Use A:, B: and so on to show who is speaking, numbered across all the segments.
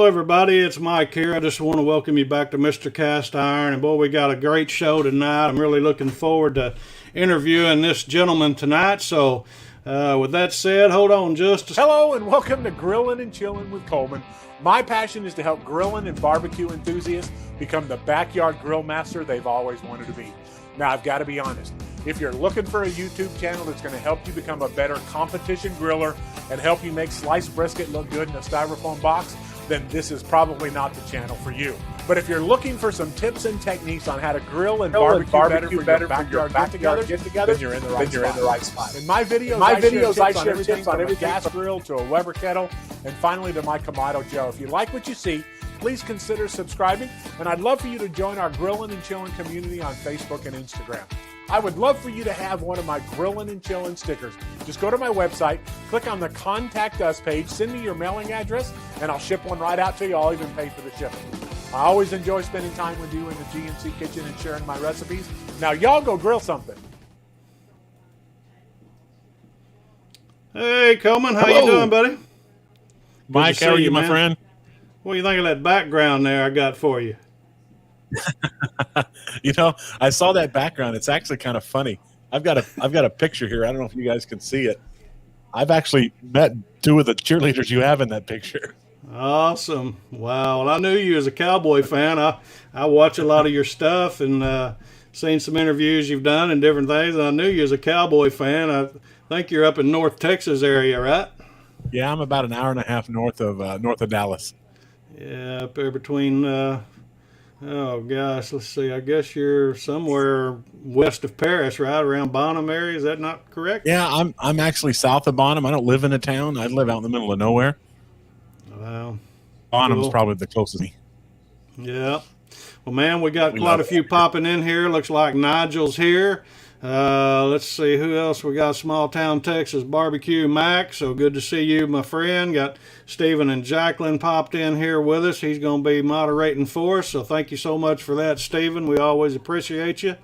A: everybody, it's Mike here. I just want to welcome you back to Mr. Cast Iron. And boy, we got a great show tonight. I'm really looking forward to interviewing this gentleman tonight. So with that said, hold on just a
B: Hello and welcome to Grillin' and Chillin' with Coleman. My passion is to help grilling and barbecue enthusiasts become the backyard grill master they've always wanted to be. Now, I've got to be honest. If you're looking for a YouTube channel that's going to help you become a better competition griller and help you make sliced brisket look good in a styrofoam box, then this is probably not the channel for you. But if you're looking for some tips and techniques on how to grill and barbecue better for your backyard get-together, then you're in the right spot. In my videos, I share tips on everything from a gas grill to a Weber kettle, and finally to my Kamado Joe. If you like what you see, please consider subscribing, and I'd love for you to join our Grillin' and Chillin' community on Facebook and Instagram. I would love for you to have one of my Grillin' and Chillin' stickers. Just go to my website, click on the Contact Us page, send me your mailing address, and I'll ship one right out to you. I'll even pay for the shipping. I always enjoy spending time with you in the GNC kitchen and sharing my recipes. Now, y'all go grill something.
A: Hey, Coleman, how you doing, buddy?
C: Mike, how are you, my friend?
A: What do you think of that background there I got for you?
C: You know, I saw that background. It's actually kind of funny. I've got a picture here. I don't know if you guys can see it. I've actually met two of the cheerleaders you have in that picture.
A: Awesome. Wow. Well, I knew you as a Cowboy fan. I watch a lot of your stuff and seen some interviews you've done and different things. I knew you as a Cowboy fan. I think you're up in North Texas area, right?
C: Yeah, I'm about an hour and a half north of Dallas.
A: Yeah, up there between oh gosh, let's see. I guess you're somewhere west of Paris, right around Bonham area. Is that not correct?
C: Yeah, I'm actually south of Bonham. I don't live in a town. I live out in the middle of nowhere.
A: Wow.
C: Bonham's
A: Cool.
C: probably the closest.
A: Yeah. Well, man, we got quite a few popping in here. Looks like Nigel's here. Let's see who else we got. Small Town Texas Barbecue Mac. So good to see you, my friend. Got Stephen and Jacqueline popped in here with us. He's going to be moderating for us. So thank you so much for that, Stephen. We always appreciate you.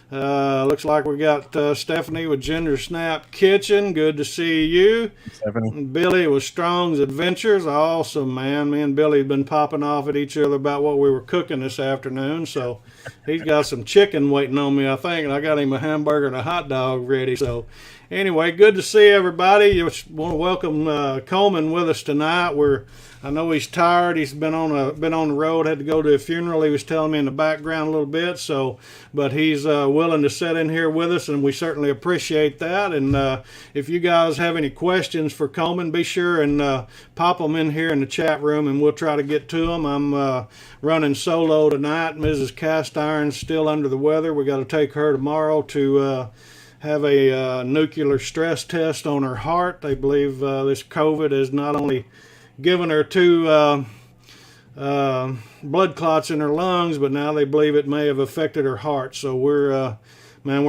A: Looks like we got Stephanie with Ginger Snap Kitchen. Good to see you.
C: Stephanie.
A: Billy with Strong's Adventures. Awesome, man. Me and Billy have been popping off at each other about what we were cooking this afternoon. So he's got some chicken waiting on me, I think, and I got him a hamburger and a hot dog ready. So anyway, good to see everybody. Just want to welcome Coleman with us tonight. I know he's tired. He's been on the road. Had to go to a funeral. He was telling me in the background a little bit. So, but he's willing to sit in here with us, and we certainly appreciate that. And if you guys have any questions for Coleman, be sure and pop them in here in the chat room, and we'll try to get to them. I'm running solo tonight. Mrs. Cast Iron's still under the weather. We got to take her tomorrow to have a nuclear stress test on her heart. They believe this COVID is not only given her two blood clots in her lungs, but now they believe it may have affected her heart. So we're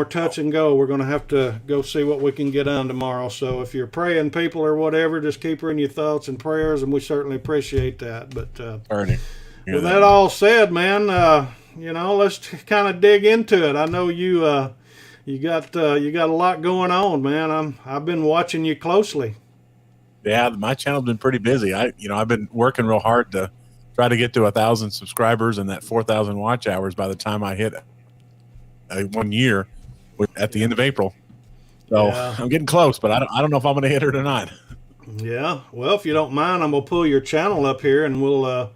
A: touch and go. We're going to have to go see what we can get done tomorrow. So if you're praying people or whatever, just keep her in your thoughts and prayers, and we certainly appreciate that. But with that all said, man, let's kind of dig into it. I know you got a lot going on, man. I've been watching you closely.
C: Yeah, my channel's been pretty busy. I've been working real hard to try to get to 1,000 subscribers and that 4,000 watch hours by the time I hit 1 year at the end of April. So yeah. I'm getting close, but I don't know if I'm going to hit it or not.
A: Yeah. Well, if you don't mind, I'm going to pull your channel up here, and we'll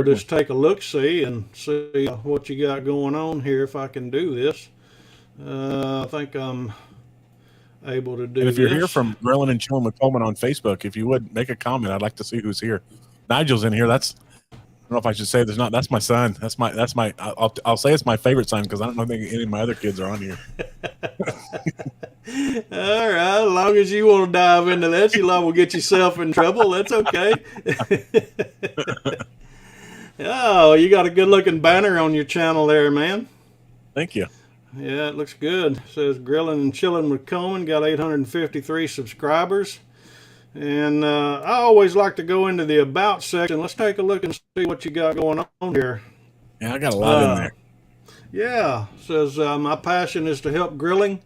A: just take a look-see and see what you got going on here. If I can do this, I think I'm able to do.
C: And if you're here from Grillin' and Chillin' with Coleman on Facebook, if you would make a comment, I'd like to see who's here. Nigel's in here. I don't know if I should say there's not. That's my son. That's my. I'll say it's my favorite son because I don't think any of my other kids are on here.
A: All right, as long as you want to dive into that, you will get yourself in trouble. That's okay. Oh, you got a good-looking banner on your channel there, man.
C: Thank you.
A: Yeah, it looks good. It says Grillin' and Chillin' with Coleman. Got 853 subscribers. And I always like to go into the About section. Let's take a look and see what you got going on here.
C: Yeah, I got a lot in there.
A: Yeah, it says my passion is to help grilling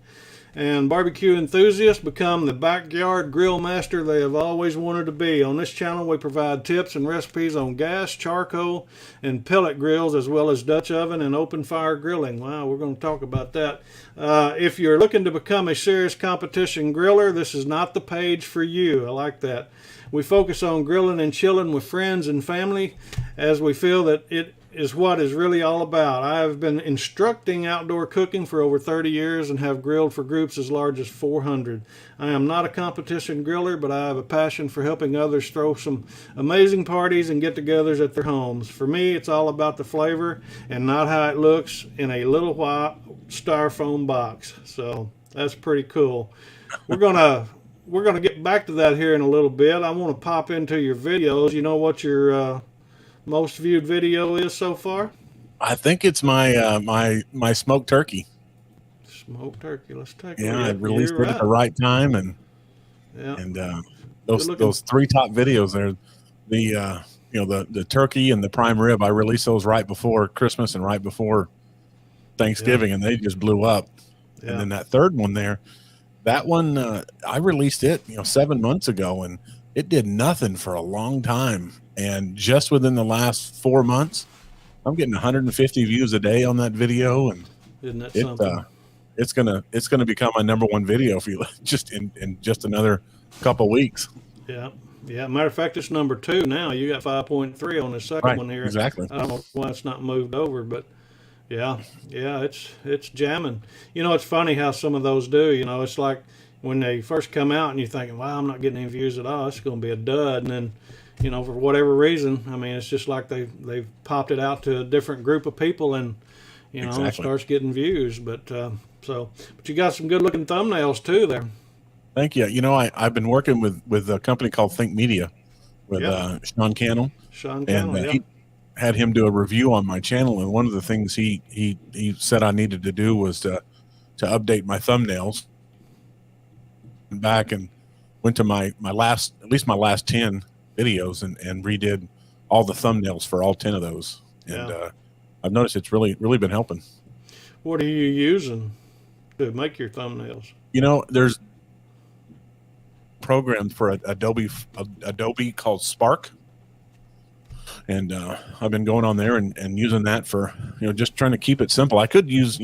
A: and barbecue enthusiasts become the backyard grill master they have always wanted to be. On this channel, we provide tips and recipes on gas, charcoal, and pellet grills, as well as Dutch oven and open fire grilling. Wow, we're going to talk about that. If you're looking to become a serious competition griller, this is not the page for you. I like that. We focus on grilling and chilling with friends and family, as we feel that it is what is really all about. I have been instructing outdoor cooking for over 30 years and have grilled for groups as large as 400. I am not a competition griller, but I have a passion for helping others throw some amazing parties and get-togethers at their homes. For me, it's all about the flavor and not how it looks in a little white styrofoam box. So that's pretty cool. We're gonna get back to that here in a little bit. I want to pop into your videos. You know what your most viewed video is so far?
C: I think it's my smoked turkey.
A: Smoked turkey. Let's take a
C: Yeah,
A: look.
C: I released it at the right time, and those three top videos there, the turkey and the prime rib. I released those right before Christmas and right before Thanksgiving, and they just blew up.
A: Yeah.
C: And then that third one there, that one I released it 7 months ago, and it did nothing for a long time. And just within the last 4 months, I'm getting 150 views a day on that video, and
A: Isn't that something?
C: it's gonna become my #1 video if you just in just another couple weeks.
A: Yeah. Matter of fact, it's number 2 now. You got 5.3 on the second
C: Right,
A: one here.
C: exactly.
A: I don't know why it's not moved over, but yeah, it's jamming. It's funny how some of those do. It's like when they first come out and you're thinking, wow, I'm not getting any views at all. It's going to be a dud. And then, for whatever reason, I mean, it's just like they've popped it out to a different group of people, and
C: Exactly.
A: it starts getting views. But you got some good looking thumbnails too there.
C: Thank you. I've been working with a company called Think Media with Sean Cannell.
A: Sean
C: And
A: Cannell,
C: he had him do a review on my channel, and one of the things he said I needed to do was to update my thumbnails. Back and went to my last 10 videos and redid all the thumbnails for all 10 of those. And I've noticed it's really been helping.
A: What are you using to make your thumbnails?
C: There's programs for Adobe called Spark. And I've been going on there and using that for, just trying to keep it simple. I could use,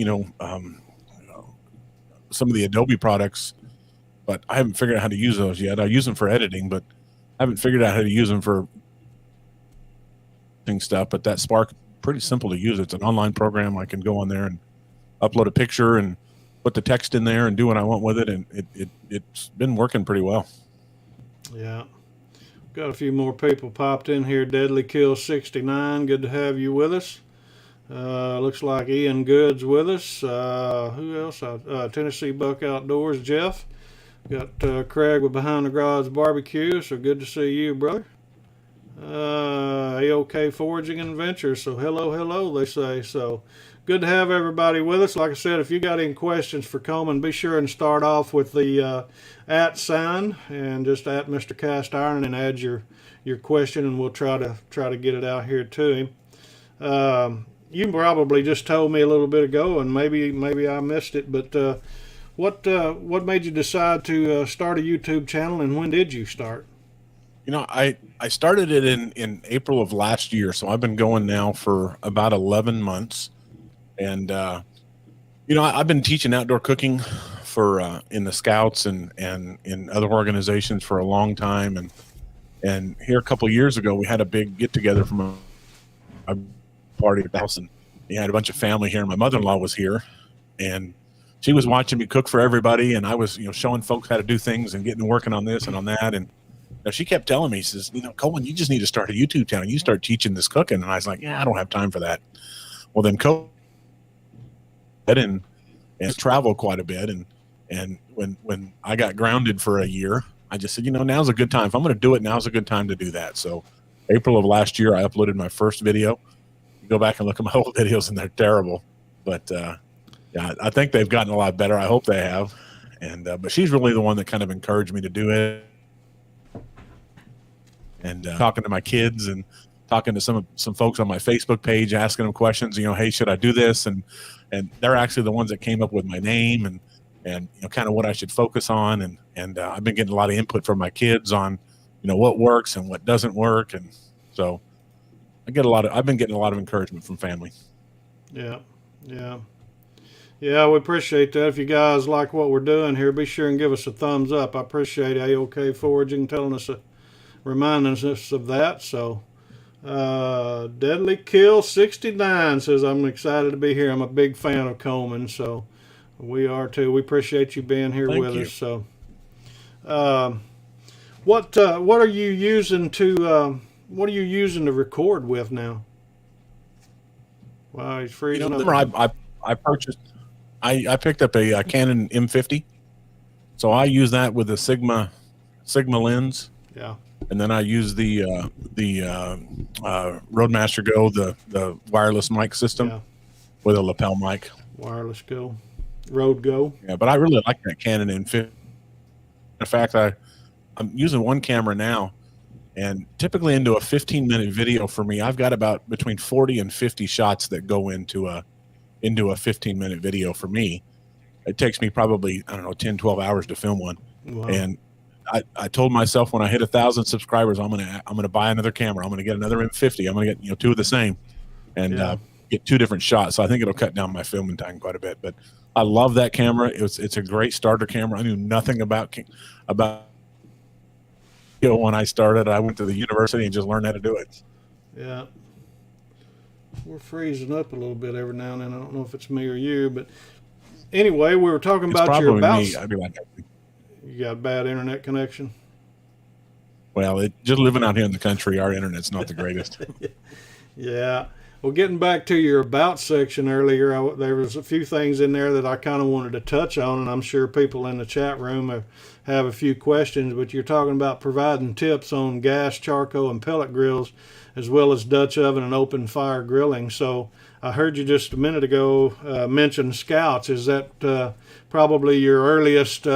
C: some of the Adobe products, but I haven't figured out how to use those yet. I use them for editing, but I haven't figured out how to use them for stuff. But that Spark, pretty simple to use. It's an online program. I can go on there and upload a picture and put the text in there and do what I want with it. And it's been working pretty well.
A: Yeah. Got a few more people popped in here. Deadly Kill 69. Good to have you with us. Looks like Ian Good's with us. Who else? Tennessee Buck Outdoors. Jeff. Got Craig with Behind the Garage Barbecue. So good to see you, brother. AOK Foraging and Adventures. So hello, they say. So good to have everybody with us. Like I said, if you got any questions for Coleman, be sure and start off with the @ sign and just at Mr. Cast Iron and add your question, and we'll try to get it out here to him. You probably just told me a little bit ago, and maybe I missed it, but what made you decide to start a YouTube channel, and when did you start?
C: I started it in April of last year, so I've been going now for about 11 months. And, I've been teaching outdoor cooking for in the Scouts and in other organizations for a long time. And here a couple of years ago, we had a big get-together from a party at the house, and we had a bunch of family here, and my mother-in-law was here. And she was watching me cook for everybody, and I was, showing folks how to do things and getting working on this and on that. And she kept telling me, she says, Coleman, you just need to start a YouTube channel. You start teaching this cooking. And I was like, I don't have time for that. Well, then and travel quite a bit. And when I got grounded for a year, I just said, now's a good time. If I'm going to do it, now's a good time to do that. So April of last year, I uploaded my first video. You go back and look at my old videos, and they're terrible. But I think they've gotten a lot better. I hope they have. And but she's really the one that kind of encouraged me to do it. And talking to my kids and talking to some folks on my Facebook page, asking them questions, hey, should I do this? And they're actually the ones that came up with my name and kind of what I should focus on, and I've been getting a lot of input from my kids on what works and what doesn't work, and so I've been getting a lot of encouragement from family.
A: Yeah, yeah. Yeah, we appreciate that. If you guys like what we're doing here, be sure and give us a thumbs up. I appreciate AOK Foraging telling us, reminding us of that. So, Deadly Kill 69 says, I'm excited to be here. I'm a big fan of Coleman, so we are too. We appreciate you being here with us. So, what are you using to record with now? Wow, he's freezing up.
C: I picked up a Canon M50, so I use that with a Sigma lens.
A: Yeah.
C: And then I use the Roadmaster Go, the wireless mic system, with a lapel mic.
A: Wireless Go, Rode Go.
C: Yeah, but I really like that Canon M50. In fact, I'm using one camera now, and typically into a 15-minute video for me, I've got about between 40 and 50 shots that go into a 15-minute video for me. It takes me probably, 10, 12 hours to film one.
A: Wow.
C: And I told myself when I hit 1,000 subscribers, I'm gonna buy another camera. I'm gonna get another M50. I'm gonna get two of the same, and get two different shots. So I think it'll cut down my filming time quite a bit. But I love that camera. It's a great starter camera. I knew nothing about when I started. I went to the university and just learned how to do it.
A: Yeah. We're freezing up a little bit every now and then. I don't know if it's me or you, but anyway, we were talking about your
C: me. I'd be like,
A: you got a bad internet connection?
C: Well, just living out here in the country, our internet's not the greatest.
A: Yeah. Well, getting back to your about section earlier, there was a few things in there that I kind of wanted to touch on, and I'm sure people in the chat room have a few questions, but you're talking about providing tips on gas, charcoal, and pellet grills, as well as Dutch oven and open fire grilling. So I heard you just a minute ago mention Scouts. Is that probably your earliest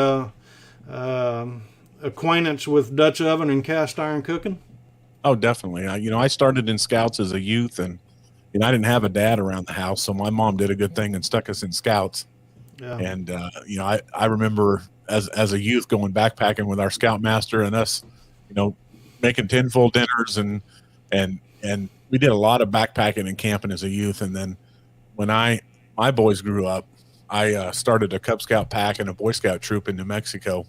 A: acquaintance with Dutch oven and cast iron cooking?
C: Oh, definitely. I started in Scouts as a youth, and I didn't have a dad around the house, so my mom did a good thing and stuck us in Scouts.
A: Yeah.
C: And I remember as a youth going backpacking with our Scoutmaster and us, making tinfoil dinners, and we did a lot of backpacking and camping as a youth. And then when my boys grew up, I started a Cub Scout pack and a Boy Scout troop in New Mexico,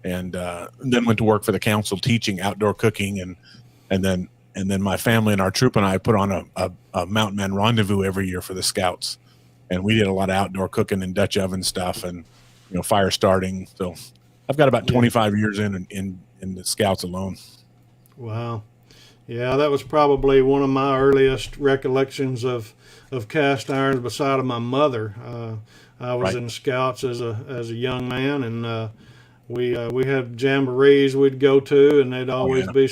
C: and then went to work for the council teaching outdoor cooking, and then my family and our troop and I put on a Mountain Man rendezvous every year for the Scouts, and we did a lot of outdoor cooking and Dutch oven stuff and fire starting. So I've got about 25 years in the Scouts alone.
A: Wow. Yeah, that was probably one of my earliest recollections of cast irons beside of my mother. I was in Scouts as a young man, and we had jamborees we'd go to, and there'd always be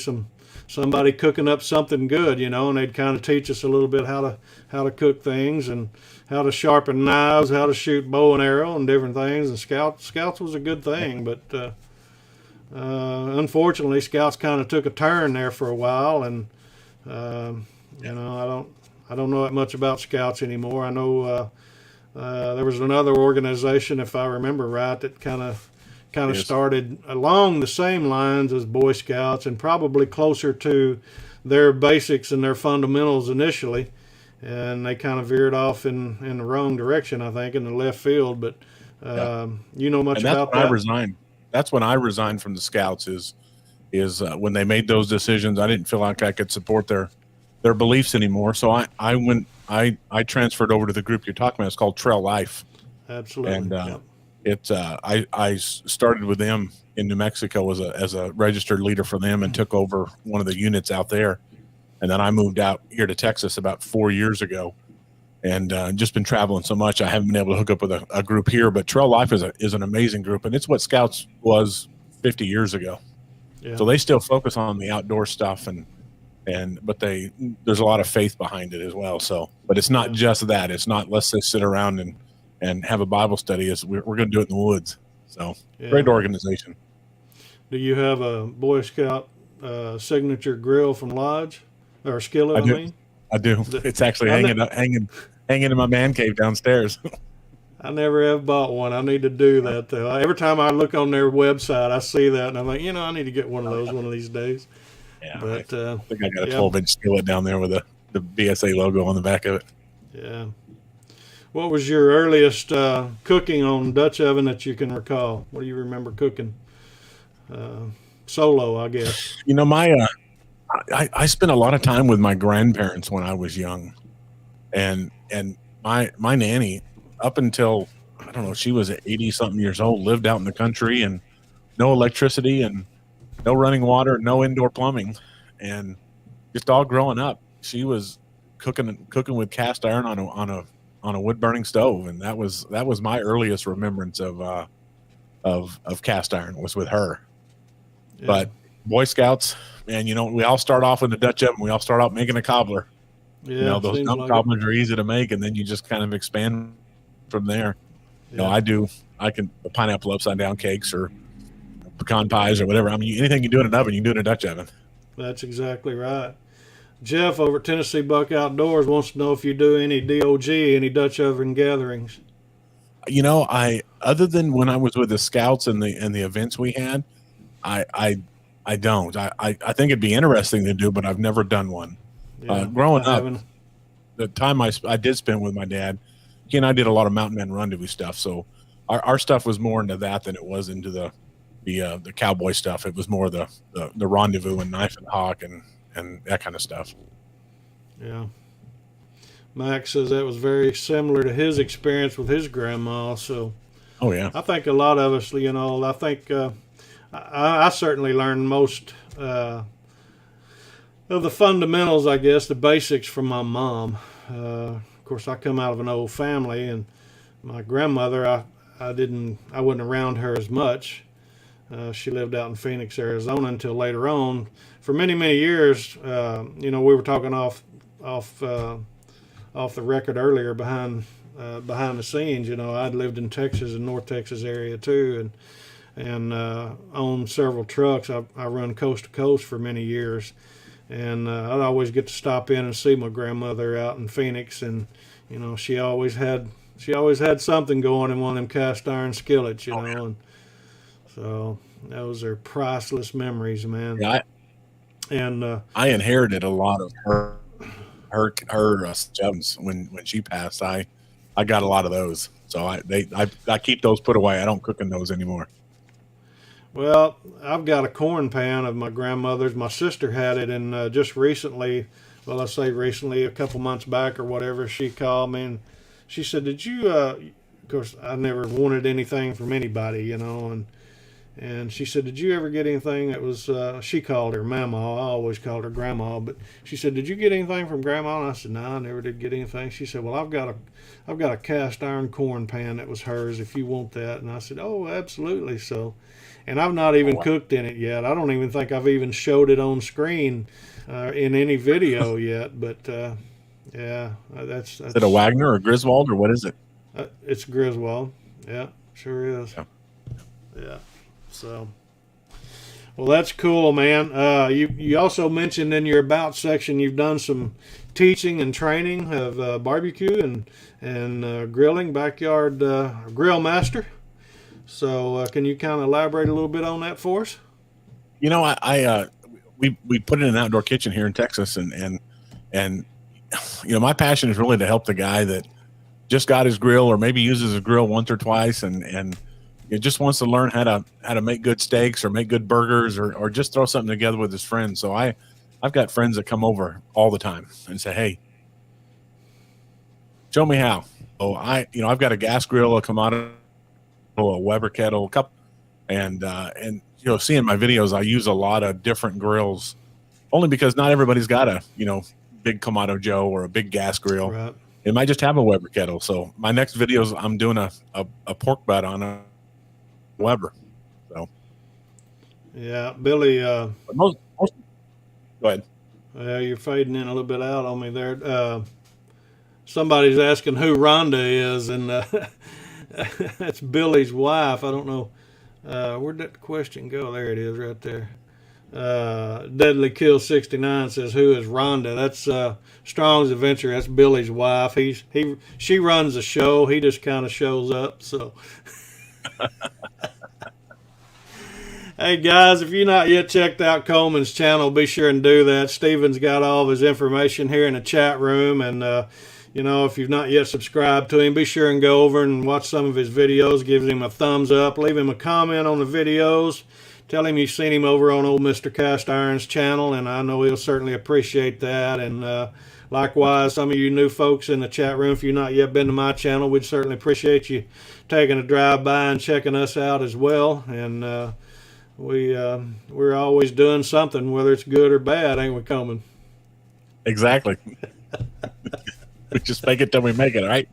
A: somebody cooking up something good, and they'd kind of teach us a little bit how to cook things and how to sharpen knives, how to shoot bow and arrow and different things. And Scouts was a good thing, but unfortunately, Scouts kind of took a turn there for a while, and I don't know that much about Scouts anymore. I know there was another organization, if I remember right, that kind of started along the same lines as Boy Scouts and probably closer to their basics and their fundamentals initially, and they kind of veered off in the wrong direction, I think, in the left field. But you know much about that?
C: I resigned. That's when I resigned from the Scouts. Is when they made those decisions. I didn't feel like I could support their beliefs anymore. So I transferred over to the group you're talking about. It's called Trail Life.
A: Absolutely.
C: And I started with them in New Mexico as a registered leader for them, and took over one of the units out there. And then I moved out here to Texas about 4 years ago, and just been traveling so much I haven't been able to hook up with a group here. But Trail Life is an amazing group, and it's what Scouts was 50 years ago. Yeah. So they still focus on the outdoor stuff, but there's a lot of faith behind it as well. So, but it's not just that. It's not let's just sit around and have a Bible study. We're going to do it in the woods. So great organization.
A: Do you have a Boy Scout signature grill from Lodge or Skillet?
C: I do. It's actually hanging in my man cave downstairs.
A: I never have bought one. I need to do that though. Every time I look on their website, I see that, and I'm like, I need to get one of those one of these days.
C: Yeah,
A: But
C: I think I got a
A: yeah,
C: 12-inch skillet down there with the BSA logo on the back of it.
A: yeah. What was your earliest cooking on Dutch oven that you can recall? What do you remember cooking? Solo, I guess.
C: I spent a lot of time with my grandparents when I was young, and my nanny, up until I don't know, she was 80-something years old, lived out in the country and no electricity and no running water, no indoor plumbing, and just all growing up, she was cooking with cast iron on a wood burning stove, and that was my earliest remembrance of cast iron was with her. Yeah. But Boy Scouts, man, we all start off in the Dutch oven. We all start out making a cobbler.
A: Yeah,
C: those dumb cobblers are easy to make, and then you just kind of expand from there. Yeah. I can pineapple upside down cakes or pecan pies or whatever. I mean, anything you do in an oven, you can do in a Dutch oven.
A: That's exactly right. Jeff over at Tennessee Buck Outdoors wants to know if you do any DOG, any Dutch oven gatherings.
C: Other than when I was with the Scouts and the events we had, I don't. I think it'd be interesting to do, but I've never done one. Yeah, growing up, the time I did spend with my dad, he and I did a lot of mountain men rendezvous stuff. So our stuff was more into that than it was into the cowboy stuff. It was more the rendezvous and knife and hawk and that kind of stuff.
A: Yeah. Max says that was very similar to his experience with his grandma. So,
C: oh yeah,
A: I think a lot of us, I think I certainly learned most of the fundamentals, I guess, the basics from my mom. Of course, I come out of an old family, and my grandmother, I wasn't around her as much. She lived out in Phoenix, Arizona until later on. For many, many years, we were talking off the record earlier behind the scenes. I'd lived in Texas and North Texas area too, and owned several trucks. I run coast to coast for many years, and I'd always get to stop in and see my grandmother out in Phoenix, and she always had something going in one of them cast iron skillets, and so those are priceless memories, man.
C: Yeah, I inherited a lot of her ovens when she passed. I got a lot of those, so I keep those put away. I don't cook in those anymore.
A: Well, I've got a corn pan of my grandmother's. My sister had it, and just recently, well, I say recently, a couple months back or whatever, she called me and she said, "Did you?" Of course, I never wanted anything from anybody, and she said, "Did you ever get anything that was?" She called her Mama. I always called her Grandma, but she said, "Did you get anything from Grandma?" And I said, "No, I never did get anything." She said, "Well, I've got a cast iron corn pan that was hers. If you want that," and I said, "Oh, absolutely." So, and I've not even cooked in it yet. I don't even think I've even showed it on screen in any video yet. But yeah, that's.
C: Is it a Wagner or a Griswold or what is it?
A: It's Griswold. Yeah, sure is. Yeah. So, well, that's cool, man. You also mentioned in your about section you've done some teaching and training of barbecue and grilling, backyard grill master. So, can you kind of elaborate a little bit on that for us?
C: We put in an outdoor kitchen here in Texas, and my passion is really to help the guy that just got his grill or maybe uses a grill once or twice and it just wants to learn how to make good steaks or make good burgers or just throw something together with his friends. So I've got friends that come over all the time and say, "Hey, show me how." Oh, I've got a gas grill, a Kamado, a Weber kettle, a cup, and seeing my videos, I use a lot of different grills, only because not everybody's got a big Kamado Joe or a big gas grill.
A: Right.
C: It might just have a Weber kettle. So my next videos, I'm doing a pork butt on a Weber. So
A: yeah, Billy.
C: Most go ahead.
A: You're fading in a little bit out on me there. Somebody's asking who Rhonda is, and that's Billy's wife. I don't know where'd that question go. There it is, right there. Deadly Kill 69 says, "Who is Rhonda?" That's Strong's Adventure. That's Billy's wife. She runs the show. He just kind of shows up. So, hey guys, if you're not yet checked out Coleman's channel, be sure and do that. Steven's got all of his information here in the chat room, and if you've not yet subscribed to him, be sure and go over and watch some of his videos. Give him a thumbs up. Leave him a comment on the videos. Tell him you've seen him over on old Mr. Cast Iron's channel, and I know he'll certainly appreciate that. And likewise, some of you new folks in the chat room, if you've not yet been to my channel, we'd certainly appreciate you taking a drive by and checking us out as well. And we're always doing something, whether it's good or bad, ain't we, Coleman?
C: Exactly. We just make it till we make it, right?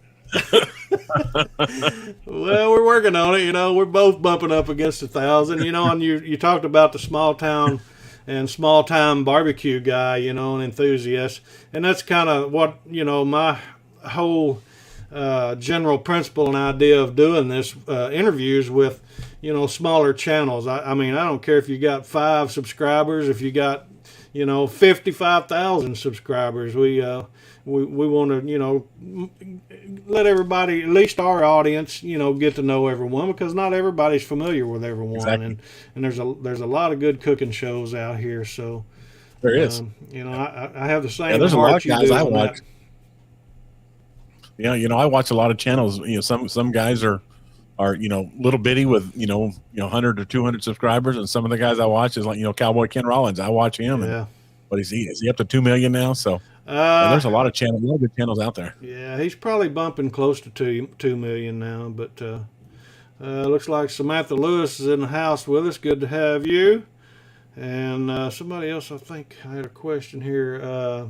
A: Well, we're working on it. We're both bumping up against 1,000. And you talked about the small town and small time barbecue guy, an enthusiast, and that's kind of what my whole general principle and idea of doing this interviews with smaller channels. I mean, I don't care if you got 5 subscribers, if you got 55,000 subscribers. We want to, let everybody, at least our audience, get to know everyone, because not everybody's familiar with everyone.
C: Exactly.
A: And there's a lot of good cooking shows out here. So
C: there is.
A: I have the same.
C: Yeah, there's a lot of guys I watch.
A: That.
C: I watch a lot of channels. Some guys are little bitty with 100 or 200 subscribers, and some of the guys I watch is like Cowboy Ken Rollins. I watch him.
A: Yeah.
C: And what is he? Is he up to 2 million now? So. There's a lot of channels, good channels out there.
A: Yeah, he's probably bumping close to 2 million now. But looks like Samantha Lewis is in the house with us. Good to have you. And somebody else, I think I had a question here.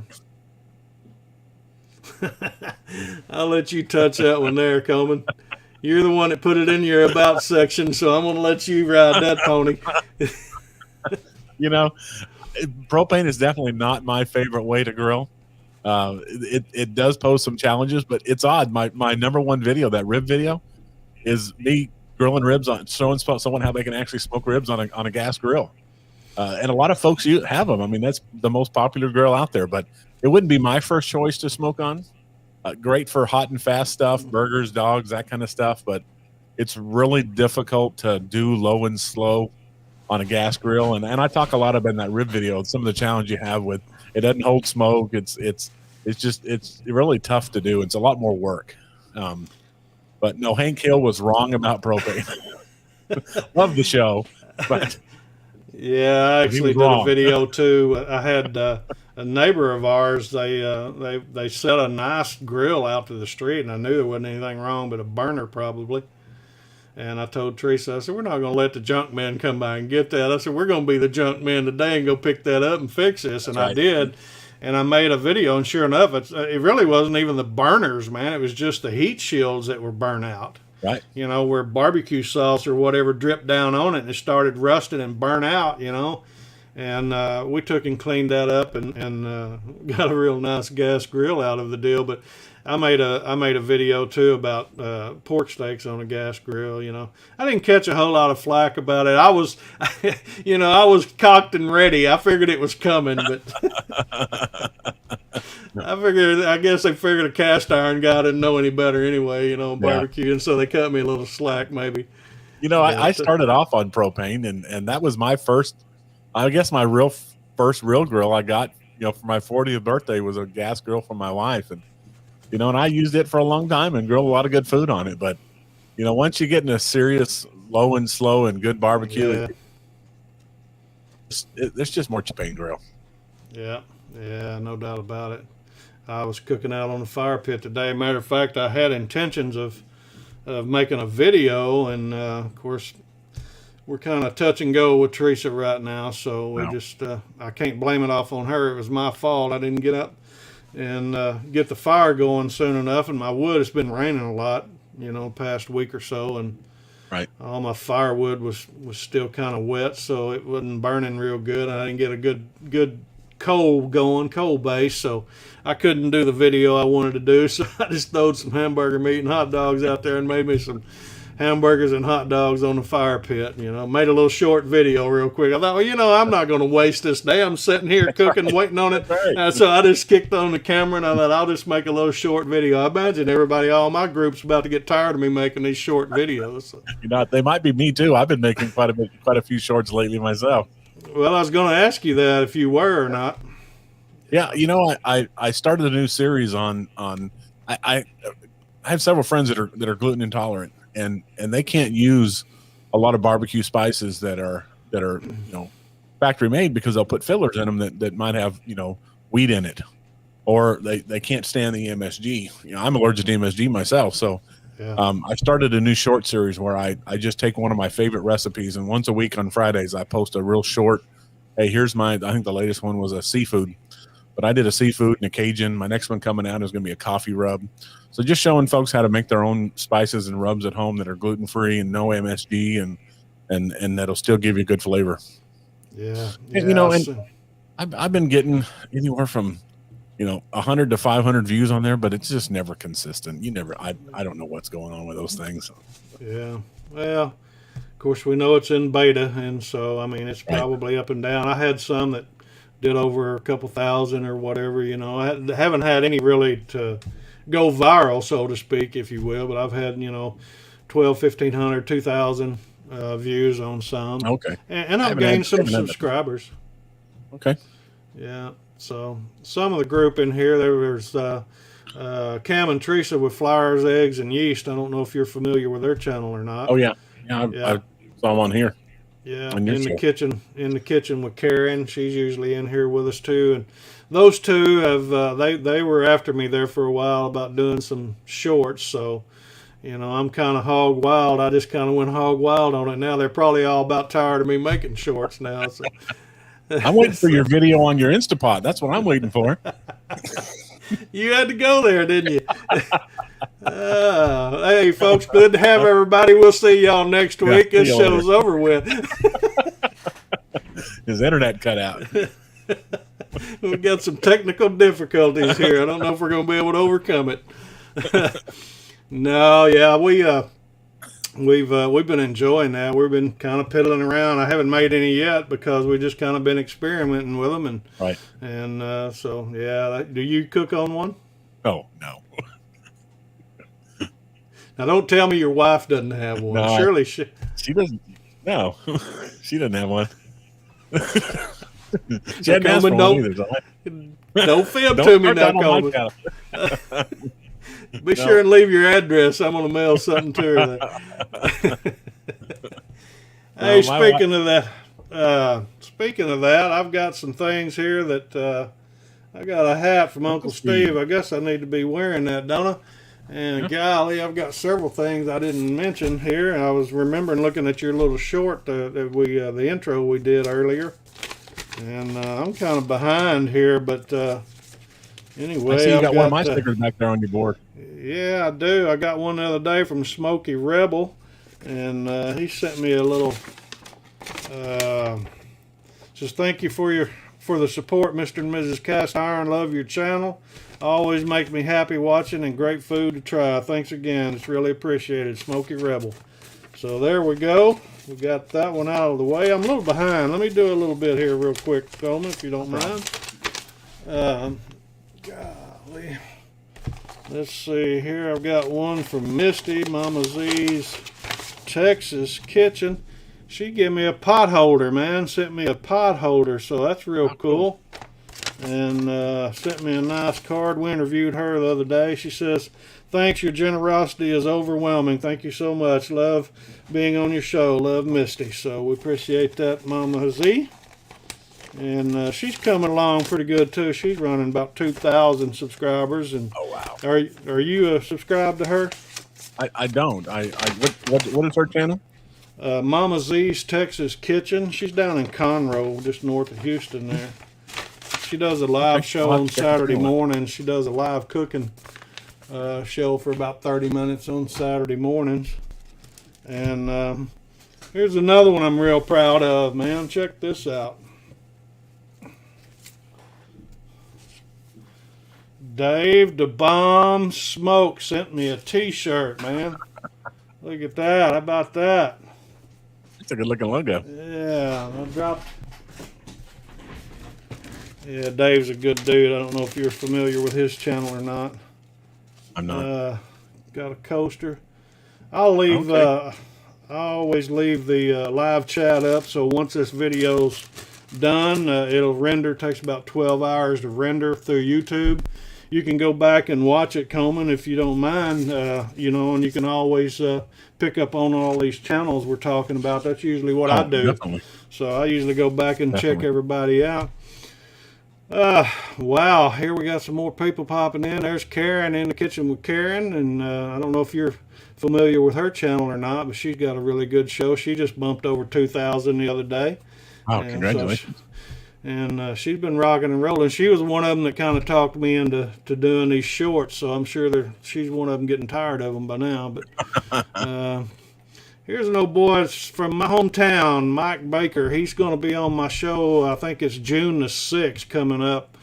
A: I'll let you touch that one there, Coleman. You're the one that put it in your about section, so I'm going to let you ride that pony.
C: Propane is definitely not my favorite way to grill. It does pose some challenges, but it's odd. My number one video, that rib video, is me grilling ribs on, showing someone how they can actually smoke ribs on a gas grill. And a lot of folks have them. I mean, that's the most popular grill out there, but it wouldn't be my first choice to smoke on. Great for hot and fast stuff, burgers, dogs, that kind of stuff, but it's really difficult to do low and slow on a gas grill. And I talk a lot about in that rib video, some of the challenge you have with it doesn't hold smoke. It's really tough to do. It's a lot more work. But no, Hank Hill was wrong about propane. Love the show, but
A: yeah, I actually did a video too. I had a neighbor of ours. They set a nice grill out to the street, and I knew there wasn't anything wrong but a burner probably. And I told Teresa, I said, we're not going to let the junk men come by and get that. I said, we're going to be the junk men today and go pick that up and fix this. And I did. And I made a video, and sure enough, it really wasn't even the burners, man. It was just the heat shields that were burnt out.
C: Right.
A: Where barbecue sauce or whatever dripped down on it and it started rusting and burnt out, And we took and cleaned that up and got a real nice gas grill out of the deal. But I made a video too about pork steaks on a gas grill. I didn't catch a whole lot of flack about it. I was, I was cocked and ready. I figured it was coming, but I guess they figured a cast iron guy didn't know any better anyway. Barbecue, and so they cut me a little slack maybe.
C: I started off on propane, and that was my first. I guess my first real grill I got, for my 40th birthday was a gas grill from my wife, and and I used it for a long time and grilled a lot of good food on it. But once you get in a serious low and slow and good barbecue, there's just more propane grill.
A: Yeah, no doubt about it. I was cooking out on the fire pit today. Matter of fact, I had intentions of making a video, and of course, we're kind of touch and go with Teresa right now, so we just I can't blame it off on her. It was my fault. I didn't get up and get the fire going soon enough, and my wood, it's been raining a lot, past week or so, and all my firewood was still kind of wet, so it wasn't burning real good. I didn't get a good coal base, so I couldn't do the video I wanted to do, so I just throwed some hamburger meat and hot dogs out there and made me some hamburgers and hot dogs on the fire pit. Made a little short video real quick. I thought, well, I'm not going to waste this day. I'm sitting here cooking, waiting on it.
C: Right.
A: So I just kicked on the camera, and I thought I'll just make a little short video. I imagine all my group's about to get tired of me making these short videos. So.
C: They might be me too. I've been making quite a few shorts lately myself.
A: Well, I was going to ask you that if you were or not.
C: Yeah, I started a new series on I have several friends that are gluten intolerant, and they can't use a lot of barbecue spices that are factory made because they'll put fillers in them that might have wheat in it, or they can't stand the MSG. I'm allergic to MSG myself, so
A: yeah.
C: I started a new short series where I just take one of my favorite recipes, and once a week on Fridays I post a real short. Hey, here's I think the latest one was a seafood. But I did a seafood and a Cajun. My next one coming out is going to be a coffee rub. So just showing folks how to make their own spices and rubs at home that are gluten-free and no MSG and that'll still give you good flavor.
A: Yeah.
C: And I've been getting anywhere from 100 to 500 views on there, but it's just never consistent. I don't know what's going on with those things.
A: Yeah. Well, of course we know it's in beta, and so it's probably up and down. I had some that did over a couple thousand or whatever. I haven't had any really to go viral, so to speak, if you will, but I've had 1,500, 2,000 views on some.
C: Okay.
A: And I've gained some subscribers.
C: Okay.
A: Yeah. So some of the group in here, there's Cam and Teresa with Flowers, Eggs, and Yeast. I don't know if you're familiar with their channel or not.
C: Oh yeah. I saw them on here.
A: Yeah, in the kitchen with Karen. She's usually in here with us too. And those two have they were after me there for a while about doing some shorts. So, I'm kind of hog wild. I just kind of went hog wild on it. Now they're probably all about tired of me making shorts now. So.
C: I'm waiting for your video on your Instapot. That's what I'm waiting for.
A: You had to go there, didn't you? Hey, folks, good to have everybody. We'll see y'all next week. This show's over with.
C: His internet cut out.
A: We've got some technical difficulties here. I don't know if we're going to be able to overcome it. No, yeah, we've been enjoying that. We've been kind of piddling around. I haven't made any yet because we've just kind of been experimenting with them, and
C: right.
A: And so yeah. Do you cook on one?
C: Oh no.
A: Now don't tell me your wife doesn't have one.
C: No,
A: Surely
C: she doesn't. No, she doesn't have one. She hadn't asked for one either.
A: Don't fib to me now, Coleman. Be sure and leave your address. I'm going to mail something to her. Hey, speaking of that, I've got some things here that I got a hat from Uncle Steve. I guess I need to be wearing that, don't I? And golly, I've got several things I didn't mention here. I was remembering looking at your little short the intro we did earlier, and I'm kind of behind here, but anyway,
C: I see you got one of my stickers back there on your board.
A: Yeah, I do. I got one the other day from Smokey Rebel, and he sent me a little. Says thank you for the support, Mr. and Mrs. Cast Iron. Love your channel. Always make me happy watching, and great food to try. Thanks again. It's really appreciated, Smokey Rebel. So there we go. We got that one out of the way. I'm a little behind. Let me do a little bit here real quick, Coleman, if you don't mind. Golly. Let's see here. I've got one from Misty, Mama Z's Texas Kitchen. She gave me a pot holder, man. Sent me a pot holder, so that's real cool. And sent me a nice card. We interviewed her the other day. She says, thanks, your generosity is overwhelming. Thank you so much. Love being on your show. Love, Misty. So we appreciate that, Mama Z. And she's coming along pretty good too. She's running about 2,000 subscribers. And
C: oh wow!
A: Are you subscribed to her?
C: I don't. What is her channel?
A: Mama Z's Texas Kitchen. She's down in Conroe, just north of Houston there. She does a live show on Saturday morning. She does a live cooking show for about 30 minutes on Saturday mornings. And here's another one I'm real proud of, man. Check this out. Dave the Bomb Smoke sent me a t-shirt, man. Look at that. How about that?
C: It's a good looking logo.
A: Yeah, I dropped. Yeah, Dave's a good dude. I don't know if you're familiar with his channel or not.
C: I'm not.
A: Got a coaster. I'll leave.
C: Okay.
A: I always leave the live chat up, so once this video's done, it'll render. It takes about 12 hours to render through YouTube. You can go back and watch it, Coleman, if you don't mind. You know, and you can always pick up on all these channels we're talking about. That's usually what I do.
C: Definitely.
A: So I usually go back and check everybody out. Wow, here we got some more people popping in. There's Karen in the kitchen with Karen, and I don't know if you're familiar with her channel or not, but she's got a really good show. She just bumped over 2,000 the other day.
C: Wow, congratulations.
A: She's been rocking and rolling. She was one of them that kind of talked me into doing these shorts, so I'm sure she's one of them getting tired of them by now. But here's an old boy from my hometown, Mike Baker. He's going to be on my show. I think it's June the 6th coming up,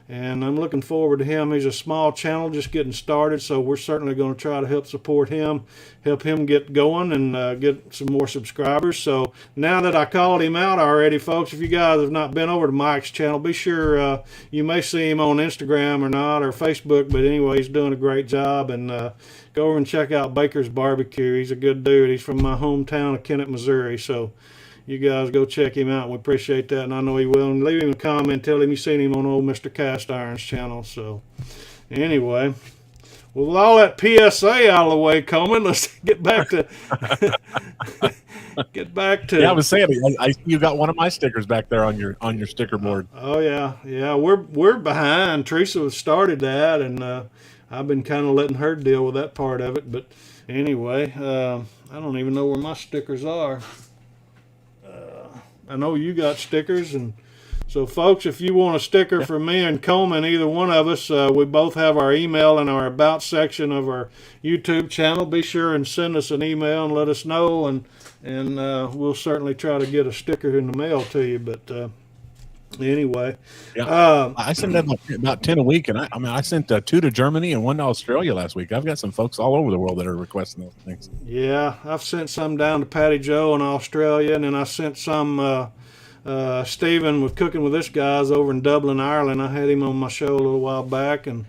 A: and I'm looking forward to him. He's a small channel just getting started, so we're certainly going to try to help support him, help him get going and get some more subscribers. So now that I called him out already, folks, if you guys have not been over to Mike's channel, be sure you may see him on Instagram or not, or Facebook, but anyway, he's doing a great job. And go over and check out Baker's Barbecue. He's a good dude. He's from my hometown of Kennett, Missouri. So you guys go check him out. We appreciate that, and I know he will. And leave him a comment. Tell him you seen him on old Mr. Cast Iron's channel. So anyway, well, with all that PSA out of the way, Coleman, let's get back to
C: Yeah, I was saying, you got one of my stickers back there on your sticker board.
A: Oh yeah. We're behind. Teresa started that, and I've been kind of letting her deal with that part of it. But anyway, I don't even know where my stickers are. I know you got stickers, and so folks, if you want a sticker from me and Coleman, either one of us, we both have our email in our about section of our YouTube channel. Be sure and send us an email and let us know, and we'll certainly try to get a sticker in the mail to you. But anyway,
C: yeah, I send them about 10 a week, and I sent 2 to Germany and 1 to Australia last week. I've got some folks all over the world that are requesting those things.
A: Yeah, I've sent some down to Patty Joe in Australia, and then I sent some Stephen with Cooking with This Guys over in Dublin, Ireland. I had him on my show a little while back, and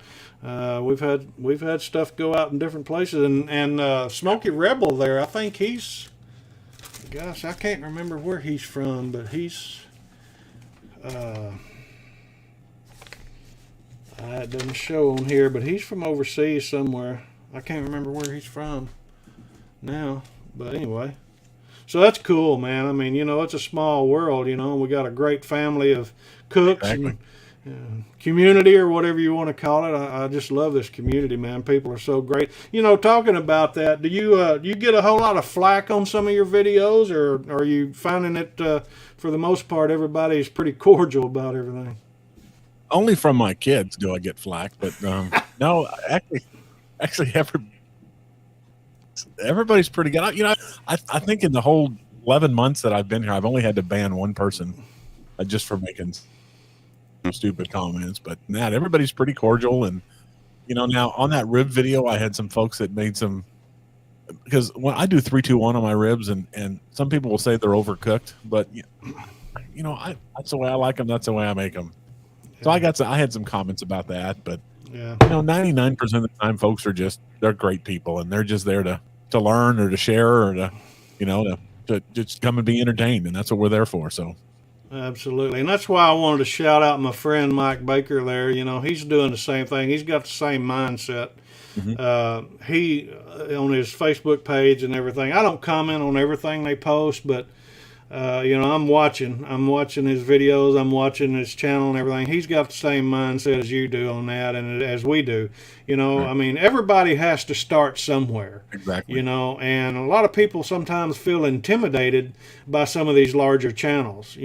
A: we've had stuff go out in different places. And Smokey Rebel there, I think gosh, I can't remember where he's from, but he's it doesn't show on here, but he's from overseas somewhere. I can't remember where he's from now, but anyway. So that's cool, man. I mean, it's a small world, and we got a great family of cooks.
C: Exactly.
A: And community, or whatever you want to call it. I just love this community, man. People are so great. Talking about that, do you get a whole lot of flack on some of your videos, or are you finding that for the most part everybody's pretty cordial about everything?
C: Only from my kids do I get flack, but no, actually everybody's pretty good. I think in the whole 11 months that I've been here, I've only had to ban one person just for making stupid comments, but not everybody's pretty cordial. And now on that rib video, I had some folks that made some, because when I do 3-2-1 on my ribs, and some people will say they're overcooked, but that's the way I like them. That's the way I make them. So I had some comments about that, but 99% of the time, folks they're great people, and they're just there to learn or to share or to just come and be entertained, and that's what we're there for. So.
A: Absolutely, and that's why I wanted to shout out my friend Mike Baker there. He's doing the same thing. He's got the same mindset. Mm-hmm. He on his Facebook page and everything. I don't comment on everything they post, but I'm watching his videos. I'm watching his channel and everything. He's got the same mindset as you do on that, and as we do. Right. I mean, everybody has to start somewhere.
C: Exactly.
A: And a lot of people sometimes feel intimidated by some of these larger channels.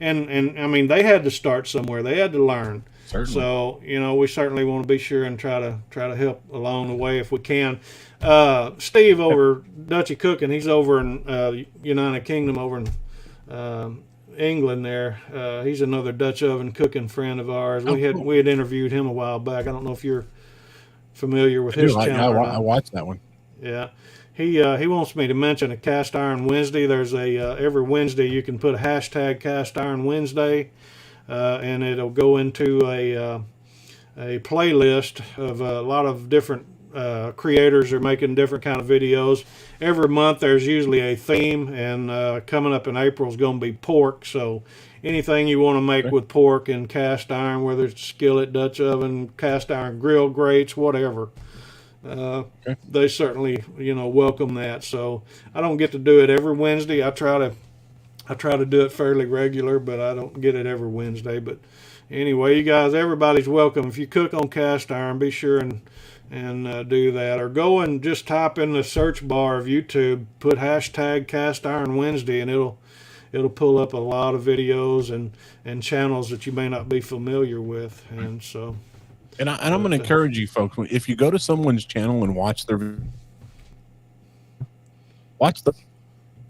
A: And I mean, they had to start somewhere. They had to learn.
C: Certainly.
A: So we certainly want to be sure and try to help along the way if we can. Steve over Dutchy Cooking, he's over in United Kingdom, over in England there. He's another Dutch oven cooking friend of ours. We had interviewed him a while back. I don't know if you're familiar with his channel.
C: I watched that one.
A: Yeah. he wants me to mention a Cast Iron Wednesday. There's every Wednesday you can put a hashtag Cast Iron Wednesday, and it'll go into a playlist of a lot of different creators are making different kind of videos. Every month there's usually a theme, and coming up in April is going to be pork. So anything you want to make with pork and cast iron, whether it's skillet, Dutch oven, cast iron grill grates, whatever. They certainly, welcome that. So I don't get to do it every Wednesday. I try to do it fairly regular, but I don't get it every Wednesday. But anyway, you guys, everybody's welcome. If you cook on cast iron, be sure and do that, or go and just type in the search bar of YouTube, put hashtag Cast Iron Wednesday, and it'll pull up a lot of videos and channels that you may not be familiar with. And so,
C: and I'm going to encourage you folks, if you go to someone's channel and watch them,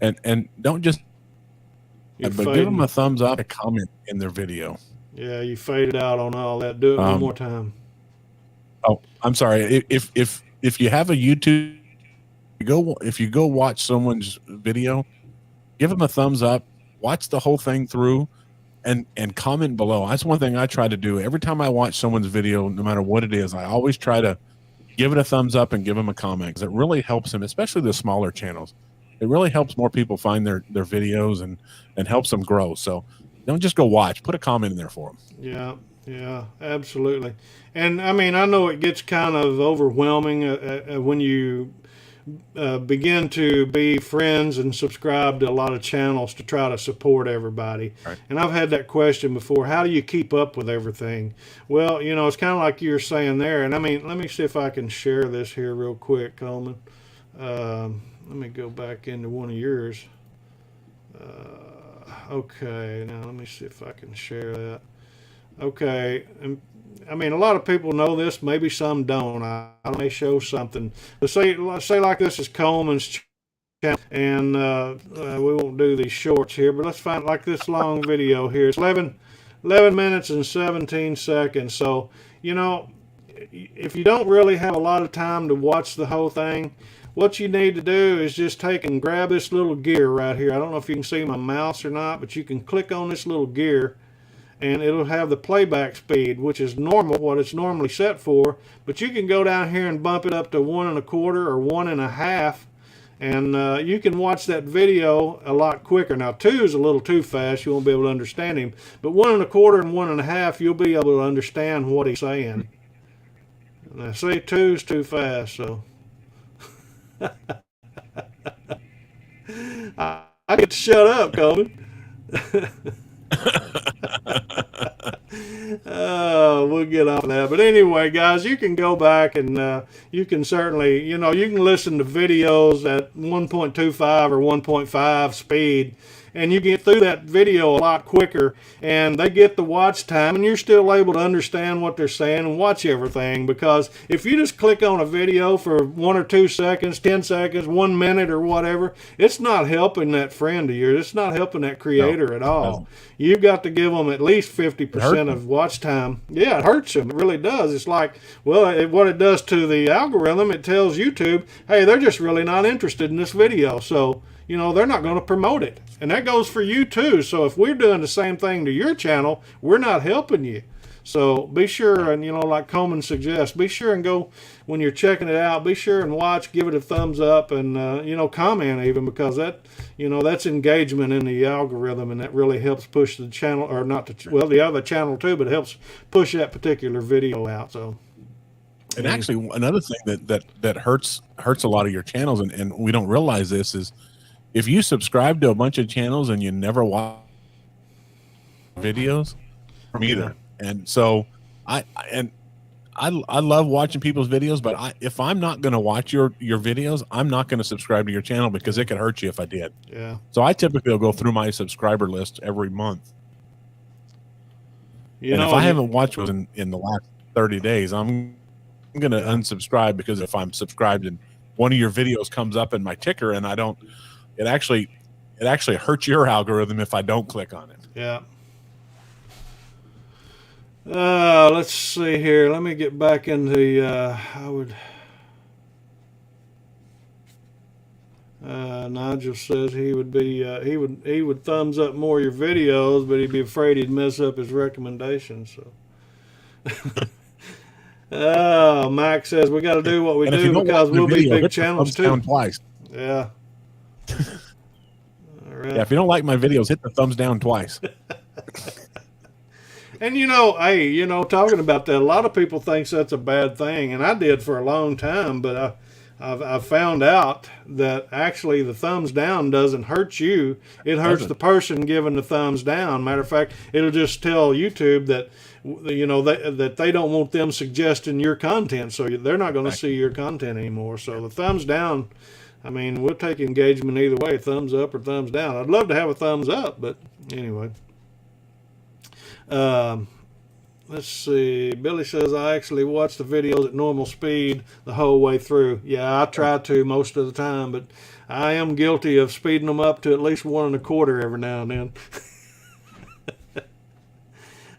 C: and don't just, but give them a thumbs up, a comment in their video.
A: Yeah, you faded out on all that. Do it one more time.
C: Oh, I'm sorry. If you have a YouTube, if you go watch someone's video, give them a thumbs up, watch the whole thing through, and comment below. That's one thing I try to do. Every time I watch someone's video, no matter what it is, I always try to give it a thumbs up and give them a comment, because it really helps them, especially the smaller channels. It really helps more people find their videos and helps them grow. So don't just go watch. Put a comment in there for them.
A: Yeah, absolutely. And I mean, I know it gets kind of overwhelming when you begin to be friends and subscribe to a lot of channels to try to support everybody.
C: Right.
A: And I've had that question before. How do you keep up with everything? Well, it's kind of like you were saying there. And I mean, let me see if I can share this here real quick, Coleman. Let me go back into one of yours. Okay, now let me see if I can share that. Okay, and I mean, a lot of people know this, maybe some don't. I may show something. Let's say like this is Coleman's channel, and we won't do these shorts here, but let's find like this long video here. It's 11 minutes and 17 seconds. So, if you don't really have a lot of time to watch the whole thing, what you need to do is just take and grab this little gear right here. I don't know if you can see my mouse or not, but you can click on this little gear, and it'll have the playback speed, which is normal, what it's normally set for. But you can go down here and bump it up to 1 1/4 or 1 1/2, and you can watch that video a lot quicker. Now 2 is a little too fast, you won't be able to understand him, but 1 1/4 and 1 1/2, you'll be able to understand what he's saying. Now see, 2 is too fast, so I get to shut up, Coleman. We'll get off that. But anyway, guys, you can go back and you can certainly, you can listen to videos at 1.25 or 1.5 speed, and you get through that video a lot quicker, and they get the watch time, and you're still able to understand what they're saying and watch everything. Because if you just click on a video for 1 or 2 seconds, 10 seconds, 1 minute or whatever, it's not helping that friend of yours. It's not helping that creator at all. No. You've got to give them at least 50% of watch time. Yeah, it hurts them. It really does. It's like, well, what it does to the algorithm, it tells YouTube, hey, they're just really not interested in this video. So, they're not going to promote it. And that goes for you too. So if we're doing the same thing to your channel, we're not helping you. So be sure, and like Coleman suggests, be sure and go, when you're checking it out, be sure and watch, give it a thumbs up, and comment even, because that, that's engagement in the algorithm, and that really helps push the channel, or not the other channel too, but it helps push that particular video out. So,
C: and actually another thing that hurts a lot of your channels, and we don't realize this, is if you subscribe to a bunch of channels and you never watch videos from either. And so I love watching people's videos, but if I'm not going to watch your videos, I'm not going to subscribe to your channel, because it could hurt you if I did. Yeah. So I typically will go through my subscriber list every month. And if I haven't watched it in the last 30 days, I'm going to unsubscribe, because if I'm subscribed and one of your videos comes up in my ticker and I don't, it actually hurts your algorithm if I don't click on it.
A: Yeah. Let's see here. Let me get back into Nigel says he would be he would thumbs up more your videos, but he'd be afraid he'd mess up his recommendations. So. Oh, Mike says we got to do what we do because we'll be big channels too.
C: Down twice.
A: Yeah. All right.
C: Yeah, if you don't like my videos, hit the thumbs down twice.
A: And hey, talking about that, a lot of people thinks that's a bad thing, and I did for a long time, but I've found out that actually the thumbs down doesn't hurt you; it hurts the person giving the thumbs down. Matter of fact, it'll just tell YouTube that that they don't want them suggesting your content, so they're not going to see your content anymore. So the thumbs down, I mean, we'll take engagement either way, thumbs up or thumbs down. I'd love to have a thumbs up, but anyway. Let's see. Billy says, I actually watch the videos at normal speed the whole way through. Yeah, I try to most of the time, but I am guilty of speeding them up to at least 1 1/4 every now and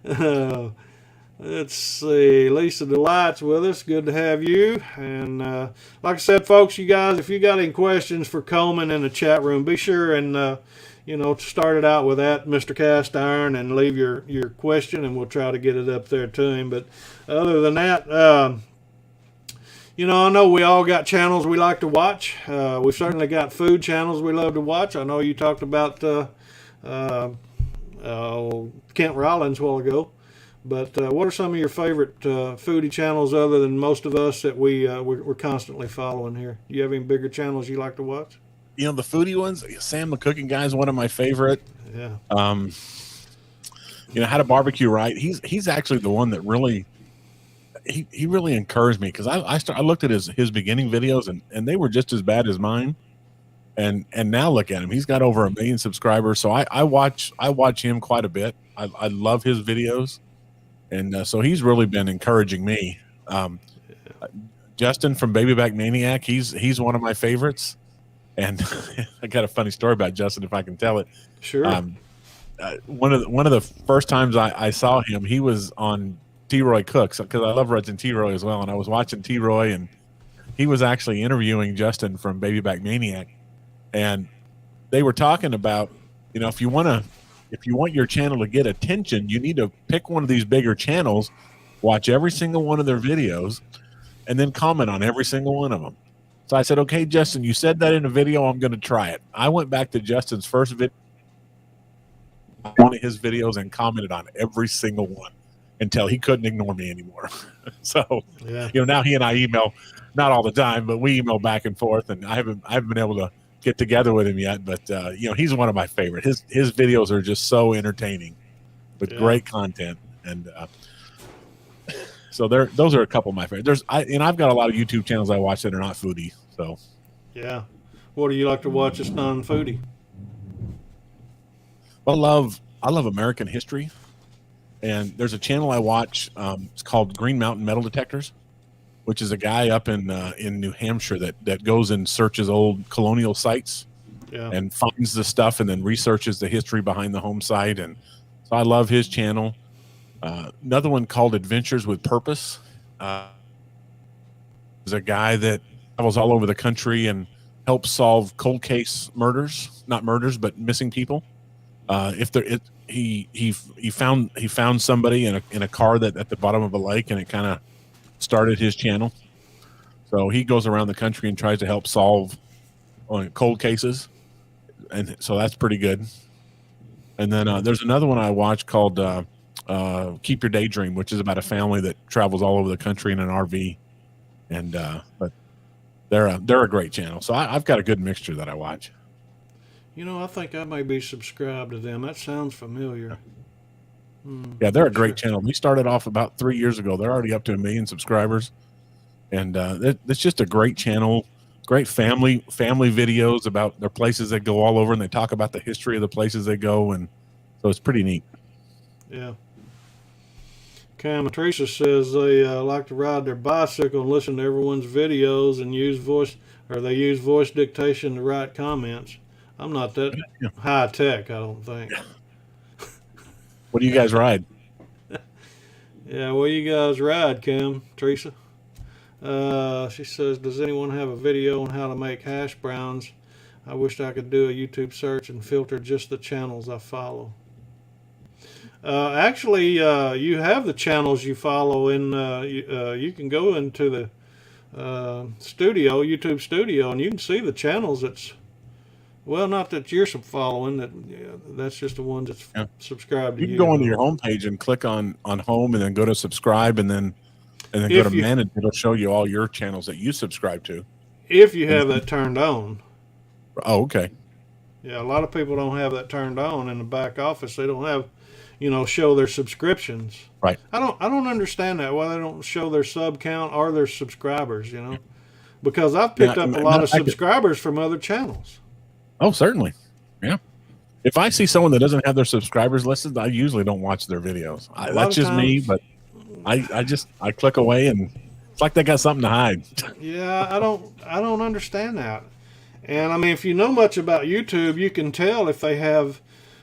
A: then. Let's see. Lisa Delight's with us. Good to have you. And like I said, folks, you guys, if you got any questions for Coleman in the chat room, be sure and start it out with that Mr. Cast Iron and leave your question, and we'll try to get it up there to him. But other than that, I know we all got channels we like to watch. We've certainly got food channels we love to watch. I know you talked about Kent Rollins a while ago. But what are some of your favorite foodie channels other than most of us that we're constantly following here? Do you have any bigger channels you like to watch?
C: The foodie ones, Sam the Cooking Guy is one of my favorite.
A: Yeah.
C: How to barbecue right. He's actually the one that really he really encouraged me, because I looked at his beginning videos and they were just as bad as mine. And now look at him. He's got over 1 million subscribers. So I watch him quite a bit. I love his videos. And so he's really been encouraging me. Justin from Baby Back Maniac, he's one of my favorites. And I got a funny story about Justin, if I can tell it.
A: Sure.
C: One of the first times I saw him, he was on T-Roy Cooks, because I love watching T-Roy as well. And I was watching T-Roy, and he was actually interviewing Justin from Baby Back Maniac. And they were talking about, if you want your channel to get attention, you need to pick one of these bigger channels, watch every single one of their videos, and then comment on every single one of them. So I said, okay, Justin, you said that in a video. I'm going to try it. I went back to Justin's first video, one of his videos, and commented on every single one until he couldn't ignore me anymore. So, now he and I email, not all the time, but we email back and forth, and I haven't been able to get together with him yet, but he's one of my favorite. His videos are just so entertaining with great content. And so those are a couple of my favorites. I've got a lot of YouTube channels I watch that are not foodie. So
A: what do you like to watch that's non-foodie?
C: Well, I love American history, and there's a channel I watch. It's called Green Mountain Metal Detectors, which is a guy up in New Hampshire that goes and searches old colonial sites and finds the stuff and then researches the history behind the home site. And so I love his channel. Another one called Adventures with Purpose. Is a guy that travels all over the country and helps solve cold case murders, not murders, but missing people. He found somebody in a car that at the bottom of a lake, and it kind of started his channel. So he goes around the country and tries to help solve cold cases, and so that's pretty good. And then there's another one I watch called Keep Your Daydream, which is about a family that travels all over the country in an RV, and but they're a great channel. So I've got a good mixture that I watch.
A: I think I may be subscribed to them. That sounds familiar.
C: Yeah, they're a great channel. We started off about 3 years ago. They're already up to 1 million subscribers, and it's just a great channel. Great family videos about their places they go all over, and they talk about the history of the places they go, and so it's pretty neat.
A: Yeah. Cam and Teresa says they like to ride their bicycle and listen to everyone's videos and use voice dictation to write comments. I'm not that high tech, I don't think.
C: What do you guys ride?
A: Yeah, what do you guys ride, Cam, Teresa? She says, does anyone have a video on how to make hash browns I wished I could do a YouTube search and filter just the channels I follow. Actually, you have the channels you follow in. You can go into the studio, YouTube studio, and you can see the channels. That's well, not that you're following. That's just the ones that's subscribed to
C: You
A: you.
C: can go onto your homepage and click on home, and then go to subscribe, and then go to manage. It'll show you all your channels that you subscribe to.
A: If you have that turned on.
C: Oh, okay.
A: Yeah, a lot of people don't have that turned on in the back office. They don't have, show their subscriptions.
C: Right.
A: I don't understand that, why they don't show their sub count or their subscribers, because I've picked up a lot of subscribers from other channels.
C: Oh, certainly. Yeah. If I see someone that doesn't have their subscribers listed, I usually don't watch their videos. That's just me, but I click away, and it's like they got something to hide.
A: Yeah, I don't understand that. And I mean, if you know much about YouTube, you can tell if they have,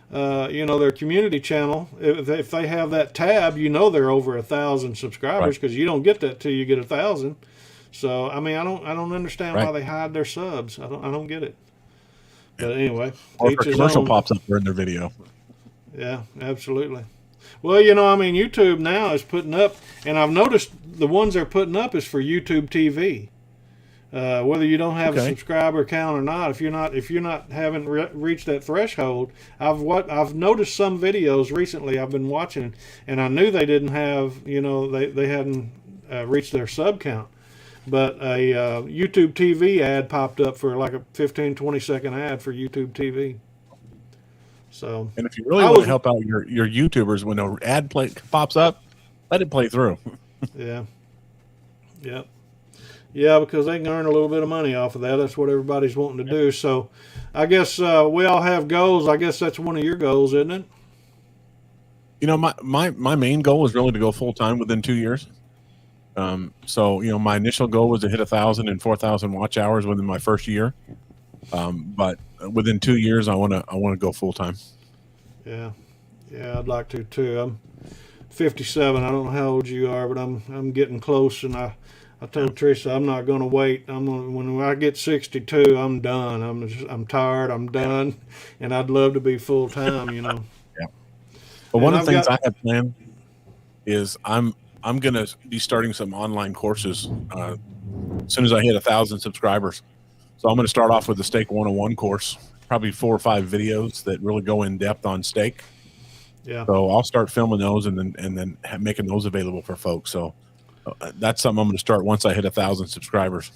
A: their community channel. If they have that tab, they're over 1,000 subscribers, because you don't get that till you get 1,000. So I mean, I don't understand why they hide their subs. I don't get it. But anyway,
C: or if a commercial pops up during their video.
A: Yeah, absolutely. Well, YouTube now is putting up, and I've noticed the ones they're putting up is for YouTube TV. Whether you don't have a subscriber count or not, if you're not haven't reached that threshold, I've noticed some videos recently I've been watching, and I knew they didn't have, they hadn't reached their sub count, but a YouTube TV ad popped up for like a 15-20 second ad for YouTube TV. So,
C: and if you really want to help out your YouTubers, when an ad pops up, let it play through.
A: Yeah. Yep. Yeah, because they can earn a little bit of money off of that. That's what everybody's wanting to do. So I guess we all have goals. I guess that's one of your goals, isn't it?
C: My main goal is really to go full-time within 2 years. So, my initial goal was to hit 1,000 and 4,000 watch hours within my first year. But within 2 years, I want to go full-time.
A: Yeah. Yeah, I'd like to too. I'm 57. I don't know how old you are, but I'm getting close, and I told Teresa I'm not going to wait. When I get 62, I'm done. I'm tired. I'm done, and I'd love to be full time. Yeah.
C: But one of the things I have planned is I'm going to be starting some online courses as soon as I hit 1,000 subscribers. So I'm going to start off with the Steak 101 course, probably 4 or 5 videos that really go in depth on steak.
A: Yeah.
C: So I'll start filming those and then making those available for folks. So that's something I'm going to start once I hit 1,000 subscribers.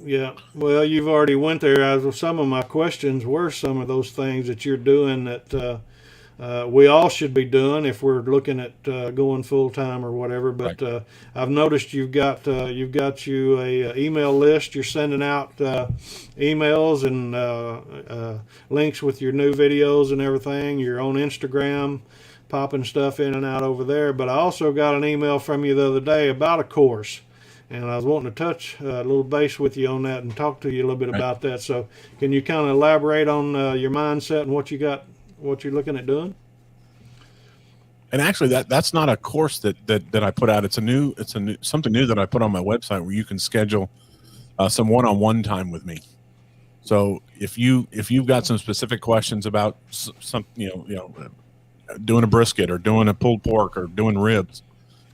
A: Yeah. Well, you've already went there. Some of my questions were some of those things that you're doing that we all should be doing if we're looking at going full time or whatever. But I've noticed you've got you a email list. You're sending out emails and links with your new videos and everything. You're on Instagram, popping stuff in and out over there. But I also got an email from you the other day about a course, and I was wanting to touch a little base with you on that and talk to you a little bit about that. So can you kind of elaborate on your mindset and what you're looking at doing?
C: And actually, that's not a course that I put out. It's something new that I put on my website where you can schedule some one-on-one time with me. So if you've got some specific questions about some doing a brisket or doing a pulled pork or doing ribs,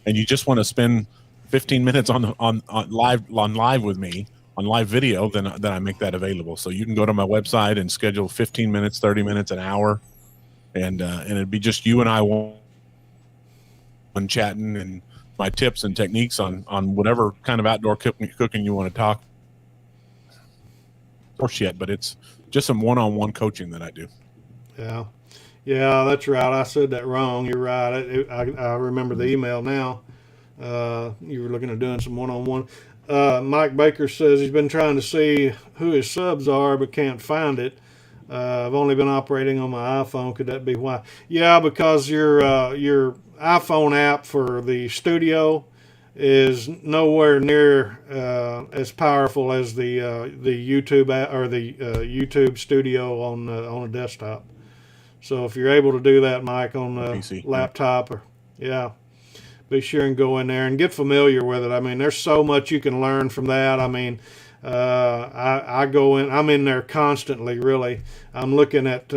C: and you just want to spend 15 minutes on live with me on live video, then I make that available. So you can go to my website and schedule 15 minutes, 30 minutes, an hour, and it'd be just you and I one chatting and my tips and techniques on whatever kind of outdoor cooking you want to talk. Or shit, but it's just some one-on-one coaching that I do.
A: Yeah, that's right. I said that wrong. You're right. I remember the email now. You were looking at doing some one-on-one. Mike Baker says he's been trying to see who his subs are but can't find it. I've only been operating on my iPhone. Could that be why? Yeah, because your iPhone app for the studio is nowhere near as powerful as the YouTube app or the YouTube studio on a desktop. So if you're able to do that, Mike, on a PC, laptop, be sure and go in there and get familiar with it. I mean, there's so much you can learn from that. I mean, I go in. I'm in there constantly. Really, I'm looking at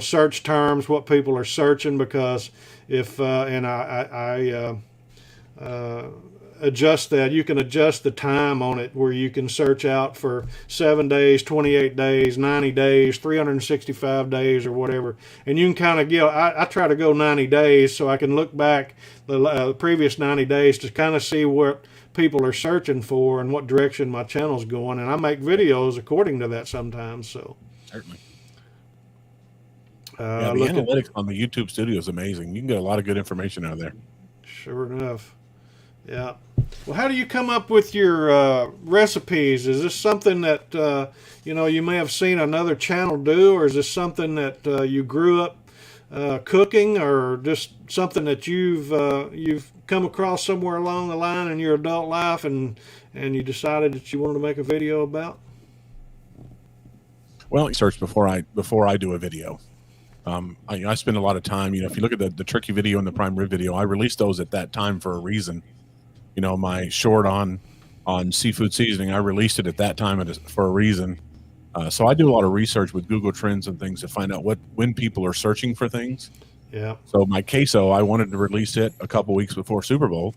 A: search terms, what people are searching, because if and I adjust that. You can adjust the time on it where you can search out for 7 days, 28 days, 90 days, 365 days, or whatever. And you can kind of get. I try to go 90 days so I can look back the previous 90 days to kind of see what people are searching for and what direction my channel's going, and I make videos according to that sometimes. So
C: certainly, the analytics on the YouTube studio is amazing. You can get a lot of good information out of there.
A: Sure enough, yeah. Well, how do you come up with your recipes? Is this something that you may have seen another channel do, or is this something that you grew up cooking, or just something that you've come across somewhere along the line in your adult life, and you decided that you wanted to make a video about?
C: Well, research before I do a video. I spend a lot of time. If you look at the turkey video and the prime rib video, I released those at that time for a reason. My short on seafood seasoning, I released it at that time for a reason. So I do a lot of research with Google Trends and things to find out when people are searching for things.
A: Yeah.
C: So my queso, I wanted to release it a couple weeks before Super Bowl,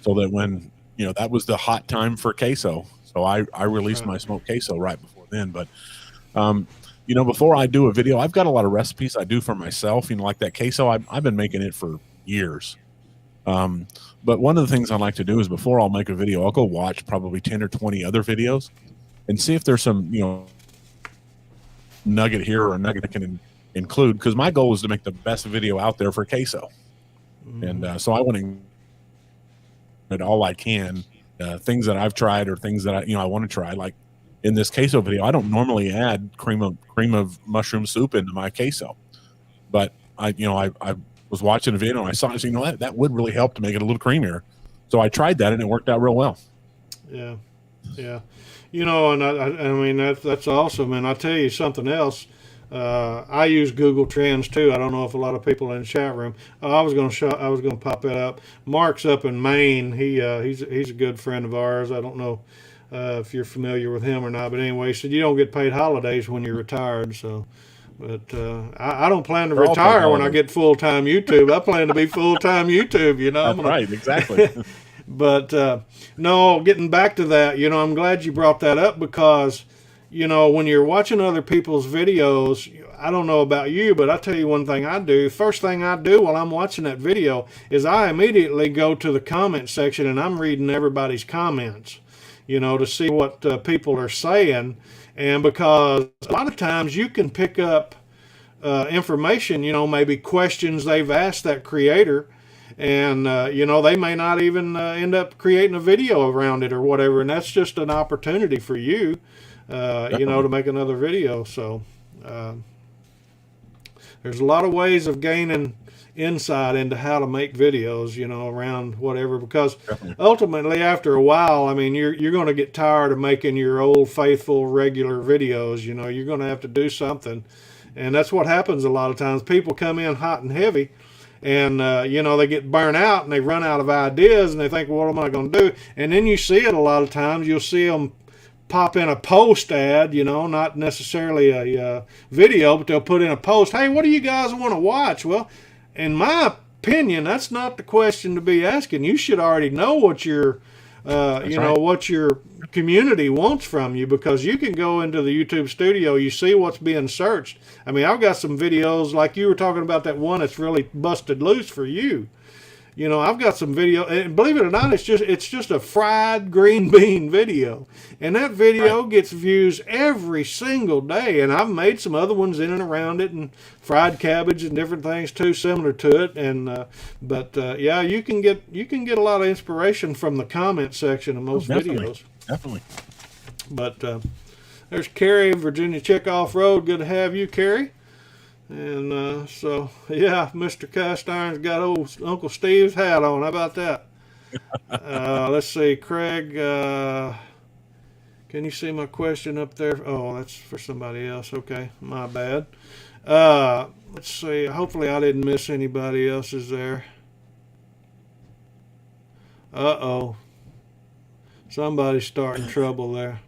C: so that when that was the hot time for queso. So I released my smoked queso right before then. But before I do a video, I've got a lot of recipes I do for myself. Like that queso, I've been making it for years. But one of the things I like to do is before I'll make a video, I'll go watch probably 10 or 20 other videos and see if there's some nugget here or a nugget I can include, because my goal is to make the best video out there for queso. And so I want to at all I can, things that I've tried or things that I want to try. Like in this queso video, I don't normally add cream of mushroom soup into my queso, but I was watching a video and I saw that would really help to make it a little creamier. So I tried that and it worked out real well.
A: Yeah. And I mean that's awesome. And I'll tell you something else. I use Google Trends too. I don't know if a lot of people in the chat room. I was going to pop that up. Mark's up in Maine. He's a good friend of ours. I don't know if you're familiar with him or not, but anyway, he said you don't get paid holidays when you're retired. So, but I don't plan to retire when I get full-time YouTube. I plan to be full-time YouTube.
C: That's right, exactly.
A: But no, getting back to that, I'm glad you brought that up, because when you're watching other people's videos, I don't know about you, but I'll tell you one thing I do. First thing I do while I'm watching that video is I immediately go to the comment section and I'm reading everybody's comments, to see what people are saying. And because a lot of times you can pick up information, maybe questions they've asked that creator, and they may not even end up creating a video around it or whatever, and that's just an opportunity for you to make another video. So there's a lot of ways of gaining insight into how to make videos, around whatever, because ultimately after a while, I mean, you're going to get tired of making your old faithful regular videos. You're going to have to do something, and that's what happens a lot of times. People come in hot and heavy, and they get burnt out and they run out of ideas and they think, well, what am I going to do? And then you see it a lot of times. You'll see them pop in a post ad, not necessarily a video, but they'll put in a post. Hey, what do you guys want to watch? Well, in my opinion, that's not the question to be asking. You should already know what your what your community wants from you, because you can go into the YouTube studio, you see what's being searched. I mean, I've got some videos like you were talking about, that one that's really busted loose for you. I've got some video, and believe it or not, it's just a fried green bean video, and that video gets views every single day. And I've made some other ones in and around it, and fried cabbage and different things too, similar to it. And yeah, you can get a lot of inspiration from the comment section of most videos.
C: Definitely.
A: But there's Carrie, Virginia Chick Off Road. Good to have you, Carrie. And so, yeah, Mr. Cast Iron's got old Uncle Steve's hat on. How about that? Let's see, Craig. Can you see my question up there? Oh, that's for somebody else. Okay, my bad. Let's see. Hopefully I didn't miss anybody else's there. Uh-oh. Somebody's starting trouble there.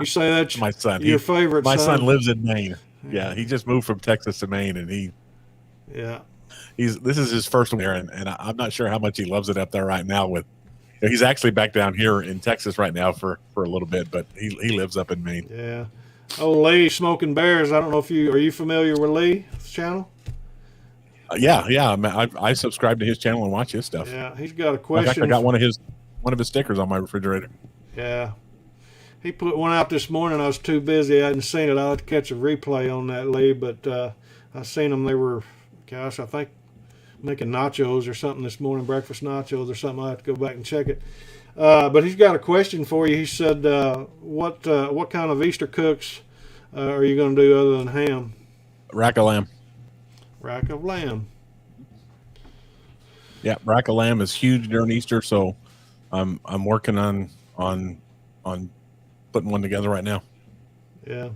A: You say that's
C: My son.
A: your favorite
C: My
A: son?
C: son lives in Maine. Yeah, he just moved from Texas to Maine, and
A: Yeah.
C: this is his first one there, and I'm not sure how much he loves it up there right now. He's actually back down here in Texas right now for a little bit, but he lives up in Maine.
A: Yeah. Oh, Lee Smoking Bears. I don't know if are you familiar with Lee's channel?
C: Yeah. I subscribe to his channel and watch his stuff.
A: Yeah, he's got a
C: In fact,
A: question.
C: I got one of his stickers on my refrigerator.
A: Yeah. He put one out this morning. I was too busy. I hadn't seen it. I'll have to catch a replay on that, Lee. But I seen them. They were, gosh, I think making nachos or something this morning, breakfast nachos or something. I have to go back and check it. But he's got a question for you. He said, what kind of Easter cooks are you going to do other than ham?
C: Rack of lamb.
A: Rack of lamb.
C: Yeah, rack of lamb is huge during Easter, so I'm working on putting one together right now.
A: Yeah.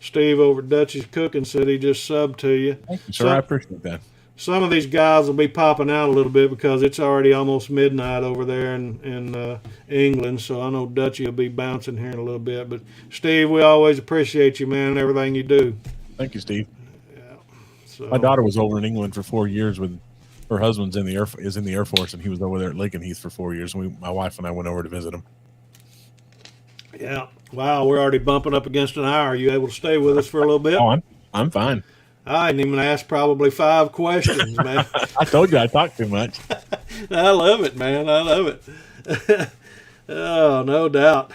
A: Steve over at Dutch's Cooking said he just subbed to you.
C: Thank you, sir. I appreciate that.
A: Some of these guys will be popping out a little bit because it's already almost midnight over there in England, so I know Dutchy will be bouncing here in a little bit. But Steve, we always appreciate you, man, and everything you do.
C: Thank you, Steve.
A: Yeah. So,
C: my daughter was over in England for 4 years with her husband's in the Air Force, and he was over there at Lakenheath for 4 years. And my wife and I went over to visit him.
A: Yeah. Wow, we're already bumping up against an hour. Are you able to stay with us for a little bit?
C: Oh, I'm fine.
A: I didn't even ask probably 5 questions, man.
C: I told you I talk too much.
A: I love it, man. I love it. Oh, no doubt.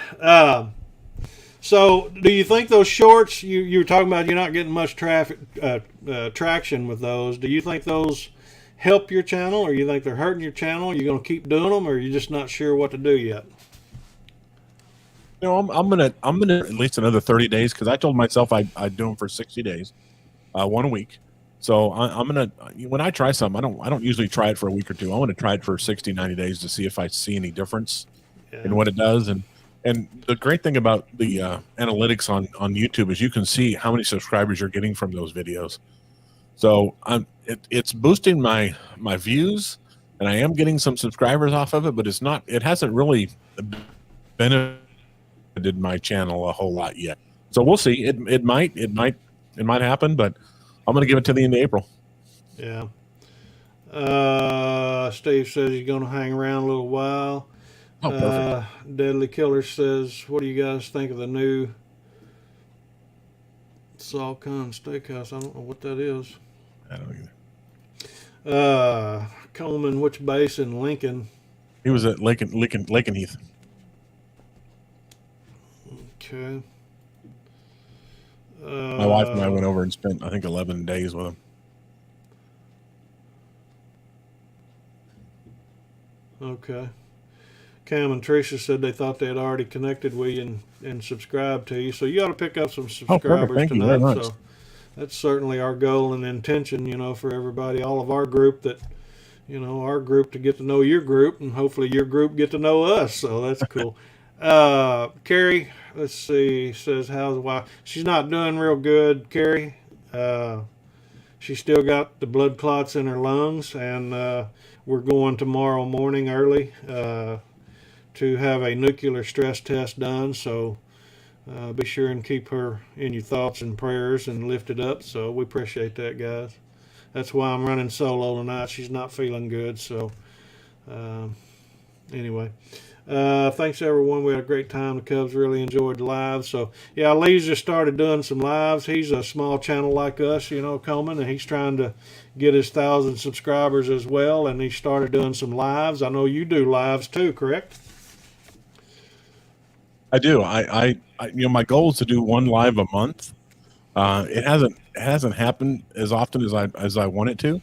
A: So, do you think those shorts you were talking about? You're not getting much traction with those. Do you think those help your channel, or you think they're hurting your channel? Are you going to keep doing them, or are you just not sure what to do yet?
C: No, I'm gonna at least another 30 days because I told myself I'd do them for 60 days, 1 week. So I'm gonna, when I try something, I don't usually try it for a week or two. I want to try it for 60, 90 days to see if I see any difference in what it does. And the great thing about the analytics on YouTube is you can see how many subscribers you're getting from those videos. So it's boosting my views, and I am getting some subscribers off of it, but it hasn't really benefited my channel a whole lot yet. So we'll see. It might happen, but I'm going to give it to the end of April.
A: Yeah. Steve says he's going to hang around a little while.
C: Oh, perfect.
A: Deadly Killer says, what do you guys think of the new Salt Con Steakhouse? I don't know what that is.
C: I don't either.
A: Coleman, which base in Lincoln?
C: He was at Lakenheath.
A: Okay.
C: My wife and I went over and spent, I think, 11 days with him.
A: Okay. Cam and Tricia said they thought they had already connected with you and subscribed to you. So you ought to pick up some subscribers
C: Thank
A: tonight.
C: you very much.
A: So that's certainly our goal and intention, for everybody, all of our group our group to get to know your group, and hopefully your group get to know us. So that's cool. Carrie, let's see, says, how's the wife? She's not doing real good, Carrie. She's still got the blood clots in her lungs, and we're going tomorrow morning early to have a nuclear stress test done. So be sure and keep her in your thoughts and prayers and lift it up. So we appreciate that, guys. That's why I'm running solo tonight. She's not feeling good. So anyway. Thanks everyone. We had a great time. The Cubs really enjoyed the live. So yeah, Lee's just started doing some lives. He's a small channel like us, Coleman, and he's trying to get his 1,000 subscribers as well. And he started doing some lives. I know you do lives too, correct?
C: I do. I my goal is to do one live a month. It hasn't happened as often as I want it to,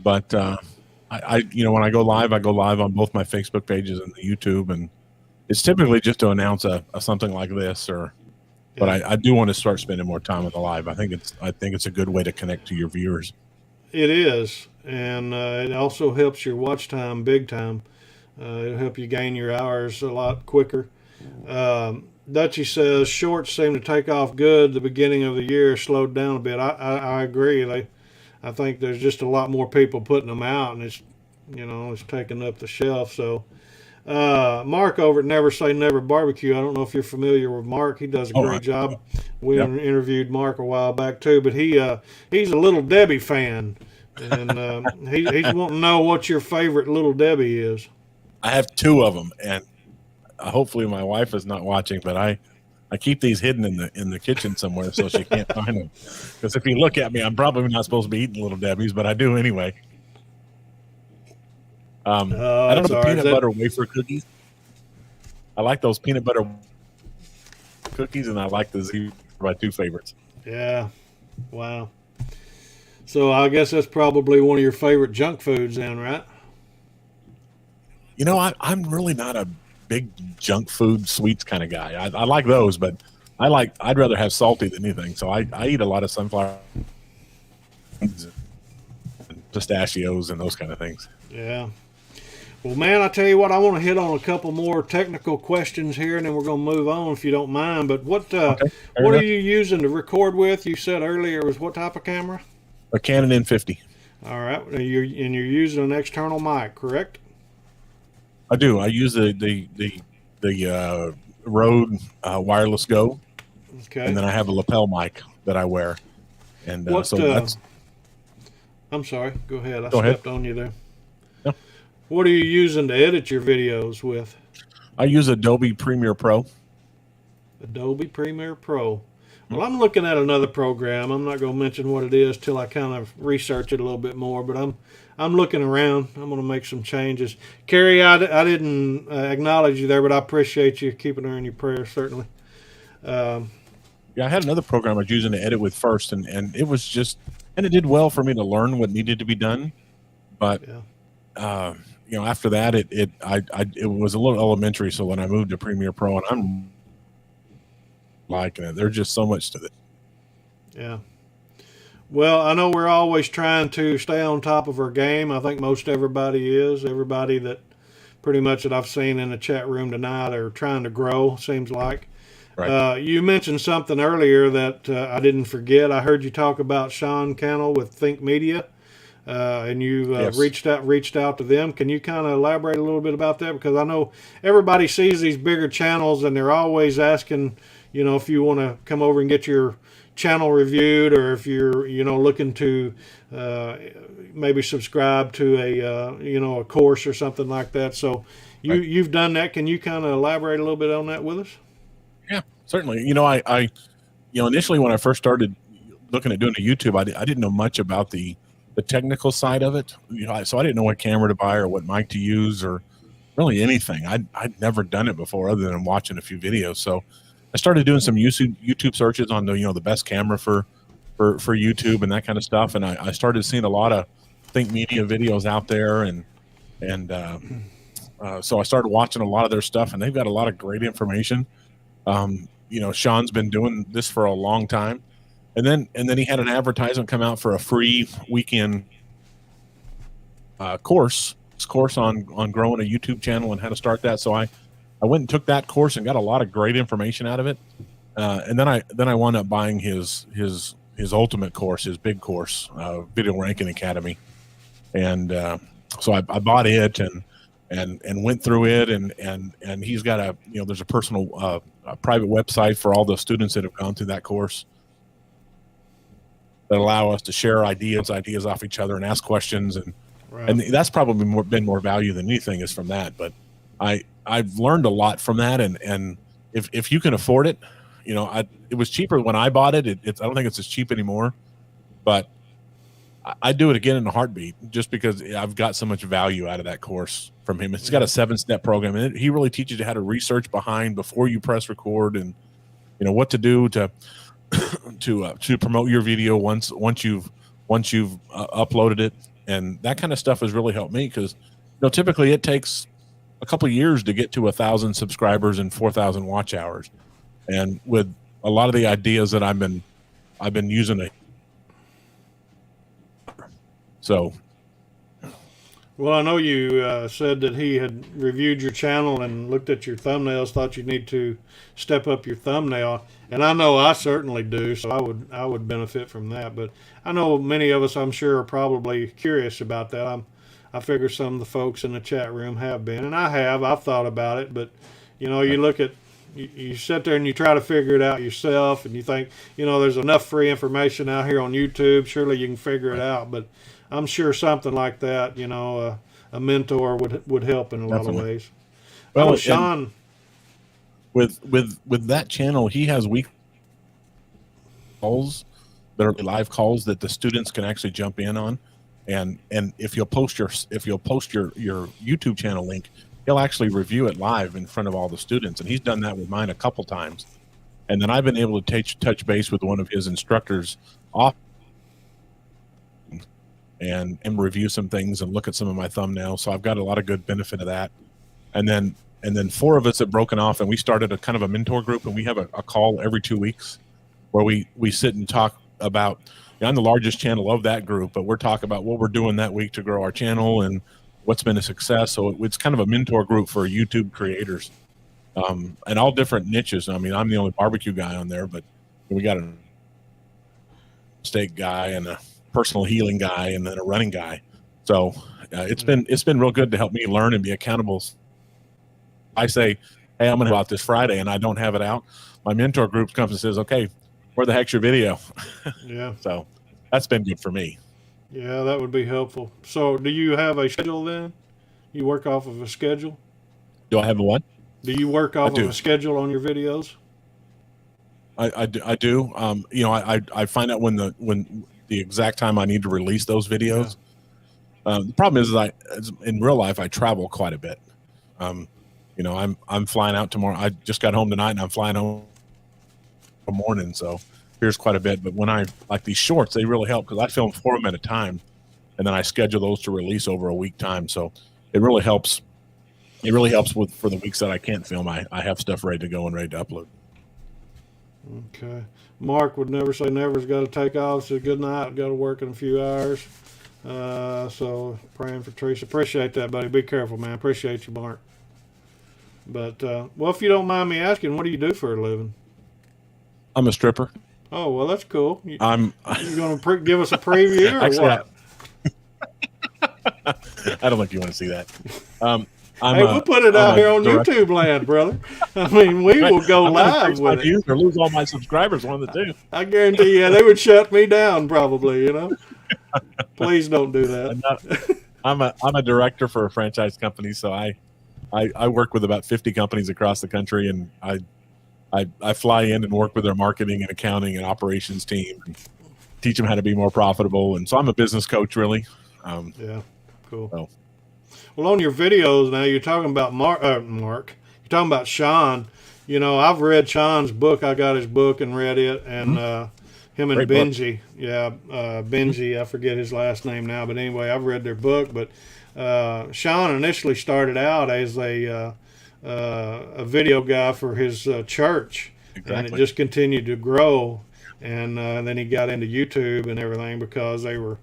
C: but when I go live on both my Facebook pages and the YouTube, and it's typically just to announce something like this, but I do want to start spending more time on the live. I think it's a good way to connect to your viewers.
A: It is, and it also helps your watch time big time. It'll help you gain your hours a lot quicker. Dutchy says shorts seem to take off good. The beginning of the year slowed down a bit. I agree. I think there's just a lot more people putting them out, and it's taking up the shelf. So Mark over at Never Say Never Barbecue. I don't know if you're familiar with Mark. He does a
C: Oh,
A: great job. We
C: Yep.
A: interviewed Mark a while back too, but he's a Little Debbie fan, and he's wanting to know what your favorite Little Debbie is.
C: I have two of them, and hopefully my wife is not watching, but I keep these hidden in the kitchen somewhere so she can't find them. Because if you look at me, I'm probably not supposed to be eating Little Debbie's, but I do anyway. I don't know
A: It's
C: the
A: all right.
C: peanut butter wafer cookies. I like those peanut butter cookies, and I like the zebra. My two favorites.
A: Yeah, wow. So I guess that's probably one of your favorite junk foods, then, right?
C: You know, I'm really not a big junk food sweets kind of guy. I like those, but I'd rather have salty than anything. So I eat a lot of sunflower and pistachios and those kind of things.
A: Yeah. Well, man, I tell you what, I want to hit on a couple more technical questions here, and then we're going to move on if you don't mind. But what
C: Fair
A: what are
C: enough.
A: you using to record with? You said earlier it was what type of camera?
C: A Canon N50.
A: All right, and you're using an external mic, correct?
C: I do. I use the Rode Wireless Go,
A: Okay.
C: and then I have a lapel mic that I wear. And
A: What?
C: so that's
A: I'm sorry. Go ahead. I
C: Go ahead.
A: stepped on you there.
C: No.
A: What are you using to edit your videos with?
C: I use Adobe Premiere Pro.
A: Adobe Premiere Pro. Well, I'm looking at another program. I'm not going to mention what it is till I kind of research it a little bit more, but I'm looking around. I'm going to make some changes. Carrie, I didn't acknowledge you there, but I appreciate you keeping her in your prayers, certainly.
C: Yeah, I had another program I was using to edit with first, and it was just, and it did well for me to learn what needed to be done. But
A: Yeah.
C: you know, after that, it was a little elementary. So when I moved to Premiere Pro, and I'm liking it. There's just so much to it.
A: Yeah. Well, I know we're always trying to stay on top of our game. I think most everybody is. Everybody that pretty much that I've seen in the chat room tonight are trying to grow, seems like.
C: Right.
A: You mentioned something earlier that I didn't forget. I heard you talk about Sean Cannell with Think Media, and you
C: Yes.
A: reached out to them. Can you kind of elaborate a little bit about that? Because I know everybody sees these bigger channels, and they're always asking, you know, if you want to come over and get your channel reviewed, or if you're, you know, looking to maybe subscribe to a course or something like that. So you've done that. Can you kind of elaborate a little bit on that with us?
C: Yeah, certainly. You know, I initially when I first started looking at doing a YouTube, I didn't know much about the technical side of it. You know, so I didn't know what camera to buy or what mic to use or really anything. I'd never done it before other than watching a few videos. So I started doing some YouTube searches on the best camera for YouTube and that kind of stuff. And I started seeing a lot of Think Media videos out there, and so I started watching a lot of their stuff, and they've got a lot of great information. You know, Sean's been doing this for a long time, and then he had an advertisement come out for a free weekend course on growing a YouTube channel and how to start that. So I went and took that course and got a lot of great information out of it. And then I wound up buying his ultimate course, his big course, Video Ranking Academy. And so I bought it and went through it, and he's got there's a personal a private website for all the students that have gone through that course that allow us to share ideas off each other and ask questions, and
A: Right.
C: and that's probably been more value than anything is from that. But I've learned a lot from that, and if you can afford it, you know, it was cheaper when I bought it. I don't think it's as cheap anymore, but I'd do it again in a heartbeat just because I've got so much value out of that course from him. It's got a 7-step program, and he really teaches you how to research behind before you press record, and you know what to do to promote your video once you've uploaded it, and that kind of stuff has really helped me because typically it takes a couple of years to get to 1,000 subscribers and 4,000 watch hours, and with a lot of the ideas that I've been using so.
A: Well, I know you said that he had reviewed your channel and looked at your thumbnails, thought you need to step up your thumbnail, and I know I certainly do, so I would benefit from that. But I know many of us, I'm sure, are probably curious about that. I figure some of the folks in the chat room have been, and I've thought about it, but you look at, you sit there and you try to figure it out yourself, and you think, there's enough free information out here on YouTube. Surely you can figure it out. But I'm sure something like that, a mentor would help in a lot of ways.
C: Well,
A: Sean,
C: with that channel, he has weekly calls that are live calls that the students can actually jump in on, and if you'll post your YouTube channel link, he'll actually review it live in front of all the students, and he's done that with mine a couple times. And then I've been able to touch base with one of his instructors off and review some things and look at some of my thumbnails. So I've got a lot of good benefit of that. And then 4 of us have broken off, and we started a kind of a mentor group, and we have a call every 2 weeks where we sit and talk about, I'm the largest channel of that group, but we're talking about what we're doing that week to grow our channel and what's been a success. So it's kind of a mentor group for YouTube creators, and all different niches. I mean, I'm the only barbecue guy on there, but we got a steak guy and a personal healing guy and then a running guy. So it's been real good to help me learn and be accountable. I say, hey, I'm going to go out this Friday and I don't have it out. My mentor group comes and says, okay, where the heck's your video?
A: Yeah.
C: So that's been good for me.
A: Yeah, that would be helpful. So do you have a schedule then? You work off of a schedule?
C: Do I have a what?
A: Do you work off of a schedule on your videos?
C: I do. I find out when the exact time I need to release those videos. Yeah. The problem is in real life, I travel quite a bit. I'm flying out tomorrow. I just got home tonight and I'm flying home tomorrow morning. So here's quite a bit, but when I like these shorts, they really help because I film 4 of them at a time, and then I schedule those to release over a week time. So it really helps. It really helps for the weeks that I can't film. I have stuff ready to go and ready to upload.
A: Okay. Mark would never say never's got to take off. Says good night. Got to work in a few hours. So praying for Teresa. Appreciate that, buddy. Be careful, man. Appreciate you, Mark. But well, if you don't mind me asking, what do you do for a living?
C: I'm a stripper.
A: Oh, well, that's cool. You're going to give us a preview or
C: actually,
A: what?
C: I don't think you want to see that.
A: We'll put it out here on YouTube land, brother. I mean, we will go live with it.
C: Views or lose all my subscribers, one of the two.
A: I guarantee you, they would shut me down probably, Please don't do that.
C: I'm a director for a franchise company, so I work with about 50 companies across the country, and I fly in and work with their marketing and accounting and operations team and teach them how to be more profitable. And so I'm a business coach, really.
A: Yeah, cool.
C: So.
A: Well, on your videos now, you're talking about Mark. You're talking about Sean. I've read Sean's book. I got his book and read it, and him and
C: Great
A: Benji. Book. Yeah, Benji. I forget his last name now, but anyway, I've read their book. But Sean initially started out as a video guy for his church,
C: exactly.
A: And it just continued to grow. And then he got into YouTube and everything because they were.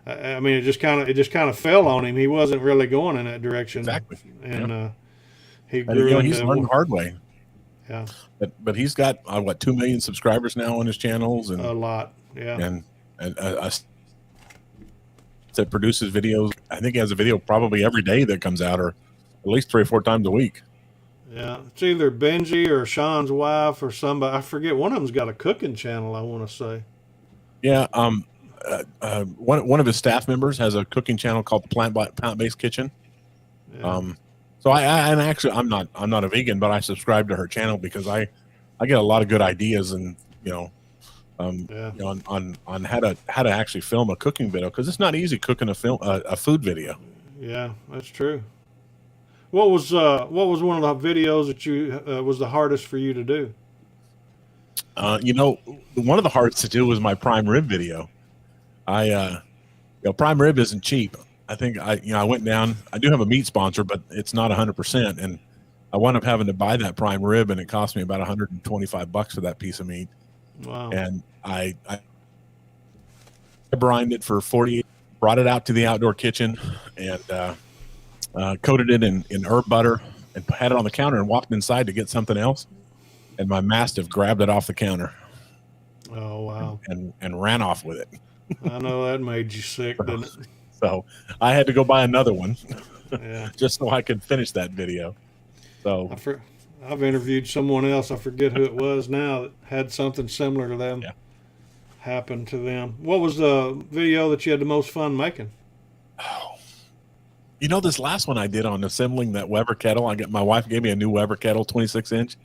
A: I mean, it just kind of fell on him. He wasn't really going in that direction.
C: Exactly.
A: And he grew.
C: He's learned the hard way.
A: Yeah.
C: But he's got 2 million subscribers now on his channels, and
A: a lot. Yeah.
C: And that produces videos. I think he has a video probably every day that comes out, or at least 3 or 4 times a week.
A: Yeah, it's either Benji or Sean's wife or somebody. I forget. One of them's got a cooking channel, I want to say.
C: Yeah. One of his staff members has a cooking channel called the Plant-Based Kitchen. Yeah. So I'm not a vegan, but I subscribe to her channel because I get a lot of good ideas and on how to actually film a cooking video, because it's not easy cooking a food video.
A: Yeah, that's true. What was one of the videos that you was the hardest for you to do?
C: One of the hardest to do was my prime rib video. Prime rib isn't cheap. I think I went down. I do have a meat sponsor, but it's not 100%, and I wound up having to buy that prime rib, and it cost me about $125 for that piece of meat.
A: Wow!
C: And I brined it for 48. Brought it out to the outdoor kitchen and coated it in herb butter and had it on the counter and walked inside to get something else. And my Mastiff grabbed it off the counter.
A: Oh wow!
C: And ran off with it.
A: I know that made you sick, didn't it?
C: So I had to go buy another one
A: Yeah.
C: just so I could finish that video. So
A: I've interviewed someone else. I forget who it was now that had something similar to them happen to them. What was the video that you had the most fun making?
C: you know, this last one I did on assembling that Weber kettle, my wife gave me a new Weber kettle, 26-inch.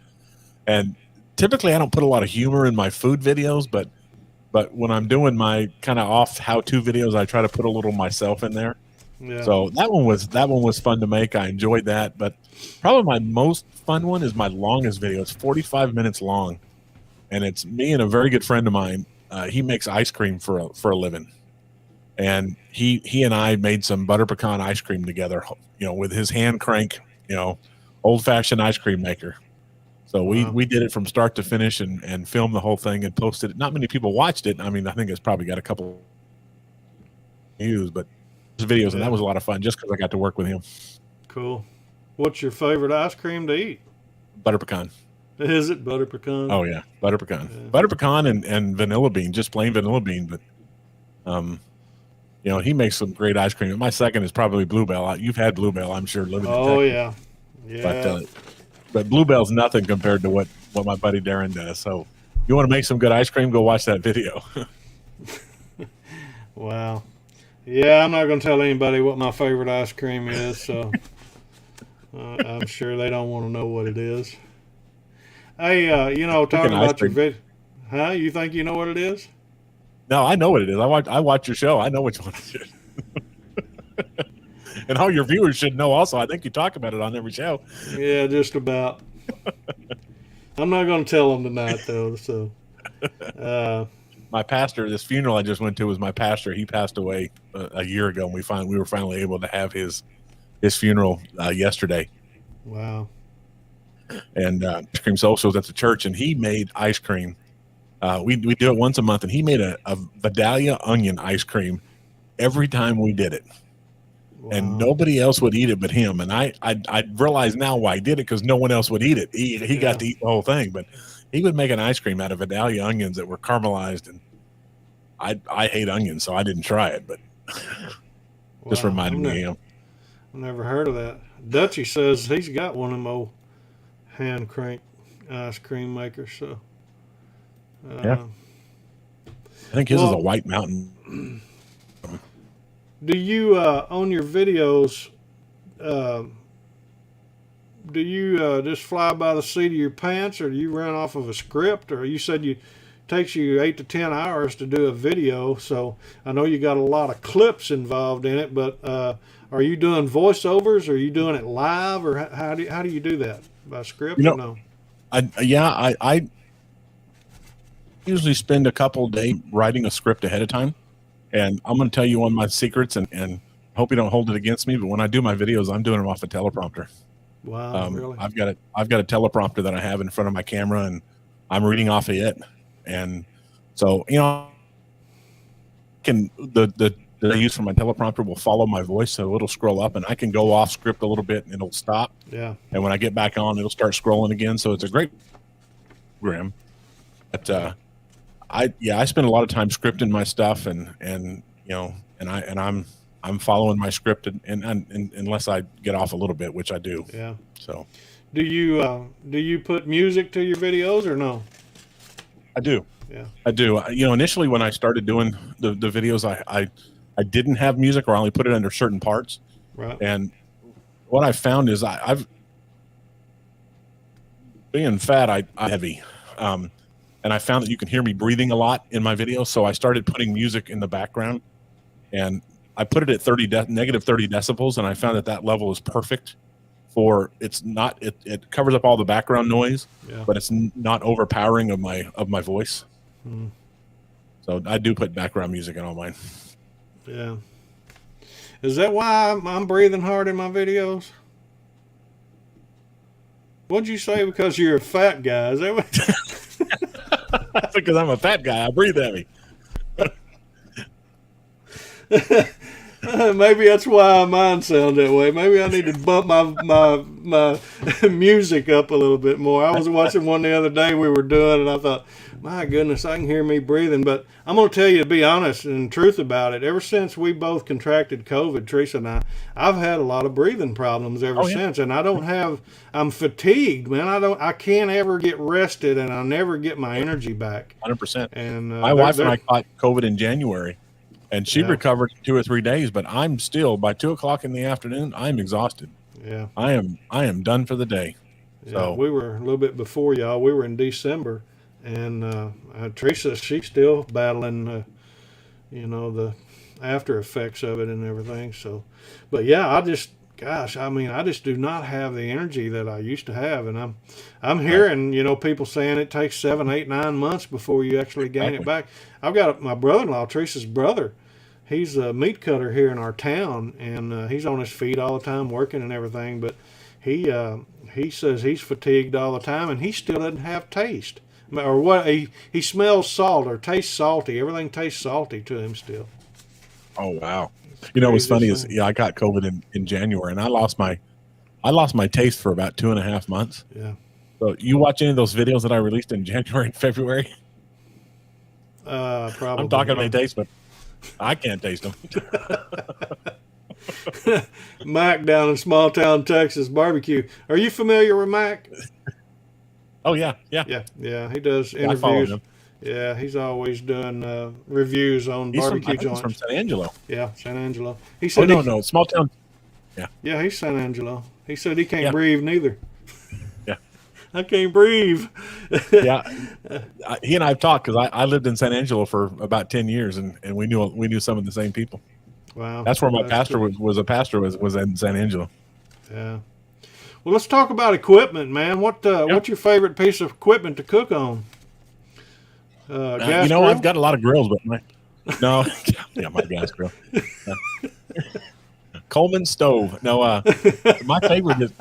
C: And typically I don't put a lot of humor in my food videos, but when I'm doing my kind of off how-to videos, I try to put a little myself in there.
A: Yeah.
C: So that one was fun to make. I enjoyed that, but probably my most fun one is my longest video. It's 45 minutes long, and it's me and a very good friend of mine. He makes ice cream for a living, and he and I made some butter pecan ice cream together. You know, with his hand crank, old-fashioned ice cream maker. So we did it from start to finish and filmed the whole thing and posted it. Not many people watched it. I mean, I think it's probably got a couple views, but videos, and that was a lot of fun just because I got to work with him.
A: Cool. What's your favorite ice cream to eat?
C: Butter pecan.
A: Is it butter pecan?
C: Oh yeah, butter pecan. Yeah. Butter pecan and vanilla bean, just plain vanilla bean. But he makes some great ice cream. My second is probably Bluebell. You've had Bluebell, I'm sure.
A: Oh yeah, yeah.
C: But Bluebell's nothing compared to what my buddy Darren does. So you want to make some good ice cream, go watch that video.
A: Wow. Yeah, I'm not going to tell anybody what my favorite ice cream is, so I'm sure they don't want to know what it is. Hey, talking about your video, huh? You think you know what it is?
C: No, I know what it is. I watch your show. I know which one it is. And all your viewers should know also. I think you talk about it on every show.
A: Yeah, just about. I'm not going to tell them tonight, though, so...
C: my pastor, this funeral I just went to was my pastor. He passed away a year ago, and we were finally able to have his funeral yesterday.
A: Wow.
C: And ice cream socials at the church, and he made ice cream. We do it once a month, and he made a Vidalia onion ice cream every time we did it. Wow. And nobody else would eat it but him. And I realize now why he did it, because no one else would eat it. He got to eat the whole thing, but he would make an ice cream out of Vidalia onions that were caramelized, and I hate onions, so I didn't try it, but just reminded me of him.
A: I've never heard of that. Dutchie says he's got one of them old hand crank ice cream makers. So
C: yeah, I think his is a White Mountain.
A: Do you on your videos? Do you just fly by the seat of your pants, or do you run off of a script? Or you said it takes you 8 to 10 hours to do a video, so I know you got a lot of clips involved in it. But are you doing voiceovers? Or are you doing it live, or how do you do that? By script? Or no?
C: I usually spend a couple days writing a script ahead of time, and I'm going to tell you one of my secrets, and hope you don't hold it against me. But when I do my videos, I'm doing them off a teleprompter.
A: Wow, really?
C: I've got a teleprompter that I have in front of my camera, and I'm reading off of it. And so, the I use for my teleprompter will follow my voice, so it'll scroll up, and I can go off script a little bit, and it'll stop.
A: Yeah.
C: And when I get back on, it'll start scrolling again. So it's a great program. But I spend a lot of time scripting my stuff, and I'm following my script, and unless I get off a little bit, which I do.
A: Yeah.
C: So,
A: do you put music to your videos or no?
C: I do.
A: Yeah.
C: I do. Initially when I started doing the videos, I didn't have music, or I only put it under certain parts.
A: Right.
C: And what I found is I've being fat, I'm heavy. And I found that you can hear me breathing a lot in my videos. So I started putting music in the background, and I put it at negative 30 decibels. And I found that level is perfect for, it covers up all the background noise, but it's not overpowering of my voice. Hmm. So I do put background music in all mine.
A: Yeah. Is that why I'm breathing hard in my videos? What'd you say? Because you're a fat guy? Is that what?
C: Because I'm a fat guy. I breathe heavy.
A: Maybe that's why mine sound that way. Maybe I need to bump my music up a little bit more. I was watching one the other day we were doing, and I thought, my goodness, I can hear me breathing. But I'm going to tell you, to be honest and truth about it, ever since we both contracted COVID, Teresa and I've had a lot of breathing problems ever since. And I'm fatigued, man. I can't ever get rested, and I never get my energy back.
C: 100%.
A: And
C: my wife and I caught COVID in January. And she recovered in 2 or 3 days, but I'm still, by 2:00 in the afternoon, I'm exhausted.
A: Yeah,
C: I am done for the day.
A: Yeah,
C: so
A: we were a little bit before y'all. We were in December, and Teresa, she's still battling, the after effects of it and everything. So, but yeah, I just do not have the energy that I used to have, and I'm hearing, people saying it takes 7, 8, 9 months before you actually gain it back. I've got my brother-in-law, Teresa's brother. He's a meat cutter here in our town, and he's on his feet all the time working and everything. But he says he's fatigued all the time, and he still doesn't have taste. Or what? He smells salt or tastes salty. Everything tastes salty to him still.
C: Oh wow! What's funny is I got COVID in January, and I lost my taste for about 2.5 months.
A: Yeah.
C: So you watch any of those videos that I released in January and February?
A: Probably.
C: I'm talking about taste, but I can't taste them.
A: Mac down in small town Texas barbecue. Are you familiar with Mac?
C: Oh yeah.
A: He does
C: I follow
A: interviews.
C: him.
A: Yeah, he's always doing reviews on barbecue joints.
C: He's from San Angelo.
A: Yeah, San Angelo. He said
C: no, small town.
A: Yeah, he's San Angelo. He said he can't breathe neither.
C: Yeah.
A: I can't breathe.
C: Yeah, he and I have talked because I lived in San Angelo for about 10 years, and we knew some of the same people.
A: Wow,
C: that's where my pastor was a pastor was in San Angelo.
A: Yeah. Well, let's talk about equipment, man. What's your favorite piece of equipment to cook on? Gas grill?
C: I've got a lot of grills, but my gas grill. Coleman stove. No, my favorite is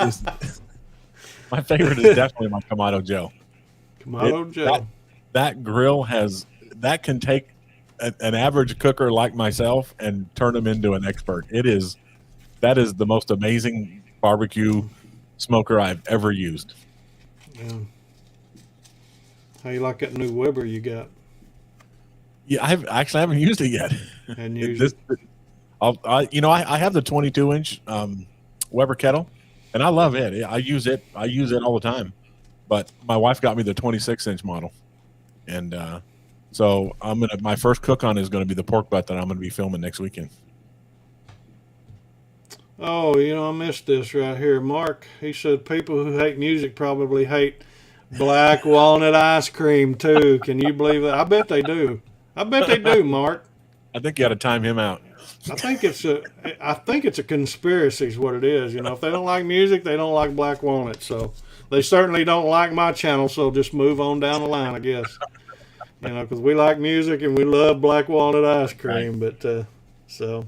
C: definitely my Kamado Joe.
A: Kamado Joe.
C: That grill that can take an average cooker like myself and turn them into an expert. That is the most amazing barbecue smoker I've ever used.
A: Yeah. How you like that new Weber you got?
C: Yeah, I haven't used it yet.
A: And used it.
C: I have the 22-inch Weber kettle, and I love it. I use it all the time. But my wife got me the 26-inch model, and so my first cook on is going to be the pork butt that I'm going to be filming next weekend.
A: Oh, I missed this right here. Mark, he said people who hate music probably hate black walnut ice cream too. Can you believe that? I bet they do. Mark.
C: I think you got to time him out.
A: I think it's a conspiracy is what it is. If they don't like music, they don't like black walnut. So they certainly don't like my channel. So just move on down the line, I guess. Because we like music and we love black walnut ice cream. Right. But so,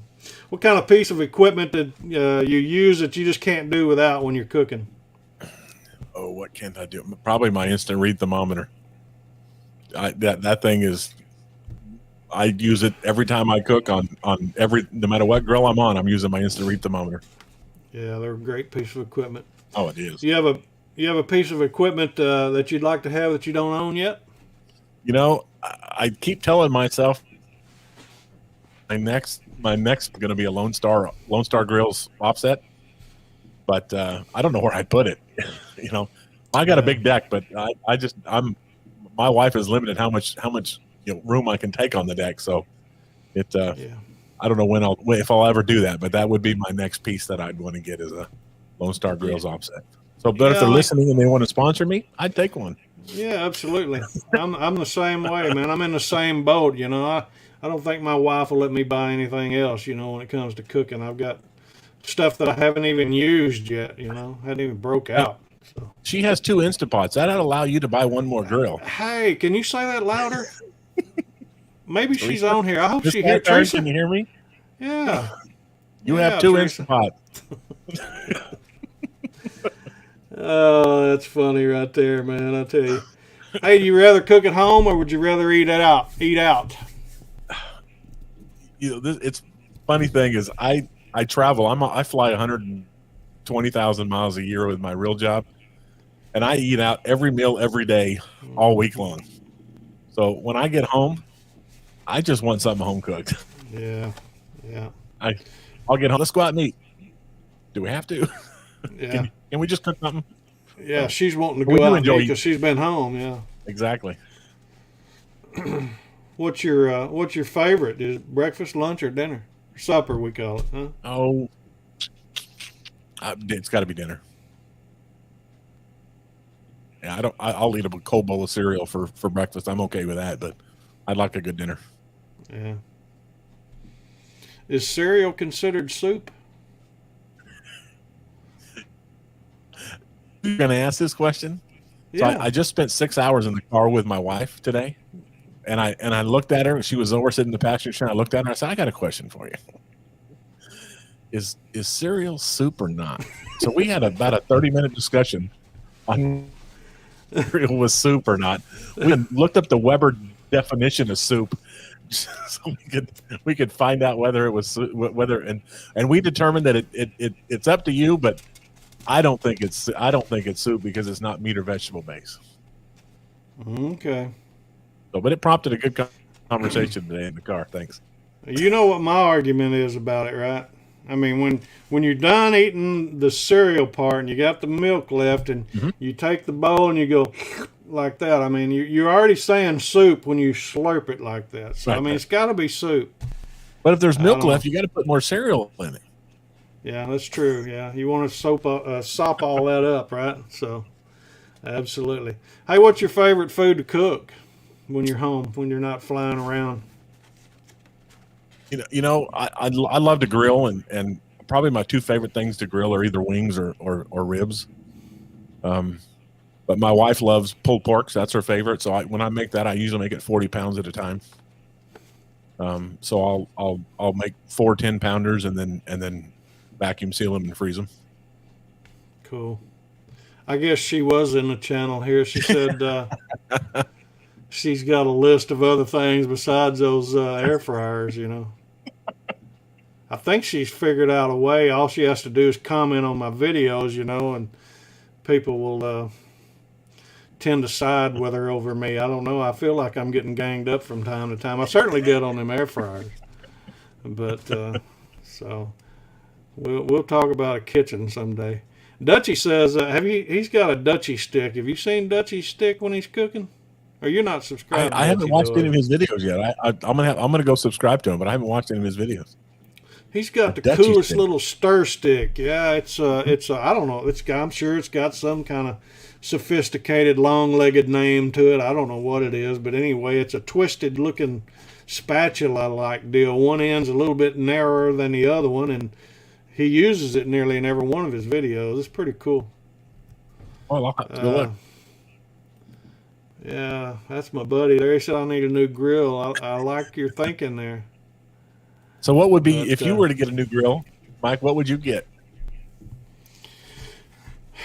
A: what kind of piece of equipment did you use that you just can't do without when you're cooking?
C: Oh, what can't I do? Probably my instant read thermometer. That thing is. I use it every time I cook no matter what grill I'm on. I'm using my instant read thermometer.
A: Yeah, they're a great piece of equipment.
C: Oh, it is.
A: You have a piece of equipment that you'd like to have that you don't own yet?
C: I keep telling myself my next is going to be a Lone Star Grills offset, but I don't know where I'd put it. I got a big deck, but my wife is limited how much room I can take on the deck. So I don't know if I'll ever do that, but that would be my next piece that I'd want to get is a Lone Star Grills offset. So, but if they're listening and they want to sponsor me, I'd take one.
A: Yeah, absolutely. I'm the same way, man. I'm in the same boat. I don't think my wife will let me buy anything else. When it comes to cooking, I've got stuff that I haven't even used yet. Hadn't even broke out. So.
C: She has 2 Instant Pots. That'd allow you to buy one more grill.
A: Hey, can you say that louder? Maybe she's on here. I hope she hears.
C: Teresa, can you hear me?
A: Yeah.
C: You have 2 Instant Pots.
A: Oh, that's funny right there, man. I tell you. Hey, do you rather cook at home or would you rather eat out?
C: It's funny thing is, I travel. I fly 120,000 miles a year with my real job, and I eat out every meal every day, all week long. So when I get home, I just want something home cooked.
A: Yeah.
C: I'll get home. Let's go out and eat. Do we have to?
A: Yeah.
C: Can we just cook something?
A: Yeah, she's wanting to
C: We
A: go
C: do
A: out
C: enjoy
A: because she's been home. Yeah.
C: Exactly.
A: What's your favorite? Is it breakfast, lunch, or dinner? Supper, we call it, huh?
C: Oh, it's got to be dinner. Yeah, I'll eat a cold bowl of cereal for breakfast. I'm okay with that, but I'd like a good dinner.
A: Yeah. Is cereal considered soup?
C: You're going to ask this question?
A: Yeah.
C: So I just spent 6 hours in the car with my wife today, and I looked at her. She was over sitting in the passenger chair. I looked at her. And I said, "I got a question for you. Is cereal soup or not?" So we had about a 30-minute discussion on cereal was soup or not. We looked up the Weber definition of soup, so we could find out whether it was and we determined that it's up to you, but I don't think it's soup because it's not meat or vegetable based.
A: Okay.
C: So, but it prompted a good conversation today in the car. Thanks.
A: You know what my argument is about it, right? I mean, when you're done eating the cereal part and you got the milk left and you take the bowl and you go like that, I mean, you're already saying soup when you slurp it like that. So, I mean, it's got to be soup.
C: But if there's milk left, you got to put more cereal in it.
A: Yeah, that's true. Yeah, you want to sop all that up, right? So, absolutely. Hey, what's your favorite food to cook when you're home, when you're not flying around?
C: You know, I love to grill, and probably my two favorite things to grill are either wings or ribs. But my wife loves pulled pork, so that's her favorite. So when I make that, I usually make it 40 pounds at a time. So I'll make 4 10-pounders and then vacuum seal them and freeze them.
A: Cool. I guess she was in the channel here. She said she's got a list of other things besides those air fryers, you know. I think she's figured out a way. All she has to do is comment on my videos, you know, and people will tend to side with her over me. I don't know. I feel like I'm getting ganged up from time to time. I certainly did on them air fryers. But so we'll talk about a kitchen someday. Dutchie says, he's got a Dutchie stick. Have you seen Dutchie's stick when he's cooking? Or you're not subscribed?
C: I haven't watched any of his videos yet. I'm gonna go subscribe to him, but I haven't watched any of his videos.
A: He's got the coolest little stir stick. Yeah, it's I don't know. I'm sure it's got some kind of sophisticated long-legged name to it. I don't know what it is, but anyway, it's a twisted-looking spatula-like deal. One end's a little bit narrower than the other one, and he uses it nearly in every one of his videos. It's pretty cool.
C: Oh, I'll have to go look.
A: Yeah, that's my buddy there. He said I need a new grill. I like your thinking there.
C: So what would be, if you were to get a new grill, Mike, what would you get?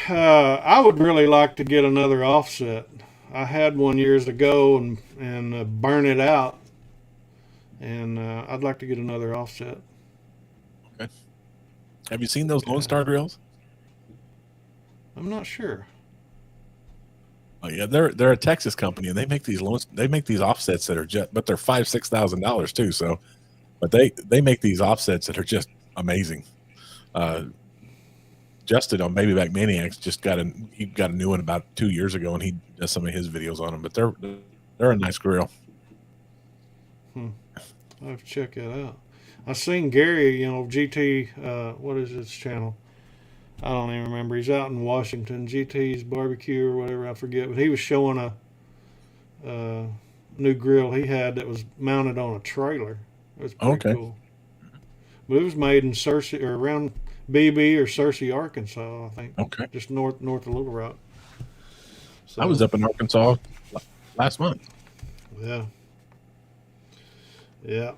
A: I would really like to get another offset. I had one years ago and burn it out. And I'd like to get another offset.
C: Okay. Have you seen those Lone Star grills?
A: I'm not sure.
C: Oh yeah, they're a Texas company, and they make these offsets that are but they're $5,000-$6,000 too. So, but they make these offsets that are just amazing. Justin on Baby Back Maniacs just got a new one about 2 years ago, and he does some of his videos on them. But they're a nice grill.
A: I'll have to check that out. I seen Gary, GT. What is his channel? I don't even remember. He's out in Washington, GT's Barbecue or whatever, I forget. But he was showing a new grill he had that was mounted on a trailer. It was pretty cool. But it was made in Searcy or around BB or Searcy, Arkansas, I think.
C: Okay.
A: Just north of Little Rock. So,
C: I was up in Arkansas last month.
A: Yeah. Yeah.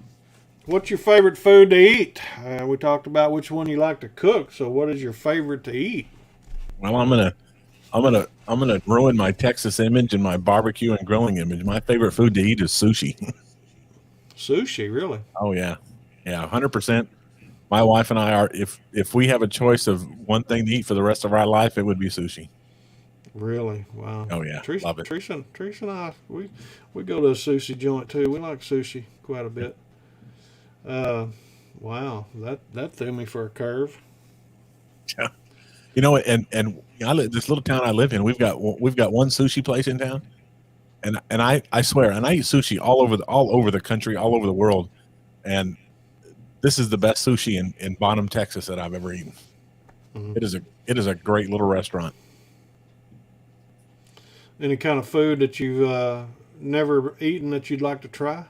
A: What's your favorite food to eat? We talked about which one you like to cook. So, what is your favorite to eat?
C: Well, I'm gonna ruin my Texas image and my barbecue and grilling image. My favorite food to eat is sushi.
A: Sushi, really?
C: Oh yeah, Yeah, 100%. My wife and I are. If we have a choice of one thing to eat for the rest of our life, it would be sushi.
A: Really? Wow.
C: Oh yeah, love it.
A: Teresa and I, we go to a sushi joint too. We like sushi quite a bit. Uh, wow, that threw me for a curve.
C: Yeah. And this little town I live in, we've got one sushi place in town, and I swear, and I eat sushi all over the country, all over the world, and this is the best sushi in Bonham, Texas that I've ever eaten.
A: Mhm.
C: It is a great little restaurant.
A: Any kind of food that you've never eaten that you'd like to try?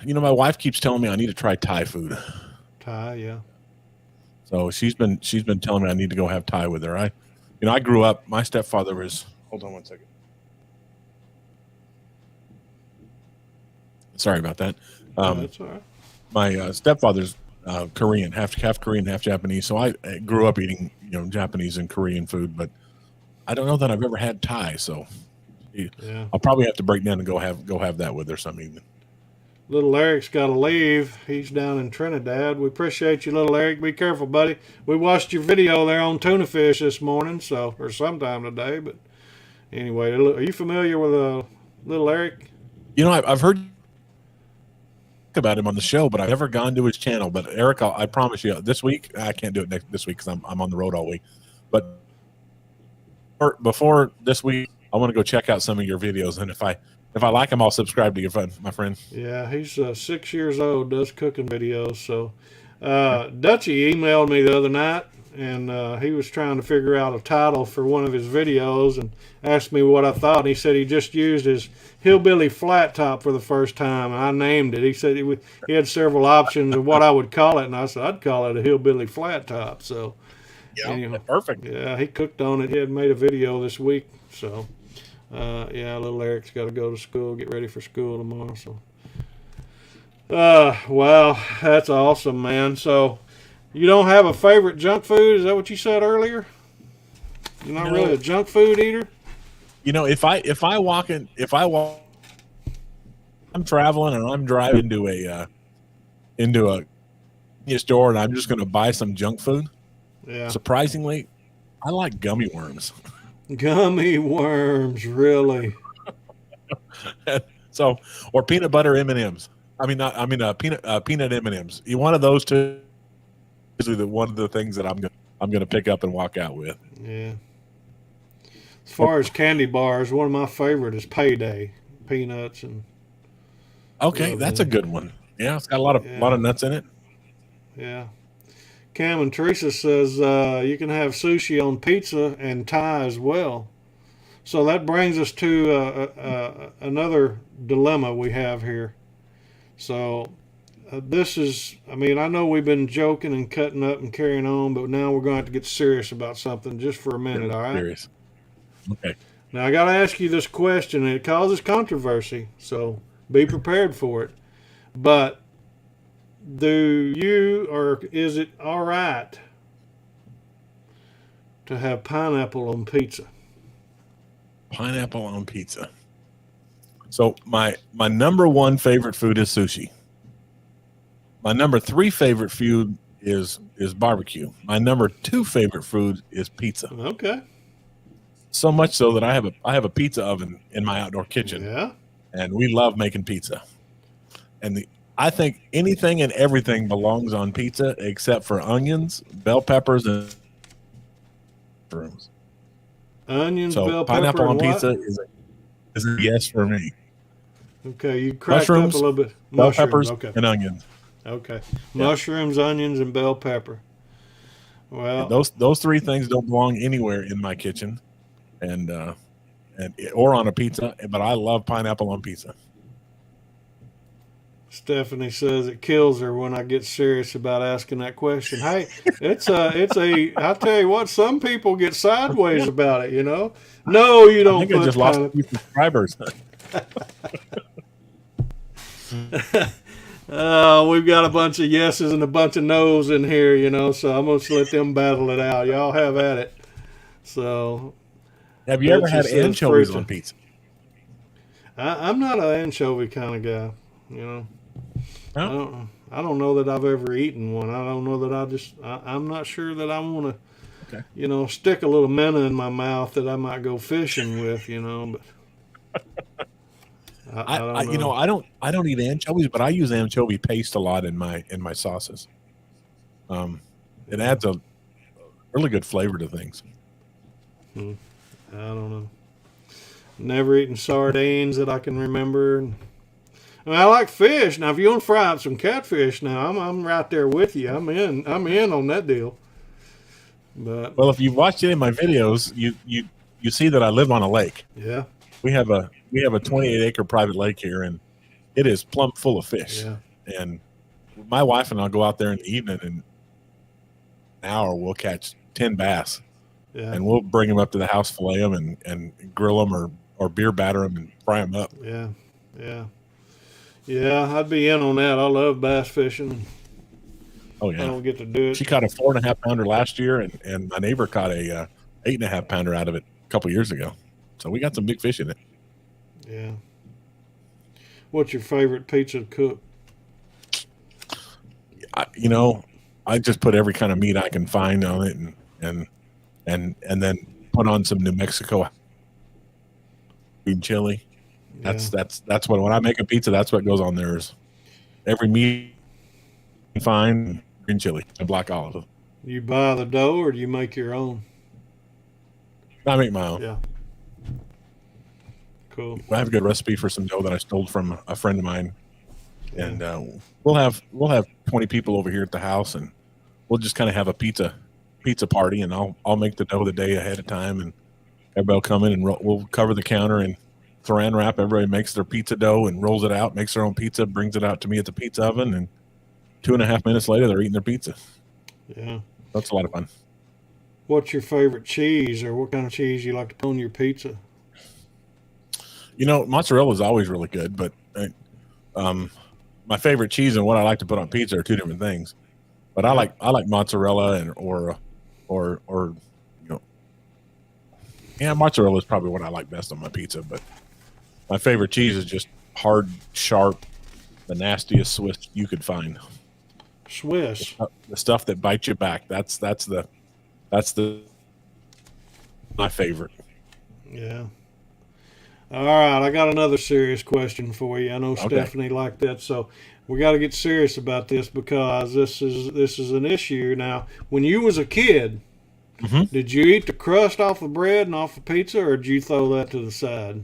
C: My wife keeps telling me I need to try Thai food.
A: Thai, yeah.
C: So she's been telling me I need to go have Thai with her. I grew up. My stepfather was. Hold on one second. Sorry about that.
A: That's all right.
C: My stepfather's Korean, half Korean, half Japanese. So I grew up eating Japanese and Korean food, but I don't know that I've ever had Thai. So
A: Yeah.
C: I'll probably have to break down and go have that with her some evening.
A: Little Eric's got to leave. He's down in Trinidad. We appreciate you, little Eric. Be careful, buddy. We watched your video there on tuna fish this morning, or sometime today. But anyway, are you familiar with little Eric?
C: I've heard about him on the show, but I've never gone to his channel. But Eric, I promise you, this week I can't do it this week because I'm on the road all week. But before this week, I want to go check out some of your videos, and if I like them, I'll subscribe to you, my friend.
A: Yeah, he's 6 years old, does cooking videos. So, Dutchie emailed me the other night, and he was trying to figure out a title for one of his videos and asked me what I thought. And he said he just used his hillbilly flat top for the first time, and I named it. He said he had several options of what I would call it, and I said I'd call it a hillbilly flat top. So,
C: yeah, perfect.
A: Yeah, he cooked on it. He had made a video this week, so. Yeah, little Eric's got to go to school, get ready for school tomorrow. So, wow, that's awesome, man. So, you don't have a favorite junk food? Is that what you said earlier? You're not really a junk food eater?
C: If I'm traveling and I'm driving into a store and I'm just going to buy some junk food.
A: Yeah.
C: Surprisingly, I like gummy worms.
A: Gummy worms, really?
C: So, or peanut butter M&Ms. Peanut M&Ms. One of those two is one of the things that I'm gonna pick up and walk out with.
A: Yeah. As far as candy bars, one of my favorite is Payday peanuts and.
C: Okay, that's a good one. Yeah, it's got a lot of nuts in it.
A: Yeah. Cam and Teresa says you can have sushi on pizza and Thai as well. So that brings us to another dilemma we have here. So this is, I know we've been joking and cutting up and carrying on, but now we're going to have to get serious about something just for a minute, all right?
C: Serious. Okay.
A: Now I got to ask you this question, and it causes controversy, so be prepared for it. But is it all right to have pineapple on pizza?
C: Pineapple on pizza. So my number one favorite food is sushi. My number 3 favorite food is barbecue. My number 2 favorite food is pizza.
A: Okay.
C: So much so that I have a pizza oven in my outdoor kitchen.
A: Yeah.
C: And we love making pizza. And I think anything and everything belongs on pizza except for onions, bell peppers, and mushrooms.
A: Onions,
C: so
A: bell pepper,
C: pineapple on
A: and what?
C: pizza is a yes for me.
A: Okay, you cracked
C: Mushrooms,
A: up a little bit.
C: Bell peppers, and onions.
A: Okay, mushrooms, onions, and bell pepper. Well,
C: those 3 things don't belong anywhere in my kitchen, and or on a pizza. But I love pineapple on pizza.
A: Stephanie says it kills her when I get serious about asking that question. Hey, I tell you what, some people get sideways about it, No, you don't.
C: I think I just lost a few subscribers.
A: We've got a bunch of yeses and a bunch of nos in here, so I'm going to let them battle it out. Y'all have at it. So,
C: have you ever had anchovies on pizza?
A: I'm not an anchovy kind of guy, I don't know that I've ever eaten one. I don't know that I'm not sure that I want to, stick a little minnow in my mouth that I might go fishing with, but I don't know.
C: I don't eat anchovies, but I use anchovy paste a lot in my sauces. It adds a really good flavor to things.
A: I don't know. Never eaten sardines that I can remember. I mean, I like fish. Now, if you want to fry up some catfish, now I'm right there with you. I'm in on that deal. But
C: well, if you've watched any of my videos, you see that I live on a lake.
A: Yeah.
C: We have a 28-acre private lake here, and it is plumb full of fish.
A: Yeah.
C: And my wife and I'll go out there in the evening, and in an hour we'll catch 10 bass.
A: Yeah.
C: And we'll bring them up to the house, fillet them, and grill them or beer batter them and fry them up.
A: Yeah. Yeah. Yeah, I'd be in on that. I love bass fishing.
C: Oh yeah,
A: I don't get to do it.
C: She caught a 4.5 pounder last year, and my neighbor caught a 8.5 pounder out of it a couple years ago. So we got some big fish in it.
A: Yeah. What's your favorite pizza to cook?
C: I just put every kind of meat I can find on it, and then put on some New Mexico green chili. That's what, when I make a pizza, that's what goes on there is every meat you can find, green chili and black olive.
A: You buy the dough or do you make your own?
C: I make my own.
A: Yeah. Cool.
C: I have a good recipe for some dough that I stole from a friend of mine, and we'll have 20 people over here at the house, and we'll just kind of have a pizza party, and I'll make the dough the day ahead of time, and everybody will come in and we'll cover the counter and saran wrap. Everybody makes their pizza dough and rolls it out, makes their own pizza, brings it out to me at the pizza oven, and 2.5 minutes later they're eating their pizza.
A: Yeah. That's
C: a lot of fun.
A: What's your favorite cheese, or what kind of cheese you like to put on your pizza?
C: Mozzarella is always really good, but my favorite cheese and what I like to put on pizza are two different things. But I like mozzarella or mozzarella is probably what I like best on my pizza. But my favorite cheese is just hard, sharp, the nastiest Swiss you could find.
A: Swiss,
C: the stuff that bites you back. That's my favorite.
A: Yeah. All right, I got another serious question for you. I know Stephanie liked that, so we got to get serious about this because this is an issue. Now, when you was a kid, did you eat the crust off the bread and off the pizza, or did you throw that to the side?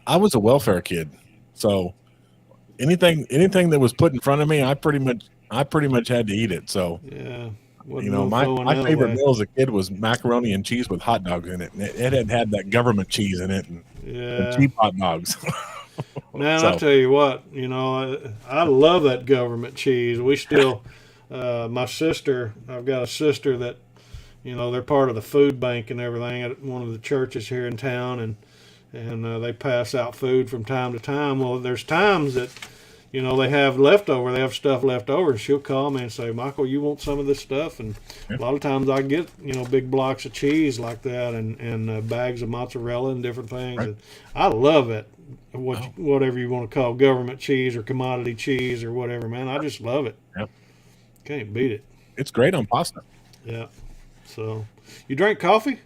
C: I was a welfare kid, so anything that was put in front of me, I pretty much had to eat it. So
A: yeah.
C: My favorite meal as a kid was macaroni and cheese with hot dogs in it. And it had that government cheese in it and cheap hot dogs.
A: Man, I tell you what, I love that government cheese. We still, I've got a sister that, they're part of the food bank and everything at one of the churches here in town, and they pass out food from time to time. Well, there's times that, they have stuff left over, and she'll call me and say, Michael, you want some of this stuff? And a lot of times I get, big blocks of cheese like that and bags of mozzarella and different things.
C: Right.
A: And I love it, whatever you want to call government cheese or commodity cheese or whatever, man. I just love it.
C: Yep.
A: Can't beat it.
C: It's great on pasta.
A: Yeah. So, you drink coffee?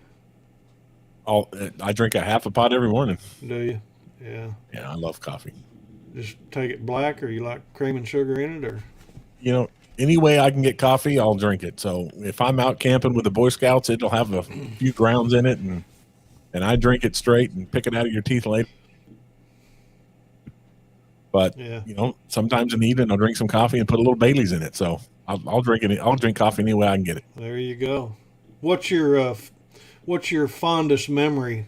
C: I drink a half a pot every morning.
A: Do you? Yeah.
C: Yeah, I love coffee.
A: Just take it black, or you like cream and sugar in it, or?
C: Any way I can get coffee, I'll drink it. So if I'm out camping with the Boy Scouts, it'll have a few grounds in it, and I drink it straight and pick it out of your teeth later. But sometimes in the evening I'll drink some coffee and put a little Bailey's in it. So I'll drink it. I'll drink coffee any way I can get it.
A: There you go. What's your fondest memory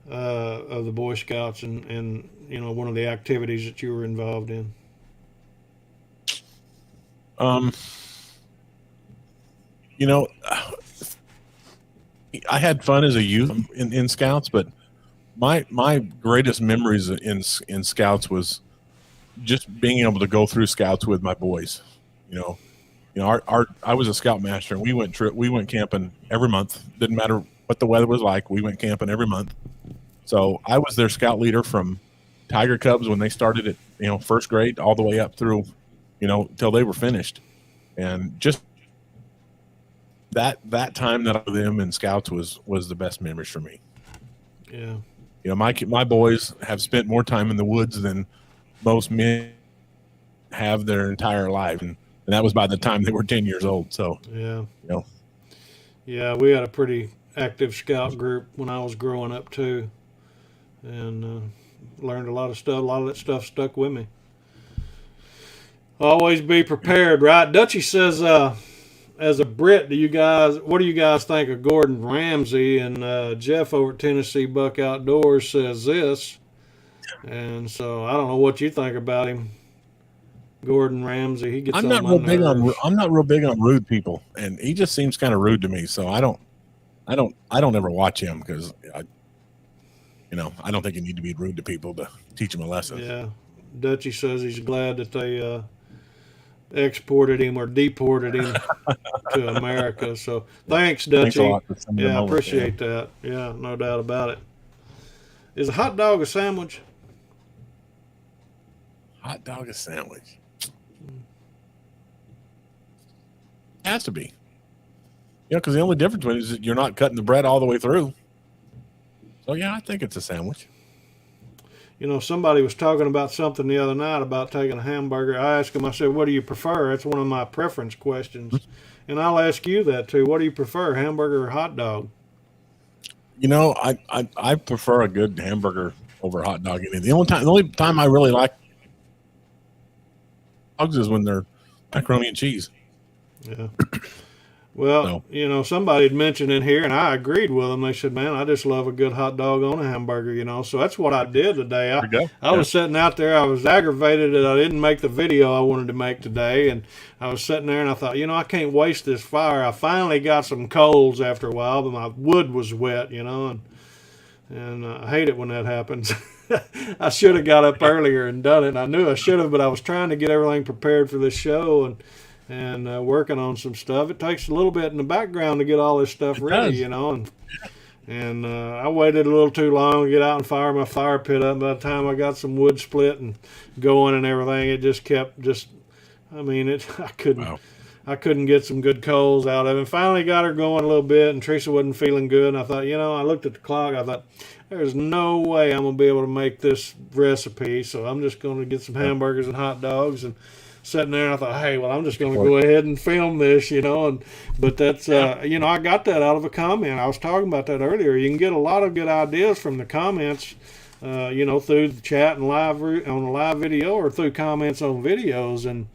A: of the Boy Scouts and one of the activities that you were involved in?
C: I had fun as a youth in Scouts, but my greatest memories in Scouts was just being able to go through Scouts with my boys. I was a Scout master, and we went camping every month. Didn't matter what the weather was like. We went camping every month. So I was their Scout leader from Tiger Cubs when they started at first grade all the way up through, till they were finished. And just that time that I was with them in Scouts was the best memories for me.
A: Yeah.
C: My boys have spent more time in the woods than most men have their entire life. And that was by the time they were 10 years old. So,
A: yeah. Yeah, we had a pretty active scout group when I was growing up too, and learned a lot of stuff. A lot of that stuff stuck with me. Always be prepared, right? Dutchie says, as a Brit, what do you guys think of Gordon Ramsay? And Jeff over at Tennessee Buck Outdoors says this, and so I don't know what you think about him. Gordon Ramsay, he gets. I'm not real
C: big on rude people, and he just seems kind of rude to me. So I don't ever watch him because I don't think you need to be rude to people to teach them a lesson.
A: Yeah, Dutchie says he's glad that they exported him or deported him to America. So thanks, Dutchie. Yeah, I appreciate that. Yeah, no doubt about it. Is a hot dog a sandwich?
C: Hot dog a sandwich? It has to be. Because the only difference is that you're not cutting the bread all the way through. So yeah, I think it's a sandwich.
A: Somebody was talking about something the other night about taking a hamburger. I asked him, I said, what do you prefer? That's one of my preference questions. And I'll ask you that too. What do you prefer, hamburger or hot dog?
C: I prefer a good hamburger over hot dog. The only time I really like dogs is when they're macaroni and cheese.
A: Yeah. Well, somebody had mentioned in here, and I agreed with them. They said, man, I just love a good hot dog on a hamburger, So that's what I did today. I was sitting out there. I was aggravated that I didn't make the video I wanted to make today. And I was sitting there, and I thought, I can't waste this fire. I finally got some coals after a while, but my wood was wet, and I hate it when that happens. I should have got up earlier and done it. I knew I should have, but I was trying to get everything prepared for this show and working on some stuff. It takes a little bit in the background to get all this stuff ready, and I waited a little too long to get out and fire my fire pit up. By the time I got some wood split and going and everything, it just kept I couldn't get some good coals out of it. Finally got her going a little bit, and Teresa wasn't feeling good, and I thought, I looked at the clock, I thought, there's no way I'm going to be able to make this recipe, so I'm just going to get some hamburgers and hot dogs, and sitting there, and I thought, hey, well, I'm just going to go ahead and film this, but that's, I got that out of a comment. I was talking about that earlier. You can get a lot of good ideas from the comments, through the chat and on a live video or through comments on videos, and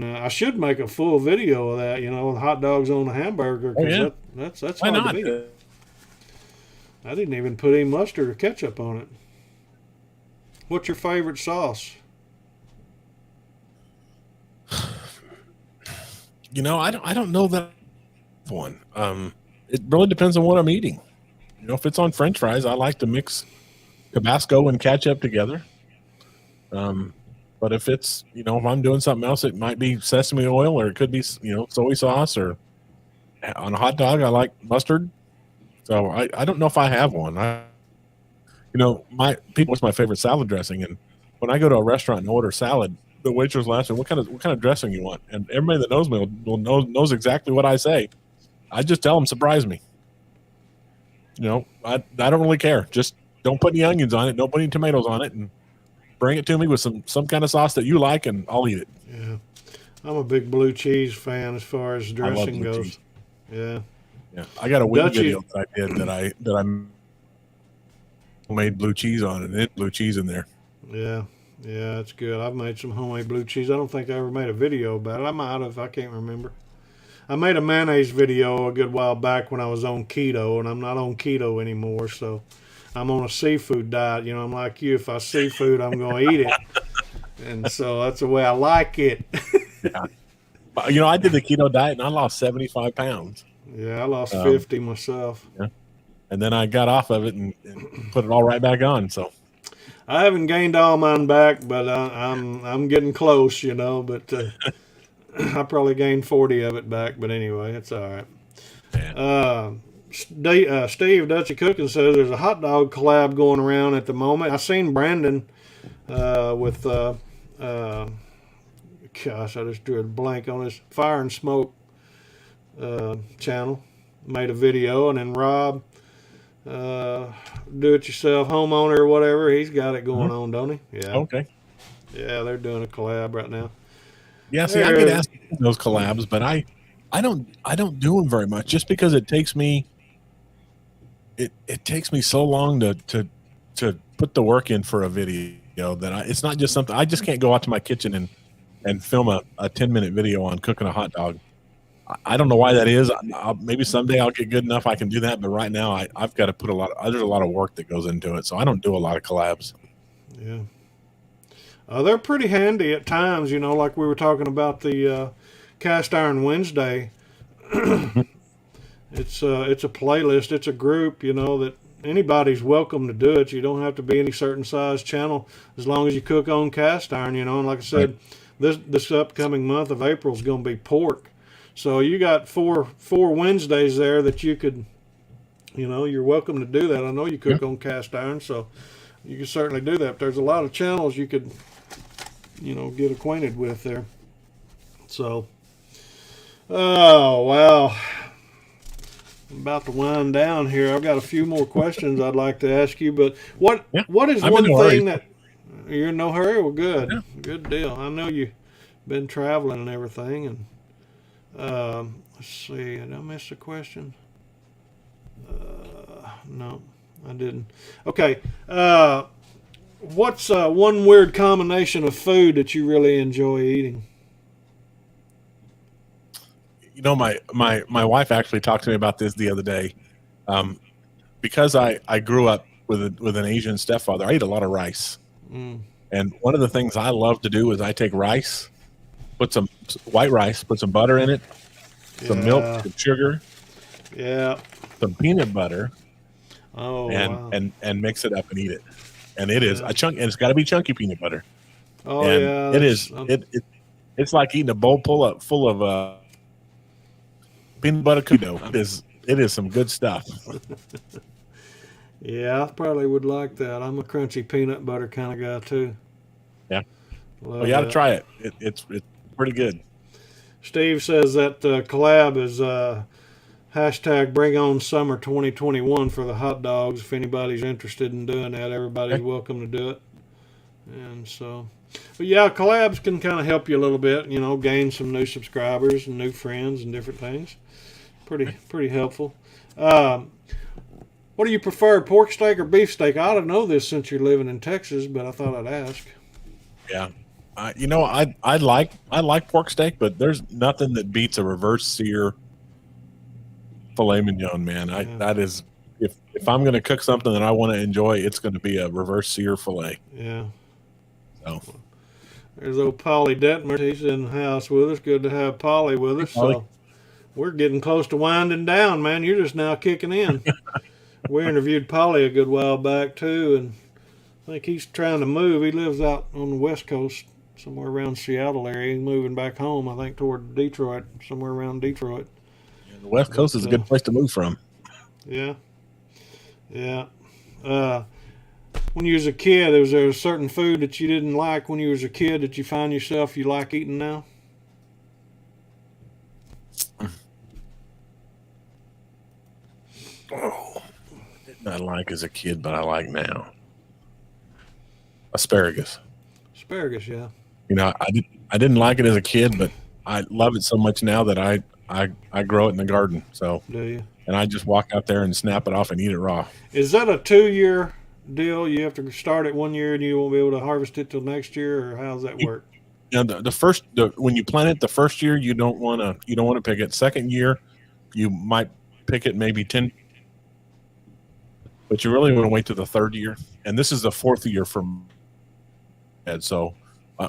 A: I should make a full video of that, hot dogs on a hamburger, because that's
C: Why
A: hard
C: not?
A: to beat. I didn't even put any mustard or ketchup on it. What's your favorite sauce?
C: I don't know that one. It really depends on what I'm eating. If it's on French fries, I like to mix Tabasco and ketchup together. But if it's, if I'm doing something else, it might be sesame oil, or it could be, soy sauce, or on a hot dog, I like mustard. So I don't know if I have one. What's my favorite salad dressing? And when I go to a restaurant and order salad, the waitress will ask me, what kind of dressing you want? And everybody that knows me knows exactly what I say. I just tell them, surprise me. I don't really care. Just don't put any onions on it. Don't put any tomatoes on it, and bring it to me with some kind of sauce that you like, and I'll eat it.
A: Yeah, I'm a big blue cheese fan as far as dressing goes.
C: Cheese.
A: Yeah.
C: I got a wing video that I did that I made blue cheese on it, and it blue cheese in there.
A: Yeah, that's good. I've made some homemade blue cheese. I don't think I ever made a video about it. I might have. I can't remember. I made a mayonnaise video a good while back when I was on keto, and I'm not on keto anymore, so I'm on a seafood diet. I'm like you. If I see food, I'm going to eat it. And so that's the way I like it.
C: Yeah. I did the keto diet, and I lost 75 pounds.
A: Yeah, I lost 50 myself.
C: Yeah. And then I got off of it and put it all right back on. So
A: I haven't gained all mine back, but I'm getting close, But I probably gained 40 of it back. But anyway, it's all right.
C: Yeah.
A: Steve Dutchie Cooking says there's a hot dog collab going around at the moment. I seen Brandon with gosh, I just drew a blank on his Fire and Smoke channel. Made a video, and then Rob, do-it-yourself homeowner or whatever, he's got it going on, don't he? Yeah.
C: Okay.
A: Yeah, they're doing a collab right now.
C: Yeah, see, I get asked to do those collabs, but I don't do them very much just because it takes me so long to put the work in for a video that it's not just something I just can't go out to my kitchen and film a 10-minute video on cooking a hot dog. I don't know why that is. Maybe someday I'll get good enough I can do that, but right now I've got to put there's a lot of work that goes into it, so I don't do a lot of collabs.
A: Yeah. They're pretty handy at times, like we were talking about the Cast Iron Wednesday. It's a playlist. It's a group, that anybody's welcome to do it. You don't have to be any certain size channel as long as you cook on cast iron, And like I said, this upcoming month of April is going to be pork. So you got four Wednesdays there that you could, you're welcome to do that. I know you cook on cast iron, so you can certainly do that. But there's a lot of channels you could, get acquainted with there. So, oh, wow. I'm about to wind down here. I've got a few more questions I'd like to ask you, but what is one thing that you're in no hurry? Well, good. Yeah. Good deal. I know you've been traveling and everything, and let's see. Did I miss a question? No, I didn't. Okay. What's one weird combination of food that you really enjoy eating?
C: My wife actually talked to me about this the other day. Because I grew up with an Asian stepfather, I eat a lot of rice. And one of the things I love to do is I take rice, put some white rice, put some butter in it, some milk, some sugar, some peanut butter, and mix it up and eat it. And it is a chunk, and it's got to be chunky peanut butter.
A: Oh,
C: and
A: yeah.
C: It is. It's like eating a bowl full of peanut butter cookie dough. It is some good stuff.
A: Yeah, I probably would like that. I'm a crunchy peanut butter kind of guy too.
C: Yeah. Well, you got to try it. It's pretty good.
A: Steve says that collab is hashtag Bring On Summer 2021 for the hot dogs. If anybody's interested in doing that, everybody's welcome to do it. And so, but yeah, collabs can kind of help you a little bit. Gain some new subscribers and new friends and different things. Pretty helpful. What do you prefer, pork steak or beef steak? I ought to know this since you're living in Texas, but I thought I'd ask.
C: Yeah, I like pork steak, but there's nothing that beats a reverse sear filet mignon, man. That is, if I'm going to cook something that I want to enjoy, it's going to be a reverse sear filet.
A: Yeah.
C: So
A: there's old Polly Detmer. He's in the house with us. Good to have Polly with us. So we're getting close to winding down, man. You're just now kicking in. We interviewed Polly a good while back too, and I think he's trying to move. He lives out on the West Coast, somewhere around Seattle area. He's moving back home, I think, toward Detroit, somewhere around Detroit.
C: Yeah, the West Coast is a good place to move from.
A: Yeah. When you was a kid, was there a certain food that you didn't like when you was a kid that you find yourself you like eating now?
C: Oh, I did not like as a kid, but I like now. Asparagus.
A: Asparagus, yeah.
C: I didn't like it as a kid, but I love it so much now that I grow it in the garden. So
A: do you? And
C: I just walk out there and snap it off and eat it raw.
A: Is that a 2-year deal? You have to start it 1 year and you won't be able to harvest it till next year, or how does that work?
C: When you plant it the first year, you don't want to pick it. Second year, you might pick it maybe 10, but you really want to wait to the third year. And this is the fourth year from Ed, so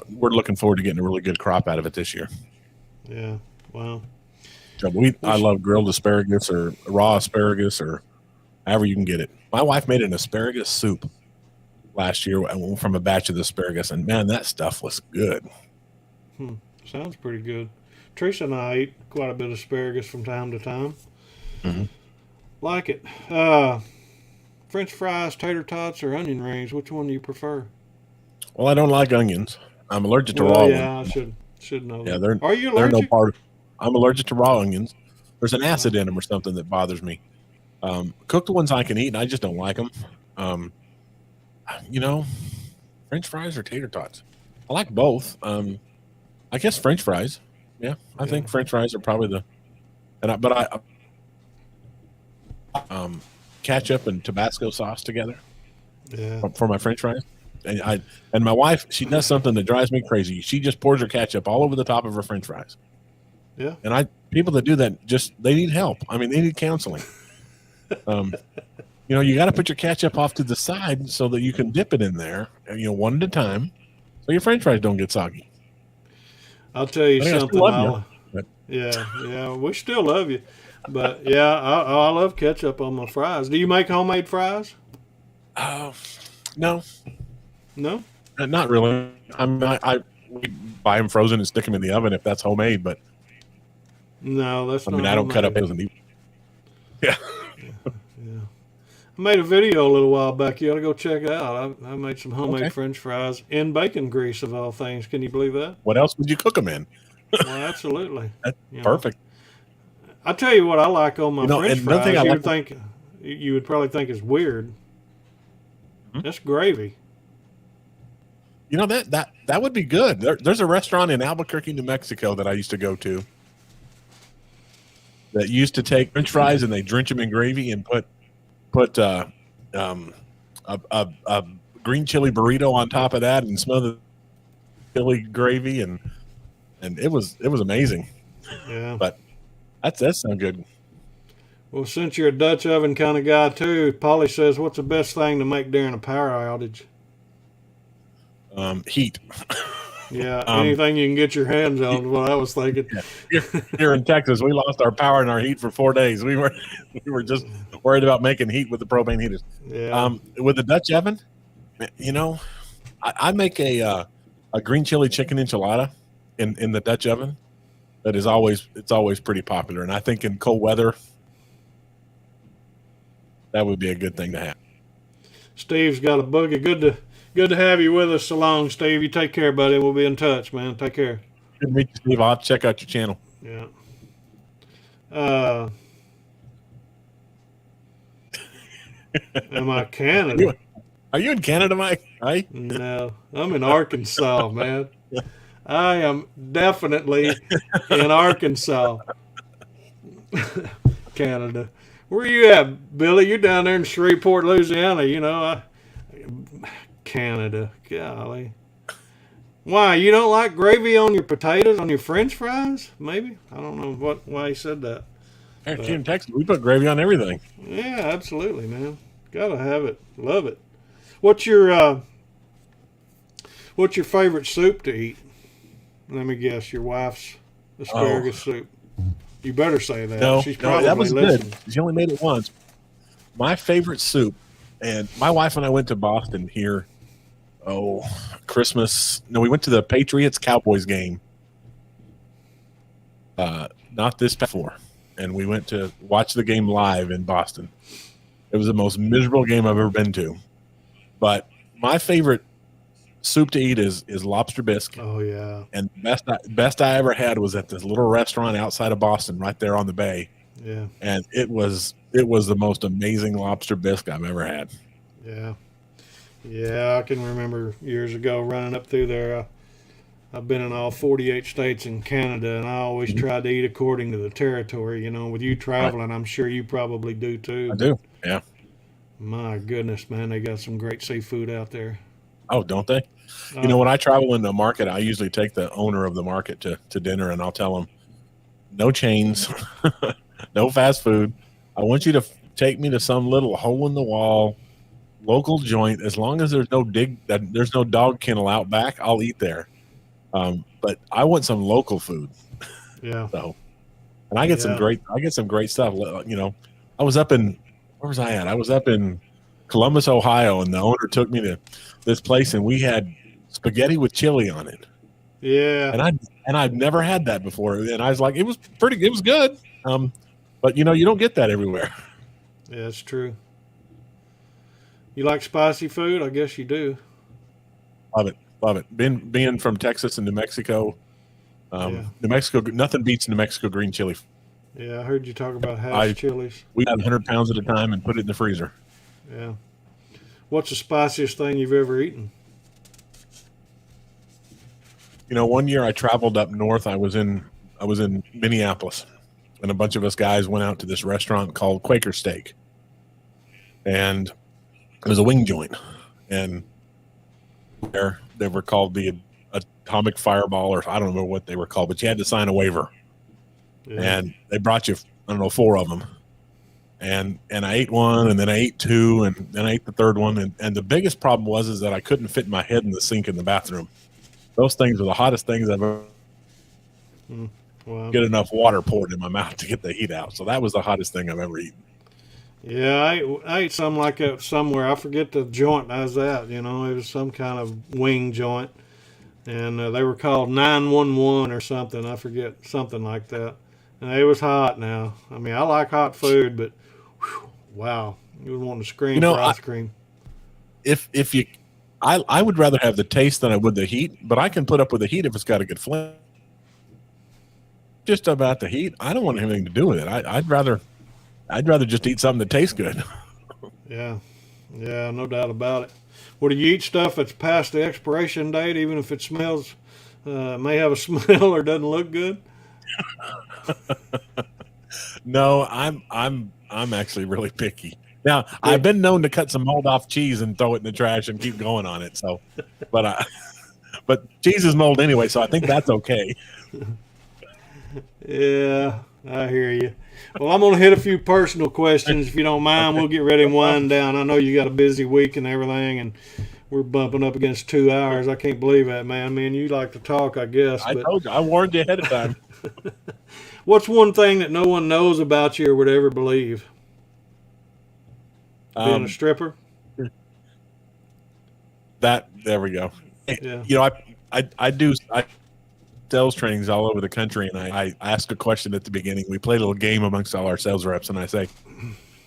C: we're looking forward to getting a really good crop out of it this year.
A: Yeah, wow.
C: So I love grilled asparagus or raw asparagus or however you can get it. My wife made an asparagus soup last year from a batch of the asparagus, and man, that stuff was good.
A: Sounds pretty good. Teresa and I eat quite a bit of asparagus from time to time.
C: Mm-hmm.
A: Like it. French fries, tater tots, or onion rings, which one do you prefer?
C: Well, I don't like onions. I'm allergic to raw
A: Well,
C: ones.
A: yeah, I should know.
C: Yeah,
A: that. Are you
C: they're no
A: allergic?
C: part. I'm allergic to raw onions. There's an acid in them or something that bothers me. Cooked ones I can eat, and I just don't like them. You know, French fries or tater tots. I like both. I guess French fries. Yeah, I think French fries are probably the. But ketchup and Tabasco sauce together.
A: Yeah.
C: For my French fries. And my wife, she does something that drives me crazy. She just pours her ketchup all over the top of her French fries.
A: Yeah.
C: And people that do that they need help. I mean, they need counseling. You got to put your ketchup off to the side so that you can dip it in there, one at a time, so your French fries don't get soggy.
A: I'll tell you something.
C: Yeah,
A: we still love you, but yeah, I love ketchup on my fries. Do you make homemade fries?
C: No, not really. We buy them frozen and stick them in the oven if that's homemade. But
A: no, that's not.
C: I don't cut up those and eat. Yeah.
A: I made a video a little while back. You ought to go check it out. I made some homemade French fries in bacon grease of all things. Can you believe that?
C: What else would you cook them in?
A: Well, absolutely.
C: That's perfect.
A: I tell you what I like on my French fries.
C: Thing
A: you would probably think is weird. Mm-hmm. That's gravy.
C: That would be good. There's a restaurant in Albuquerque, New Mexico that I used to go to that used to take French fries and they drench them in gravy and put a green chili burrito on top of that and smother chili gravy and it was amazing.
A: Yeah,
C: but that sounds good.
A: Well, since you're a Dutch oven kind of guy too, Polly says, "What's the best thing to make during a power outage?"
C: Heat.
A: Yeah, anything you can get your hands on is what I was thinking.
C: Yeah. Here in Texas, we lost our power and our heat for 4 days. We were just worried about making heat with the propane heaters.
A: Yeah.
C: With the Dutch oven, I make a green chili chicken enchilada in the Dutch oven. It's always pretty popular, and I think in cold weather, that would be a good thing to have.
A: Steve's got a boogie. Good to have you with us so long, Steve. You take care, buddy. We'll be in touch, man. Take care.
C: Good to meet you, Steve. I'll have to check out your channel.
A: Yeah. Am I Canada?
C: Are you in Canada, Mike? Right?
A: No, I'm in Arkansas, man. I am definitely in Arkansas, Canada. Where you at, Billy? You're down there in Shreveport, Louisiana. Canada. Golly. Why, you don't like gravy on your potatoes, on your French fries? Maybe. I don't know why he said that.
C: Here in Texas, we put gravy on everything.
A: Yeah, absolutely, man. Gotta have it. Love it. What's your favorite soup to eat? Let me guess, your wife's asparagus soup. You better say that.
C: No,
A: She's probably
C: that was
A: listening.
C: good. She only made it once. My favorite soup, and my wife and I went to Boston here. Christmas. No, we went to the Patriots Cowboys game. Not this before, and we went to watch the game live in Boston. It was the most miserable game I've ever been to. But my favorite soup to eat is lobster bisque.
A: Oh yeah.
C: And best I ever had was at this little restaurant outside of Boston, right there on the bay.
A: Yeah.
C: And it was the most amazing lobster bisque I've ever had.
A: Yeah. Yeah, I can remember years ago running up through there. I've been in all 48 states in Canada, and I always tried to eat according to the territory. With you traveling, I'm sure you probably do too.
C: I do, yeah.
A: My goodness, man, they got some great seafood out there.
C: Oh, don't they? When I travel in the market, I usually take the owner of the market to dinner, and I'll tell him, no chains, no fast food. I want you to take me to some little hole-in-the-wall local joint. As long as there's no dog kennel out back, I'll eat there. But I want some local food.
A: Yeah.
C: So, and I get some great stuff. I was up in, where was I at? I was up in Columbus, Ohio, and the owner took me to this place, and we had spaghetti with chili on it.
A: Yeah.
C: And I've never had that before, and I was like, it was good. But you don't get that everywhere.
A: Yeah, it's true. You like spicy food? I guess you do.
C: Love it. Love it. Being from Texas and New Mexico,
A: Yeah.
C: New Mexico, nothing beats New Mexico green chili.
A: Yeah, I heard you talk about house chilies.
C: We got 100 pounds at a time and put it in the freezer.
A: Yeah. What's the spiciest thing you've ever eaten?
C: You know, one year I traveled up north. I was in Minneapolis, and a bunch of us guys went out to this restaurant called Quaker Steak, and it was a wing joint, and they were called the Atomic Fireball, or I don't know what they were called, but you had to sign a waiver. Yeah. And they brought you, I don't know, 4 of them. And I ate one, and then I ate 2, and then I ate the third one. And the biggest problem was that I couldn't fit my head in the sink in the bathroom. Those things were the hottest things I've ever get enough water poured in my mouth to get the heat out. So that was the hottest thing I've ever eaten.
A: Yeah, I ate something like that somewhere. I forget the joint I was at. You know, it was some kind of wing joint. And they were called 911 or something. I forget, something like that. And it was hot now. I mean, I like hot food, but whew, wow, you would want to scream for ice cream.
C: I would rather have the taste than I would the heat, but I can put up with the heat if it's got a good flavor. Just about the heat, I don't want anything to do with it. I'd rather just eat something that tastes good.
A: Yeah, no doubt about it. Well, do you eat stuff that's past the expiration date, even if it smells, may have a smell or doesn't look good?
C: No, I'm actually really picky. Now, I've been known to cut some mold off cheese and throw it in the trash and keep going on it. So, but cheese is mold anyway, so I think that's okay.
A: Yeah, I hear you. Well, I'm going to hit a few personal questions. If you don't mind, we'll get ready and wind down. I know you got a busy week and everything, and we're bumping up against 2 hours. I can't believe that, man. I mean, you like to talk, I guess.
C: I told you. I warned you ahead of time.
A: What's one thing that no one knows about you or would ever believe? Being a stripper?
C: There we go.
A: Yeah.
C: You know, I do sales trainings all over the country, and I ask a question at the beginning. We play a little game amongst all our sales reps, and I say,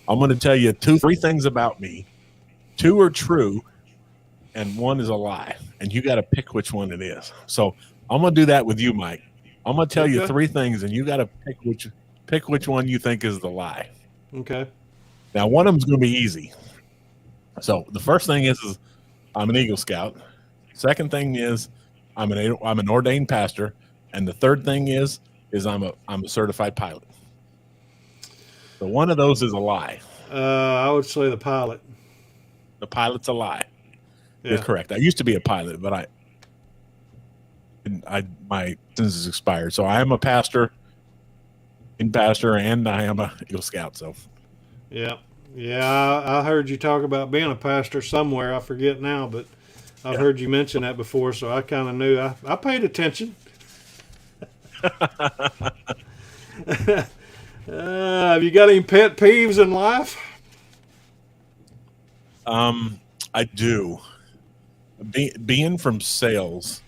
C: I'm going to tell you 3 things about me. 2 are true, and 1 is a lie, and you got to pick which one it is. So I'm going to do that with you, Mike. I'm going to tell you 3 things, and you got to pick which one you think is the lie.
A: Okay.
C: Now, one of them is going to be easy. So the first thing is I'm an Eagle Scout. Second thing is I'm an ordained pastor, and the third thing is I'm a certified pilot. So one of those is a lie.
A: I would say the pilot.
C: The pilot's a lie.
A: Yeah.
C: You're correct. I used to be a pilot, but my sentence is expired. So I am a pastor, and I am a Eagle Scout. So
A: yeah. I heard you talk about being a pastor somewhere. I forget now, but I've heard you mention that before, so I kind of knew. I paid attention. Have you got any pet peeves in life?
C: I do. Being from sales,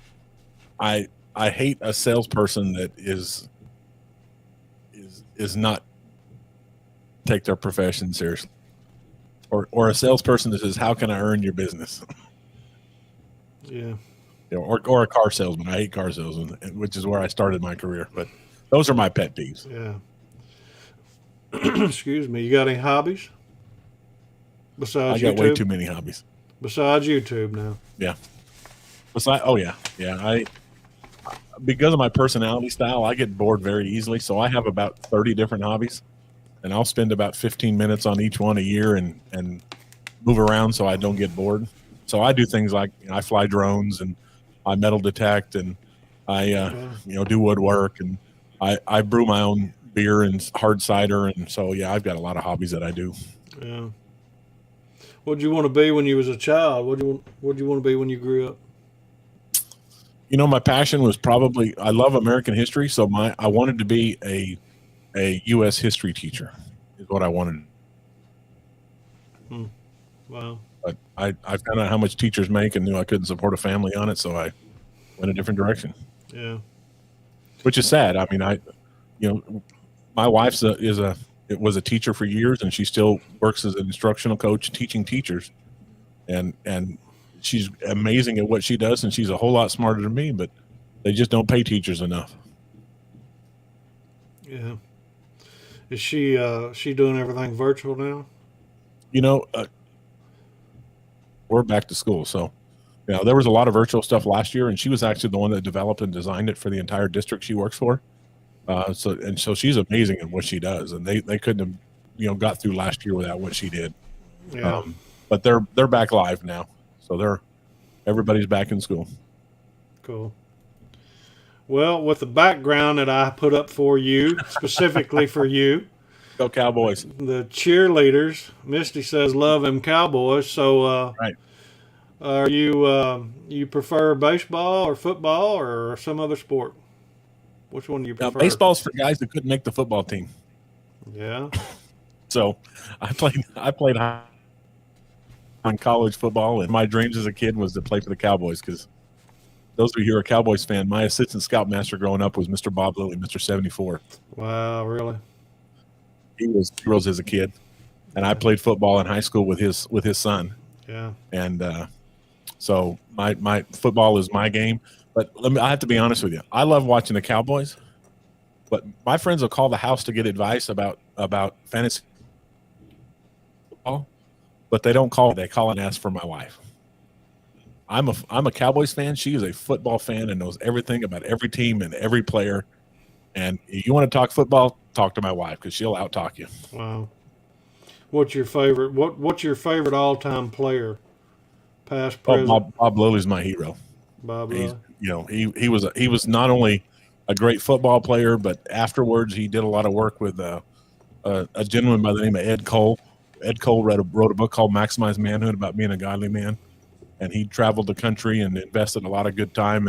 C: I hate a salesperson that is not take their profession seriously, or a salesperson that says, "How can I earn your business?"
A: Yeah.
C: Or a car salesman. I hate car salesmen, which is where I started my career. But those are my pet peeves.
A: Yeah. Excuse me. You got any hobbies besides YouTube?
C: I got way too many hobbies.
A: Besides YouTube now.
C: Yeah. Yeah. Because of my personality style, I get bored very easily. So I have about 30 different hobbies, and I'll spend about 15 minutes on each one a year and move around so I don't get bored. So I do things like I fly drones, and I metal detect, and I do woodwork, and I brew my own beer and hard cider, and so I've got a lot of hobbies that I do.
A: Yeah. What'd you want to be when you was a child? What'd you want to be when you grew up?
C: You know, my passion was probably I love American history, so I wanted to be a U.S. history teacher is what I wanted.
A: Wow.
C: But I found out how much teachers make and knew I couldn't support a family on it, so I went a different direction.
A: Yeah.
C: Which is sad. I mean, my wife was a teacher for years, and she still works as an instructional coach teaching teachers. And she's amazing at what she does, and she's a whole lot smarter than me. But they just don't pay teachers enough.
A: Yeah. Is she doing everything virtual now?
C: You know, we're back to school, so there was a lot of virtual stuff last year, and she was actually the one that developed and designed it for the entire district she works for. So she's amazing at what she does, and they couldn't have got through last year without what she did.
A: Yeah.
C: But they're back live now, so everybody's back in school.
A: Cool. Well, with the background that I put up for you, specifically for you,
C: go Cowboys.
A: The cheerleaders, Misty says, love them Cowboys. So,
C: right.
A: Are you prefer baseball or football or some other sport? Which one do you prefer?
C: Now, baseball's for guys that couldn't make the football team.
A: Yeah.
C: So I played on college football, and my dreams as a kid was to play for the Cowboys, because those of you who are a Cowboys fan, my assistant scoutmaster growing up was Mr. Bob Lilly, Mr. 74.
A: Wow, really?
C: He was heroes as a kid, and I played football in high school with his son.
A: Yeah.
C: And so my football is my game. But I have to be honest with you. I love watching the Cowboys, but my friends will call the house to get advice about fantasy football, but they don't call. They call and ask for my wife. I'm a Cowboys fan. She is a football fan and knows everything about every team and every player. And if you want to talk football, talk to my wife, because she'll out-talk you.
A: Wow. What's your favorite? What's your favorite all-time player? Past, present.
C: Bob Lilly's my hero.
A: Bob Lilly.
C: He was not only a great football player, but afterwards he did a lot of work with a gentleman by the name of Ed Cole. Ed Cole wrote a book called Maximize Manhood, about being a godly man, and he traveled the country and invested a lot of good time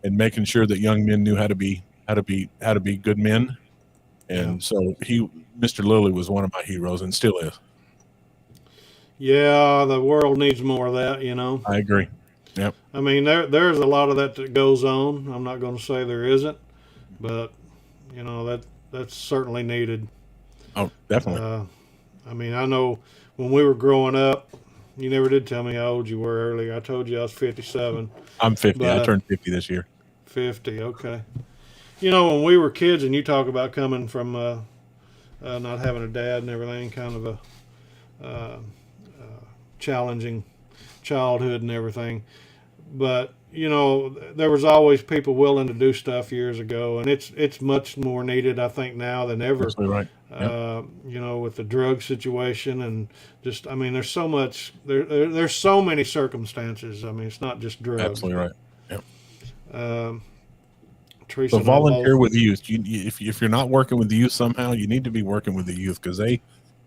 C: in making sure that young men knew how to be good men. And so Mr. Lilly was one of my heroes and still is.
A: Yeah, the world needs more of that,
C: I agree. Yep.
A: I mean, there's a lot of that goes on. I'm not going to say there isn't, but that's certainly needed.
C: Oh, definitely.
A: I mean, I know when we were growing up, you never did tell me how old you were earlier. I told you I was 57.
C: I'm 50.
A: But,
C: I turned 50 this year.
A: 50, okay. When we were kids, and you talk about coming from not having a dad and everything, kind of a challenging childhood and everything. But, there was always people willing to do stuff years ago, and it's much more needed, I think, now than ever.
C: Absolutely right. Yep.
A: With the drug situation and just, I mean, there's so much, there's so many circumstances. I mean, it's not just drugs.
C: Absolutely right. Yep.
A: Teresa,
C: so volunteer with youth. If you're not working with the youth somehow, you need to be working with the youth, because they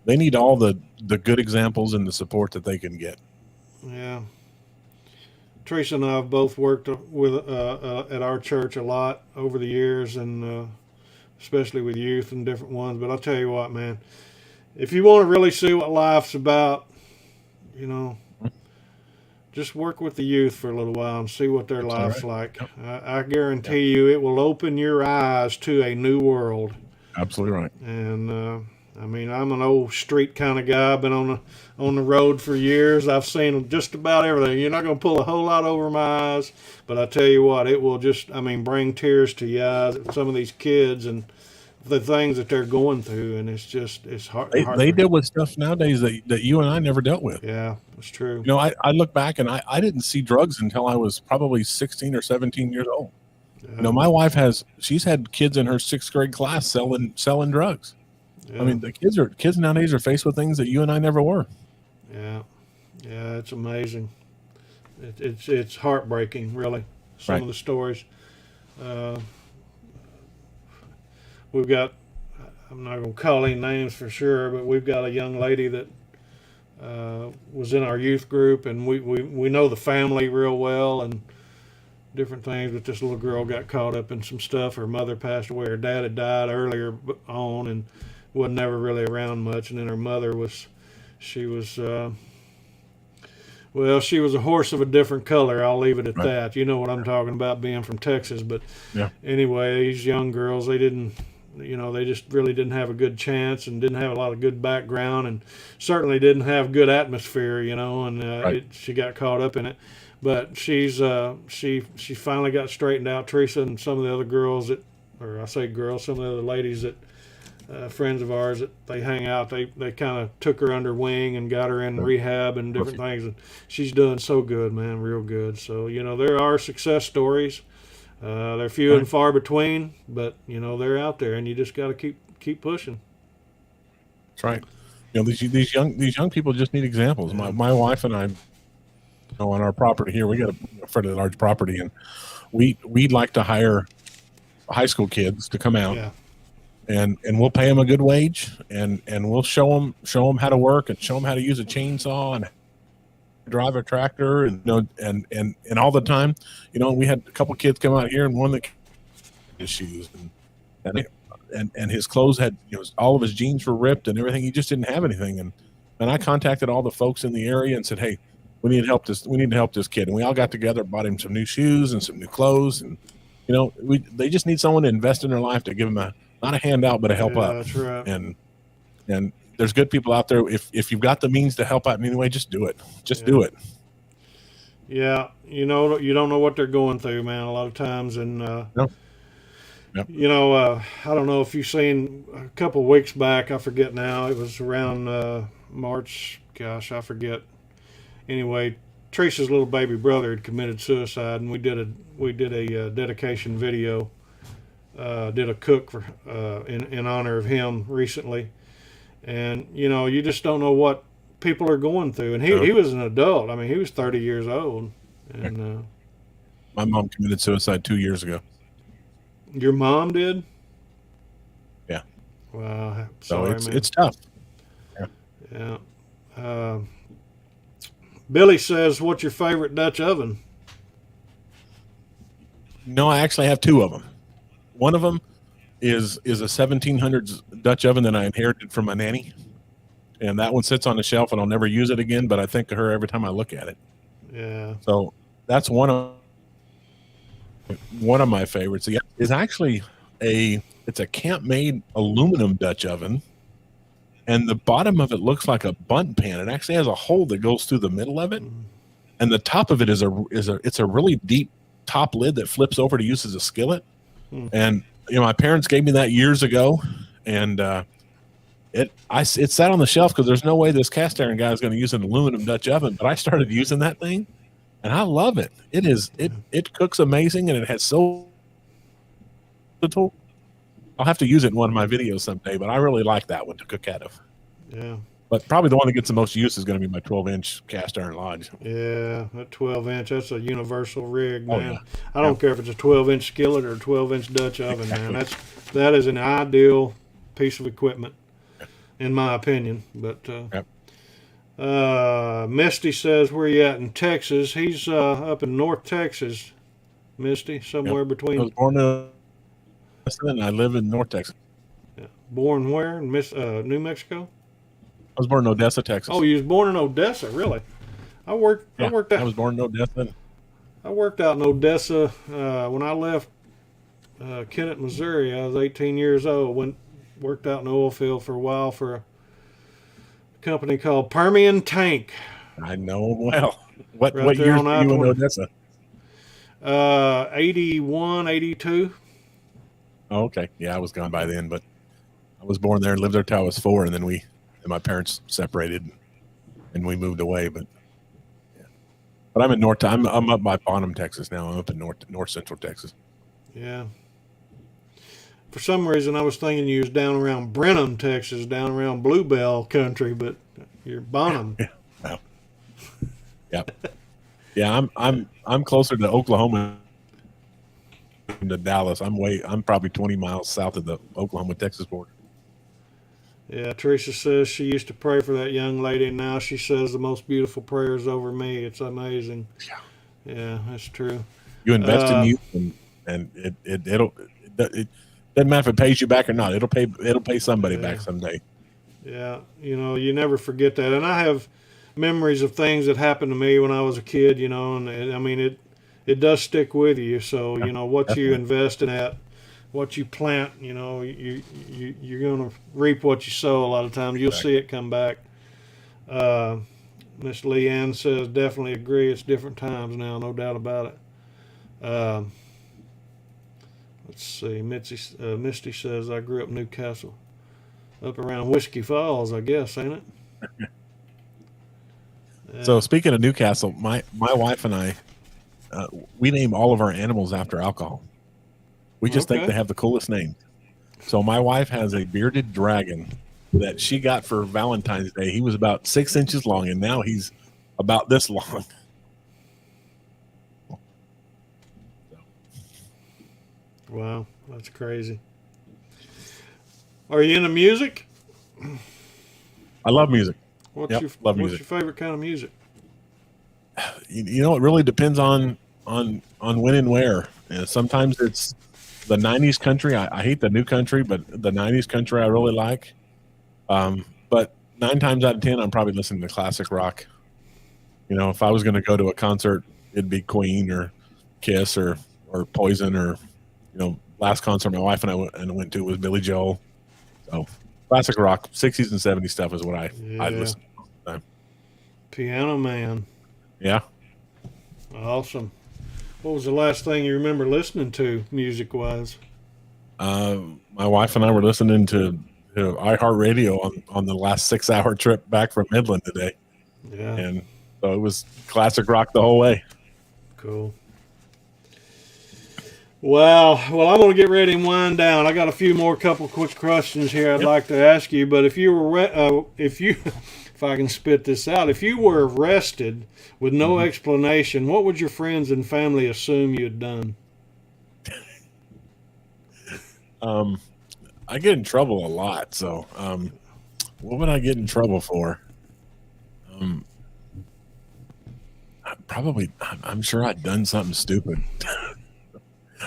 C: need all the good examples and the support that they can get.
A: Yeah. Teresa and I have both worked with at our church a lot over the years, and especially with youth and different ones. But I'll tell you what, man, if you want to really see what life's about, just work with the youth for a little while and see what their life's like. Yep. I guarantee you it will open your eyes to a new world.
C: Absolutely right.
A: And I mean, I'm an old street kind of guy. I've been on the road for years. I've seen just about everything. You're not going to pull a whole lot over my eyes, but I tell you what, it will just, bring tears to your eyes at some of these kids and the things that they're going through, and it's hard.
C: They deal with stuff nowadays that you and I never dealt with.
A: Yeah, it's true.
C: I look back and I didn't see drugs until I was probably 16 or 17 years old. Yeah. My wife she's had kids in her 6th grade class selling drugs. Yeah. I mean, the kids nowadays are faced with things that you and I never were.
A: Yeah, it's amazing. It's heartbreaking, really. Some of the stories. We've got, I'm not going to call any names for sure, but we've got a young lady that was in our youth group, and we know the family real well and different things, but this little girl got caught up in some stuff. Her mother passed away. Her dad had died earlier on and wasn't never really around much, and then her mother she was a horse of a different color. I'll leave it at that. You know what I'm talking about, being from Texas. But anyway, these young girls, they didn't they just really didn't have a good chance and didn't have a lot of good background and certainly didn't have good atmosphere, and
C: Right.
A: she got caught up in it. But she finally got straightened out. Teresa and some of the other girls or I say girls, some of the other ladies that friends of ours that they hang out, they kind of took her under wing and got her in rehab and different things, and she's doing so good, man, real good. So there are success stories. They're few and far between, but they're out there, and you just got to keep pushing.
C: That's right. These young people just need examples. My wife and I, on our property here, we got a fairly large property, and we'd like to hire high school kids to come out.
A: Yeah.
C: And we'll pay them a good wage, and we'll show them how to work and show them how to use a chainsaw and drive a tractor, and and all the time, we had a couple kids come out here, and one that his shoes and his clothes had all of his jeans were ripped and everything. He just didn't have anything, and I contacted all the folks in the area and said, hey, we need to help this kid, and we all got together, bought him some new shoes and some new clothes, and they just need someone to invest in their life to give them not a handout, but a help up.
A: That's right.
C: And there's good people out there. If you've got the means to help out in any way, just do it. Do it.
A: Yeah, you don't know what they're going through, man. A lot of times, and
C: Yep.
A: I don't know if you've seen a couple weeks back. I forget now. It was around March. Gosh, I forget. Anyway, Teresa's little baby brother had committed suicide, and we did a dedication video. Did a cook for in honor of him recently, and you just don't know what people are going through. And he was an adult. I mean, he was 30 years old. And
C: my mom committed suicide 2 years ago.
A: Your mom did?
C: Yeah.
A: Wow.
C: So
A: Sorry, man.
C: it's tough.
A: Yeah. Billy says, "What's your favorite Dutch oven?"
C: No, I actually have two of them. One of them is a 1700s Dutch oven that I inherited from my nanny, and that one sits on the shelf, and I'll never use it again. But I think of her every time I look at it.
A: Yeah.
C: So that's one of my favorites. Is actually it's a camp-made aluminum Dutch oven, and the bottom of it looks like a bundt pan. It actually has a hole that goes through the middle of it, and the top of it is a really deep top lid that flips over to use as a skillet. And my parents gave me that years ago, and it sat on the shelf because there's no way this cast iron guy is going to use an aluminum Dutch oven. But I started using that thing, and I love it. It cooks amazing, and it has so little. I'll have to use it in one of my videos someday, but I really like that one to cook out of.
A: Yeah.
C: But probably the one that gets the most use is going to be my 12-inch cast iron lodge.
A: Yeah, that 12-inch, that's a universal rig, man.
C: Oh, yeah.
A: I don't care if it's a 12-inch skillet or a 12-inch Dutch oven, man. That is an ideal piece of equipment, in my opinion. But Misty says, where you at in Texas? He's up in North Texas, Misty, somewhere between.
C: I was born in and I live in North Texas.
A: Yeah. Born where? In New Mexico?
C: I was born in Odessa, Texas.
A: Oh, you was born in Odessa, really? I worked out.
C: I was born in Odessa.
A: I worked out in Odessa when I left Kennett, Missouri. I was 18 years old. Worked out in the oil field for a while for a company called Permian Tank.
C: I know them well. What
A: Right there
C: years
A: on
C: were you in
A: I-20.
C: Odessa?
A: 81, 82.
C: Oh, okay. Yeah, I was gone by then, but I was born there and lived there till I was 4, and then my parents separated, and we moved away. But yeah, but I'm in North. I'm up by Bonham, Texas now. I'm up in North Central Texas.
A: Yeah. For some reason, I was thinking you was down around Brenham, Texas, down around Bluebell country, but you're Bonham.
C: Yeah. Well, yeah. Yeah. I'm closer to Oklahoma than to Dallas. I'm probably 20 miles south of the Oklahoma-Texas border.
A: Yeah, Teresa says she used to pray for that young lady, and now she says the most beautiful prayers over me. It's amazing. Yeah, that's true.
C: You invest in youth, and it doesn't matter if it pays you back or not. It'll pay somebody back someday.
A: Yeah, you never forget that. And I have memories of things that happened to me when I was a kid. And I mean it does stick with you. So what you invest in that what you plant, you're going to reap what you sow. A lot of times, you'll see it come back. Miss Leanne says, definitely agree. It's different times now, no doubt about it. Let's see. Misty says, I grew up in Newcastle, up around Whiskey Falls, I guess, ain't it?
C: So speaking of Newcastle, my wife and I, we name all of our animals after alcohol. We just think they have the coolest name. So my wife has a bearded dragon that she got for Valentine's Day. He was about 6 inches long, and now he's about this long.
A: Wow, that's crazy. Are you into music?
C: I love music.
A: What's your favorite kind of music?
C: You know, it really depends on when and where. Sometimes it's the 90s country. I hate the new country, but the 90s country I really like. But 9 times out of 10, I'm probably listening to classic rock. You know, if I was going to go to a concert, it'd be Queen or Kiss or Poison or, last concert my wife and I went to was Billy Joel. So classic rock, 60s and 70s stuff is what I listen to all the time.
A: Piano Man.
C: Yeah.
A: Awesome. What was the last thing you remember listening to, music-wise?
C: My wife and I were listening to iHeartRadio on the last 6-hour trip back from Midland today.
A: Yeah.
C: And so it was classic rock the whole way.
A: Cool. Well, I'm going to get ready and wind down. I got a few more couple quick questions here I'd like to ask you. But if I can spit this out, if you were arrested with no explanation, what would your friends and family assume you had done?
C: I get in trouble a lot. So what would I get in trouble for? I'm sure I'd done something stupid.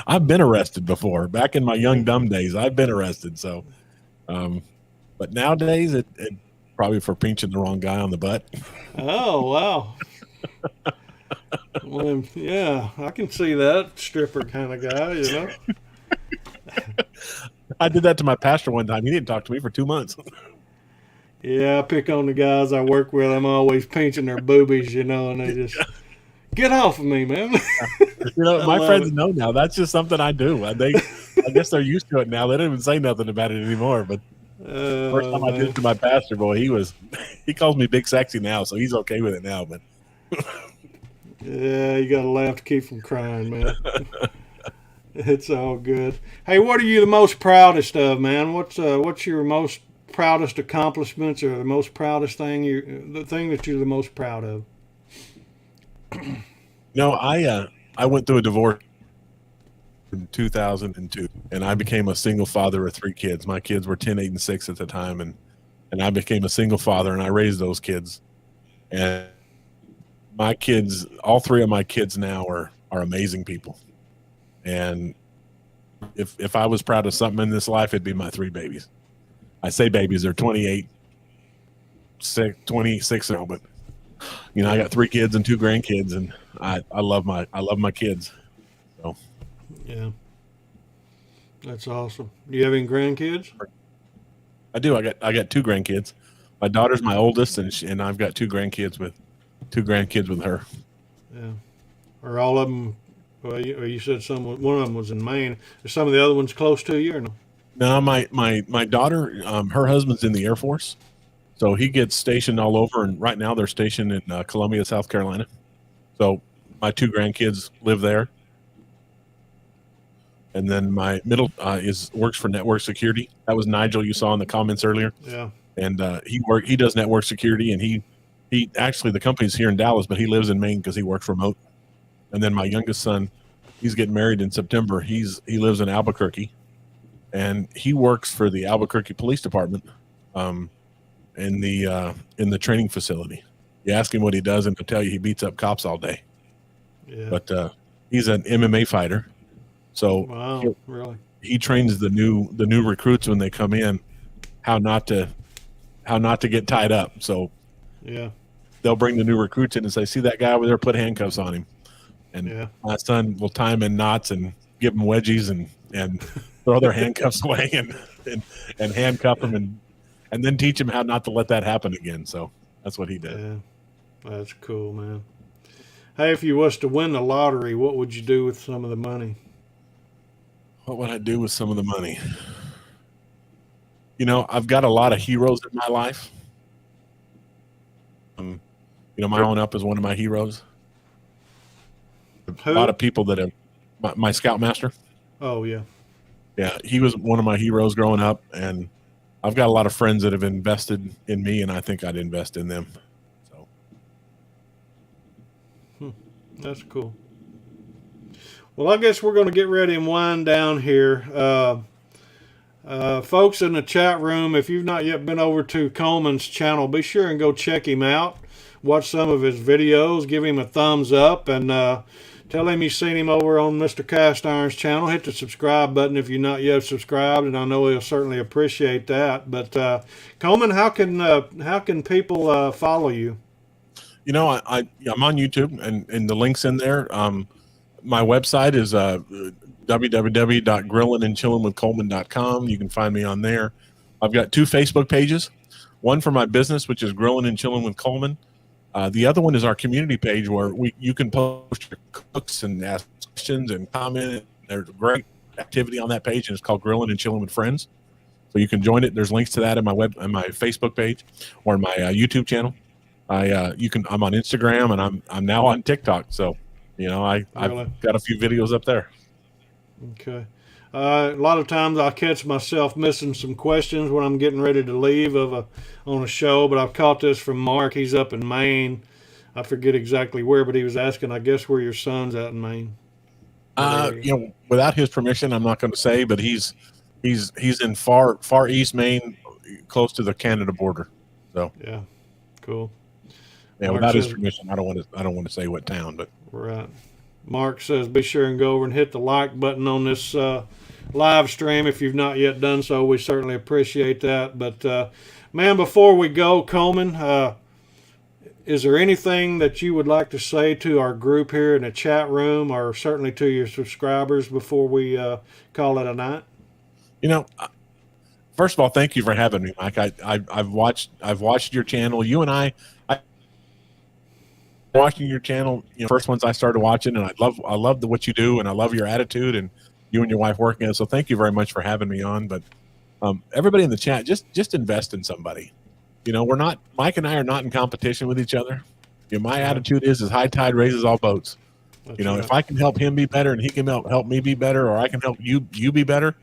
C: I've been arrested before. Back in my young dumb days, I've been arrested. So, but nowadays, it probably for pinching the wrong guy on the butt.
A: Oh, wow. Well, yeah, I can see that stripper kind of guy,
C: I did that to my pastor one time. He didn't talk to me for 2 months.
A: Yeah, I pick on the guys I work with. I'm always pinching their boobies, and they just get off of me, man.
C: My friends know now. That's just something I do. I guess they're used to it now. They don't even say nothing about it anymore. But first time I did it to my pastor, boy, he calls me Big Sexy now, so he's okay with it now. But
A: yeah, you got to laugh to keep from crying, man. It's all good. Hey, what are you the most proudest of, man? What's your most proudest accomplishments, or the most proudest thing the thing that you're the most proud of?
C: I went through a divorce in 2002, and I became a single father of 3 kids. My kids were 10, 8, and 6 at the time, and I became a single father, and I raised those kids. And my kids, all 3 of my kids now are amazing people. And if I was proud of something in this life, it'd be my 3 babies. I say babies, they're 28, 26 now, but I got 3 kids and 2 grandkids, and I love my kids. So
A: yeah, that's awesome. Do you have any grandkids?
C: I do. I got 2 grandkids. My daughter's my oldest, and I've got 2 grandkids with her. Yeah.
A: Are all of them? Well, you said one of them was in Maine. Are some of the other ones close to you, or no?
C: No, my daughter, her husband's in the Air Force. So he gets stationed all over, and right now they're stationed in Columbia, South Carolina. So my 2 grandkids live there. And then my middle works for network security. That was Nigel you saw in the comments earlier.
A: Yeah.
C: And he does network security, and he actually, the company's here in Dallas, but he lives in Maine because he works remote. And then my youngest son, he's getting married in September. He lives in Albuquerque, and he works for the Albuquerque Police Department. In the training facility. You ask him what he does, and he'll tell you he beats up cops all day. Yeah. But he's an MMA fighter, so
A: wow, really?
C: He trains the new recruits when they come in how not to get tied up. So
A: yeah,
C: they'll bring the new recruits in and say, "See that guy over there? Put handcuffs on him." And my son will tie him in knots and give them wedgies and throw their handcuffs away and handcuff them and then teach them how not to let that happen again. So that's what he did.
A: Yeah, that's cool, man. Hey, if you was to win the lottery, what would you do with some of the money?
C: What would I do with some of the money? You know, I've got a lot of heroes in my life. You know, my own up is one of my heroes.
A: Who?
C: A lot of people that have my scoutmaster.
A: Oh, yeah.
C: Yeah, he was one of my heroes growing up, and I've got a lot of friends that have invested in me, and I think I'd invest in them. So
A: That's cool. Well, I guess we're going to get ready and wind down here. Folks in the chat room, if you've not yet been over to Coleman's channel, be sure and go check him out. Watch some of his videos. Give him a thumbs up, and tell him you've seen him over on Mr. Cast Iron's channel. Hit the subscribe button if you're not yet subscribed, and I know he'll certainly appreciate that. But Coleman, how can people follow you?
C: You know, I'm on YouTube, and the link's in there. My website is www.grillinandchillinwithcoleman.com. You can find me on there. I've got 2 Facebook pages. One for my business, which is Grillin and Chillin with Coleman. The other one is our community page where you can post your cooks and ask questions and comment. There's a great activity on that page, and it's called Grillin and Chillin with Friends. So you can join it. There's links to that in my Facebook page or my YouTube channel. I'm on Instagram, and I'm now on TikTok. So, you know, I've got a few videos up there.
A: Okay. A lot of times I catch myself missing some questions when I'm getting ready to leave on a show, but I've caught this from Mark. He's up in Maine. I forget exactly where, but he was asking, I guess, where your son's at in Maine.
C: You know, without his permission, I'm not going to say, but he's in far east Maine, close to the Canada border. So
A: yeah, cool.
C: Yeah,
A: Mark
C: without his
A: says,
C: permission, I don't want to say what town, but
A: right. Mark says, be sure and go over and hit the like button on this live stream if you've not yet done so. We certainly appreciate that. But, man, before we go, Coleman, is there anything that you would like to say to our group here in the chat room, or certainly to your subscribers before we call it a night?
C: You know, first of all, thank you for having me, Mike. I've watched your channel. You and I watching your channel, you know, first ones I started watching, and I love what you do, and I love your attitude, and you and your wife working. So thank you very much for having me on. But everybody in the chat, just invest in somebody. You know, Mike and I are not in competition with each other. You know, my attitude is high tide raises all boats. That's you know, right. If I can help him be better and he can help me be better, or I can help you be better,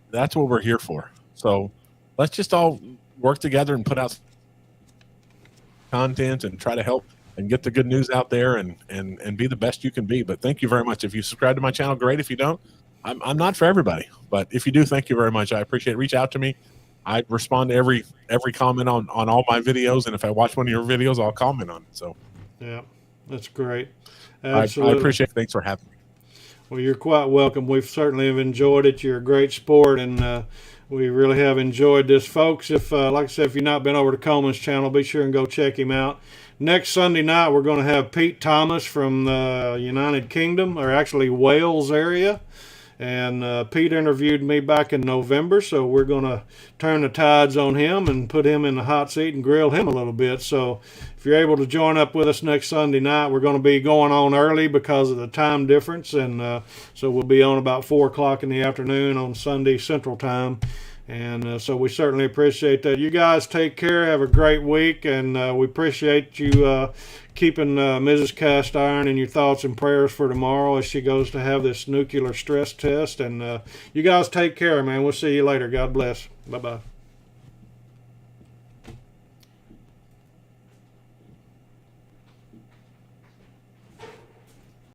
C: that's what we're here for. So let's just all work together and put out content and try to help and get the good news out there and be the best you can be. But thank you very much. If you subscribe to my channel, great. If you don't, I'm not for everybody. But if you do, thank you very much. I appreciate it. Reach out to me. I respond to every comment on all my videos. And if I watch one of your videos, I'll comment on it. So
A: yeah, that's great.
C: I appreciate it. Thanks for having me.
A: Well, you're quite welcome. We've certainly have enjoyed it. You're a great sport, and we really have enjoyed this. Folks, if like I said, if you've not been over to Coleman's channel, be sure and go check him out. Next Sunday night, we're going to have Pete Thomas from the United Kingdom, or actually Wales area. And Pete interviewed me back in November, so we're going to turn the tides on him and put him in the hot seat and grill him a little bit. So if you're able to join up with us next Sunday night, we're going to be going on early because of the time difference. And so we'll be on about 4 o'clock in the afternoon on Sunday Central Time. And so we certainly appreciate that. You guys take care. Have a great week. And we appreciate you keeping Mrs. Cast Iron in your thoughts and prayers for tomorrow as she goes to have this nuclear stress test. And you guys take care, man. We'll see you later. God bless. Bye-bye.